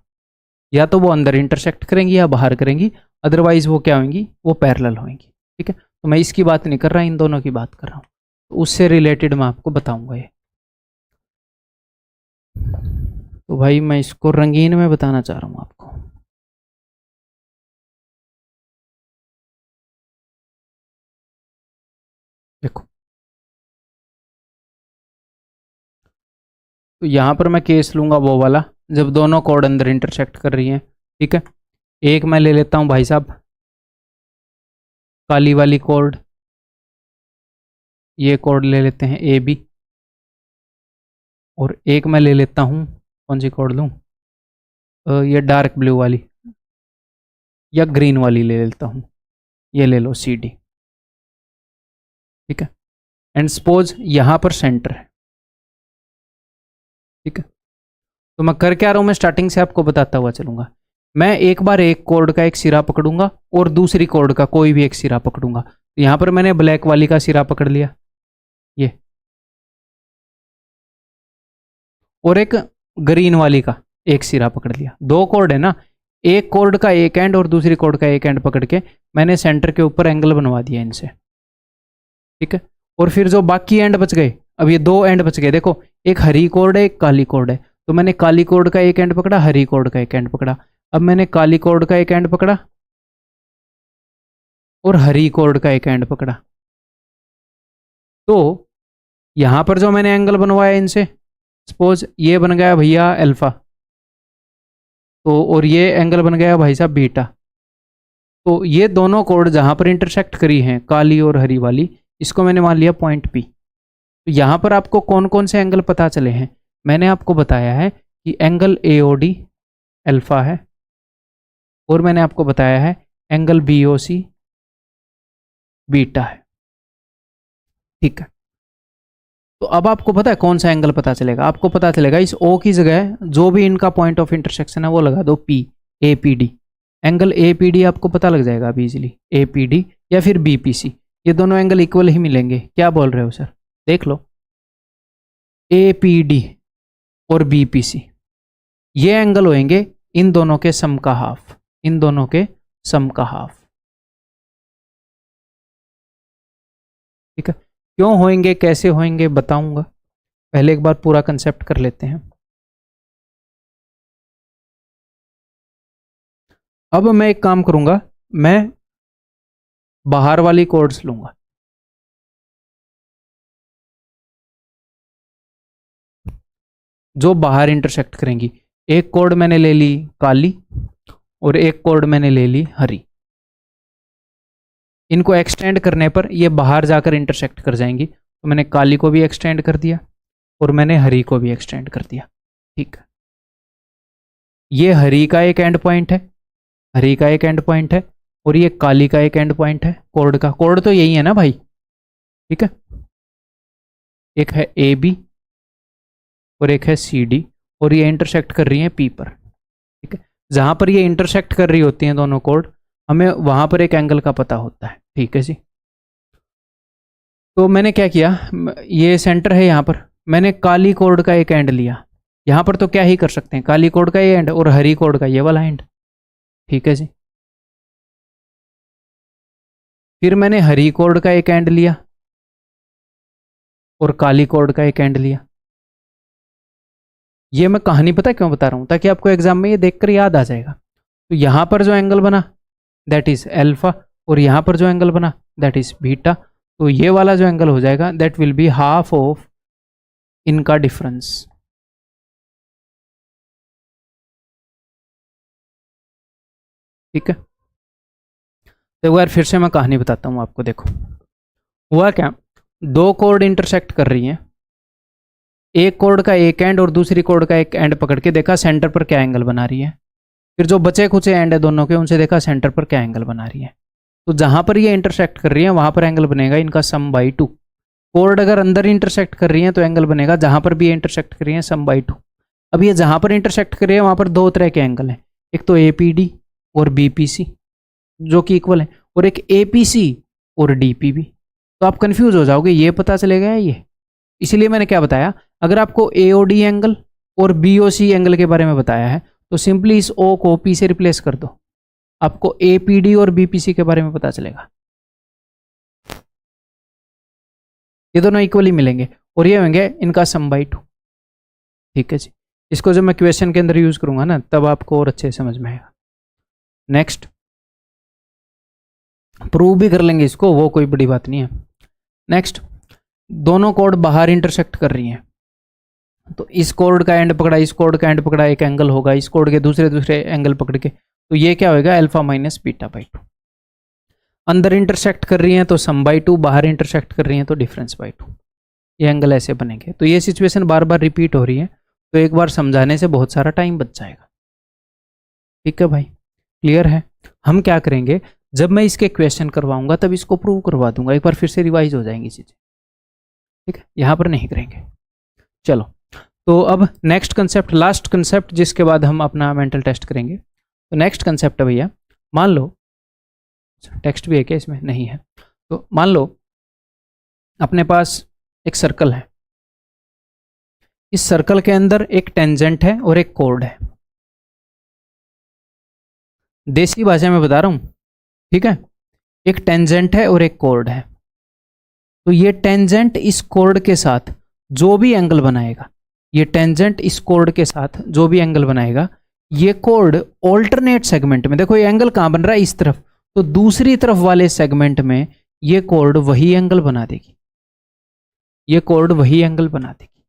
या तो वो अंदर इंटरसेक्ट करेंगी या बाहर करेंगी, अदरवाइज वो क्या होंगी, वो पैरेलल होंगी। ठीक है, तो मैं इसकी बात नहीं कर रहा, इन दोनों की बात कर रहा हूँ। तो उससे रिलेटेड मैं आपको बताऊंगा ये। तो भाई मैं इसको रंगीन में बताना चाह रहा हूँ आपको। देखो तो यहाँ पर मैं केस लूंगा वो वाला जब दोनों कोड अंदर इंटरसेक्ट कर रही हैं। ठीक है, एक मैं ले लेता हूँ भाई साहब काली वाली कोड, ये कोड ले लेते हैं ए बी। और एक मैं ले लेता हूँ, कौन सी कोड लूँ, ये डार्क ब्लू वाली या ग्रीन वाली ले लेता हूँ, ये ले लो सी डी। ठीक है, एंड सपोज यहाँ पर सेंटर है। ठीक है, तो मैं कर क्या रहा हूँ, मैं स्टार्टिंग से आपको बताता हुआ चलूंगा। मैं एक बार एक कोड का एक सिरा पकड़ूंगा और दूसरी कोड का कोई भी एक सिरा पकड़ूंगा। तो यहाँ पर मैंने ब्लैक वाली का सिरा पकड़ लिया ये, और एक ग्रीन वाली का एक सिरा पकड़ लिया। दो कोड है ना, एक कोड का एक एंड और दूसरी कोड का एक एंड पकड़ के मैंने सेंटर के ऊपर एंगल बनवा दिया इनसे। ठीक है, और फिर जो बाकी एंड बच गए, अब ये दो एंड बच गए, देखो एक हरी कोड है एक काली कोड है, तो मैंने काली कोड का एक एंड पकड़ा, हरी कोड का एक एंड पकड़ा। अब मैंने काली कोड का एक एंड पकड़ा और हरी कोड का एक एंड पकड़ा। तो यहां पर जो मैंने एंगल बनवाया इनसे, सपोज ये बन गया भैया अल्फा, तो और ये एंगल बन गया भाई साहब बीटा। तो ये दोनों कोड जहां पर इंटरसेक्ट करी हैं काली और हरी वाली, इसको मैंने मान लिया पॉइंट पी। तो यहां पर आपको कौन कौन से एंगल पता चले हैं, मैंने आपको बताया है कि angle A O D alpha है, और मैंने आपको बताया है angle B O C beta है। ठीक है, तो अब आपको पता है कौन सा एंगल पता चलेगा, आपको पता चलेगा इस ओ की जगह जो भी इनका पॉइंट ऑफ इंटरसेक्शन है वो लगा दो P, A P D. Angle A P D आपको पता लग जाएगा अभी इजीली, ए पी डी या फिर बी पी सी, ये दोनों एंगल इक्वल ही मिलेंगे। क्या बोल रहे हो सर, देख लो ए पी डी और बी पी सी, ये एंगल होंगे इन दोनों के सम का हाफ, इन दोनों के सम का हाफ। ठीक है, क्यों होंगे कैसे होंगे बताऊंगा, पहले एक बार पूरा कंसेप्ट कर लेते हैं। अब मैं एक काम करूंगा, मैं बाहर वाली कोड्स लूंगा। जो बाहर इंटरसेक्ट करेंगी, एक कोड मैंने ले ली काली और एक कोड मैंने ले ली हरी। इनको एक्सटेंड करने पर ये बाहर जाकर इंटरसेक्ट कर जाएंगी, तो मैंने काली को भी एक्सटेंड कर दिया और मैंने हरी को भी एक्सटेंड कर दिया। ठीक है, ये हरी का एक एंड पॉइंट है, हरी का एक एंड पॉइंट है, और ये काली का एक एंड पॉइंट है। कोड का कोड तो यही है ना भाई। ठीक है, एक है ए बी और एक है सी डी, और ये इंटरसेक्ट कर रही हैं पी पर। ठीक है, जहां पर ये इंटरसेक्ट कर रही होती हैं दोनों कोड, हमें वहां पर एक एंगल का पता होता है। ठीक है जी, तो मैंने क्या किया, ये सेंटर है, यहाँ पर मैंने काली कोड का एक एंड लिया। यहाँ पर तो क्या ही कर सकते हैं, काली कोड का ये एंड और हरी कोड का ये वाला एंड। ठीक है जी, फिर मैंने हरी कोड का एक एंड लिया और काली कोड का एक एंड लिया। ये मैं कहानी पता क्यों बता रहा हूँ, ताकि आपको एग्जाम में ये देखकर याद आ जाएगा। तो यहाँ पर जो एंगल बना दैट इज अल्फा, और यहाँ पर जो एंगल बना दैट इज बीटा। तो ये वाला जो एंगल हो जाएगा that will be half of इनका डिफरेंस। ठीक है, तो एक बार फिर से मैं कहानी बताता हूँ आपको। देखो हुआ क्या, दो कोड इंटरसेक्ट कर रही हैं, एक कोड का एक एंड और दूसरी कोड का एक एंड पकड़ के देखा सेंटर पर क्या एंगल बना रही है। फिर जो बचे खुचे एंड है दोनों के, उनसे देखा सेंटर पर क्या एंगल बना रही है। तो जहां पर ये इंटरसेक्ट कर रही है वहां पर एंगल बनेगा इनका सम बाई 2। कोड अगर अंदर इंटरसेक्ट कर रही है तो एंगल बनेगा जहां पर भी ये इंटरसेक्ट कर रही है सम बाई 2। अब ये जहां पर इंटरसेक्ट कर रही है वहां पर दो तरह के एंगल हैं, एक तो APD और BPC जो कि इक्वल है, और एक APC और DPB। तो आप कंफ्यूज हो जाओगे, ये पता चलेगा ये। इसलिए मैंने क्या बताया, अगर आपको AOD एंगल और BOC एंगल के बारे में बताया है तो सिंपली इस O को P से रिप्लेस कर दो, आपको APD और BPC के बारे में पता चलेगा। ये दोनों इक्वली मिलेंगे और ये होंगे इनका सम बाई 2। ठीक है जी, इसको जब मैं क्वेश्चन के अंदर यूज करूंगा ना तब आपको और अच्छे समझ में आएगा। नेक्स्ट प्रूव भी कर लेंगे इसको, वो कोई बड़ी बात नहीं है। नेक्स्ट, दोनों कोड बाहर इंटरसेक्ट कर रही हैं, तो इस कोड का एंड पकड़ा, इस कोड का एंड पकड़ा, एक एंगल होगा, इस कोड के दूसरे एंगल पकड़ के, तो ये क्या होगा अल्फा माइनस बीटा बाई 2। अंदर इंटरसेक्ट कर रही हैं तो सम बाई 2, बाहर इंटरसेक्ट कर रही हैं तो डिफरेंस बाई 2। ये एंगल ऐसे बनेंगे। तो ये सिचुएशन बार बार रिपीट हो रही है, तो एक बार समझाने से बहुत सारा टाइम बच जाएगा। ठीक है भाई, क्लियर है। हम क्या करेंगे, जब मैं इसके क्वेश्चन करवाऊंगा तब इसको प्रूव करवा दूंगा, एक बार फिर से रिवाइज हो जाएंगी चीजें। ठीक है, यहां पर नहीं करेंगे। चलो, तो अब नेक्स्ट कंसेप्ट, लास्ट कंसेप्ट, जिसके बाद हम अपना मेंटल टेस्ट करेंगे। तो नेक्स्ट कंसेप्ट है भैया, मान लो टेक्स्ट भी है क्या इसमें, नहीं है, तो मान लो अपने पास एक सर्कल है, इस सर्कल के अंदर एक टेंजेंट है और एक कोड है। देसी भाषा में बता रहा हूं, ठीक है, एक टेंजेंट है और एक कोड है। तो ये टेंजेंट इस कोड के साथ जो भी एंगल बनाएगा, ये टेंजेंट इस कोड के साथ जो भी एंगल बनाएगा, ये कोड ऑल्टरनेट सेगमेंट में, देखो ये एंगल कहां बन रहा है इस तरफ, तो दूसरी तरफ वाले सेगमेंट में ये कोड वही एंगल बना देगी, ये कोड वही एंगल बना देगी।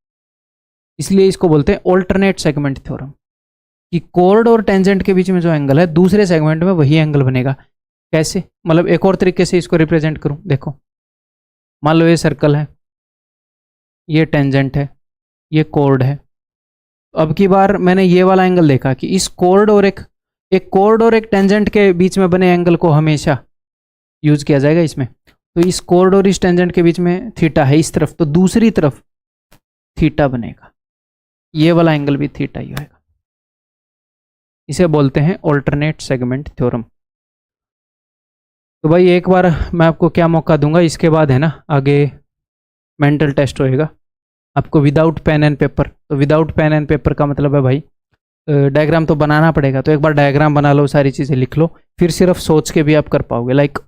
इसलिए इसको बोलते हैं ऑल्टरनेट सेगमेंट थ्योरम, कि कोड और टेंजेंट के बीच में जो एंगल है दूसरे सेगमेंट में वही एंगल बनेगा। कैसे, मतलब एक और तरीके से इसको रिप्रेजेंट करूं, देखो मान लो ये सर्कल है, ये टेंजेंट है, ये कोड है। अब की बार मैंने ये वाला एंगल देखा कि इस कोड और एक कोड और एक टेंजेंट के बीच में बने एंगल को हमेशा यूज किया जाएगा इसमें। तो इस कोड और इस टेंजेंट के बीच में थीटा है इस तरफ, तो दूसरी तरफ थीटा बनेगा, ये वाला एंगल भी थीटा ही होगा। इसे बोलते हैं ऑल्टरनेट सेगमेंट थ्योरम। तो भाई एक बार मैं आपको क्या मौका दूंगा, इसके बाद है ना आगे मेंटल टेस्ट होएगा आपको विदाउट पेन एंड पेपर। तो विदाउट पेन एंड पेपर का मतलब है भाई डायग्राम तो बनाना पड़ेगा, तो एक बार डायग्राम बना लो, सारी चीज़ें लिख लो, फिर सिर्फ सोच के भी आप कर पाओगे। लाइक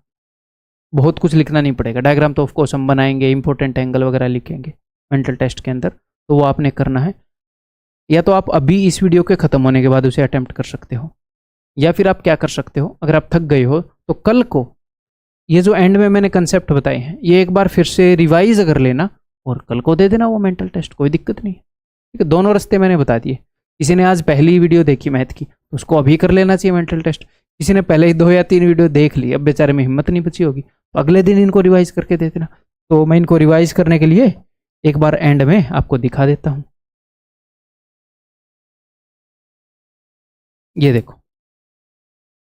बहुत कुछ लिखना नहीं पड़ेगा। डायग्राम तो ऑफ कोर्स हम बनाएंगे, इंपॉर्टेंट एंगल वगैरह लिखेंगे मेंटल टेस्ट के अंदर, तो वो आपने करना है। या तो आप अभी इस वीडियो के ख़त्म होने के बाद उसे अटेम्प्ट कर सकते हो, या फिर आप क्या कर सकते हो, अगर आप थक गए हो तो कल को ये जो एंड में मैंने कंसेप्ट बताए हैं ये एक बार फिर से रिवाइज अगर लेना और कल को दे देना वो मेंटल टेस्ट, कोई दिक्कत नहीं है। ठीक है, दोनों रास्ते मैंने बता दिए। किसी ने आज पहली वीडियो देखी मैथ की तो उसको अभी कर लेना चाहिए मेंटल टेस्ट। किसी ने पहले ही 2 या 3 वीडियो देख ली, अब बेचारे में हिम्मत नहीं बची होगी, तो अगले दिन इनको रिवाइज करके दे देना। तो मैं इनको रिवाइज करने के लिए एक बार एंड में आपको दिखा देता हूँ। ये देखो,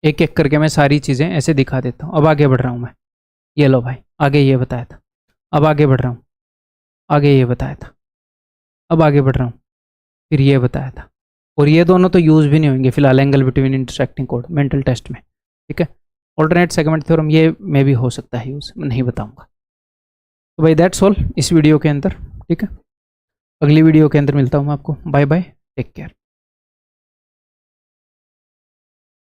एक एक करके मैं सारी चीज़ें ऐसे दिखा देता हूँ। अब आगे बढ़ रहा हूँ मैं। ये लो भाई, आगे ये बताया था, अब आगे बढ़ रहा हूँ, आगे ये बताया था, अब आगे बढ़ रहा हूँ, फिर ये बताया था। और ये दोनों तो यूज़ भी नहीं होंगे फिलहाल एंगल बिटवीन इंटरसेक्टिंग कोड मेंटल टेस्ट में। ठीक है, ऑल्टरनेट सेगमेंट थ्योरम ये में भी हो सकता है यूज़, मैं नहीं बताऊंगा। तो भाई दैट्स ऑल इस वीडियो के अंदर। ठीक है, अगली वीडियो के अंदर मिलता हूँ मैं आपको। Bye bye, take care.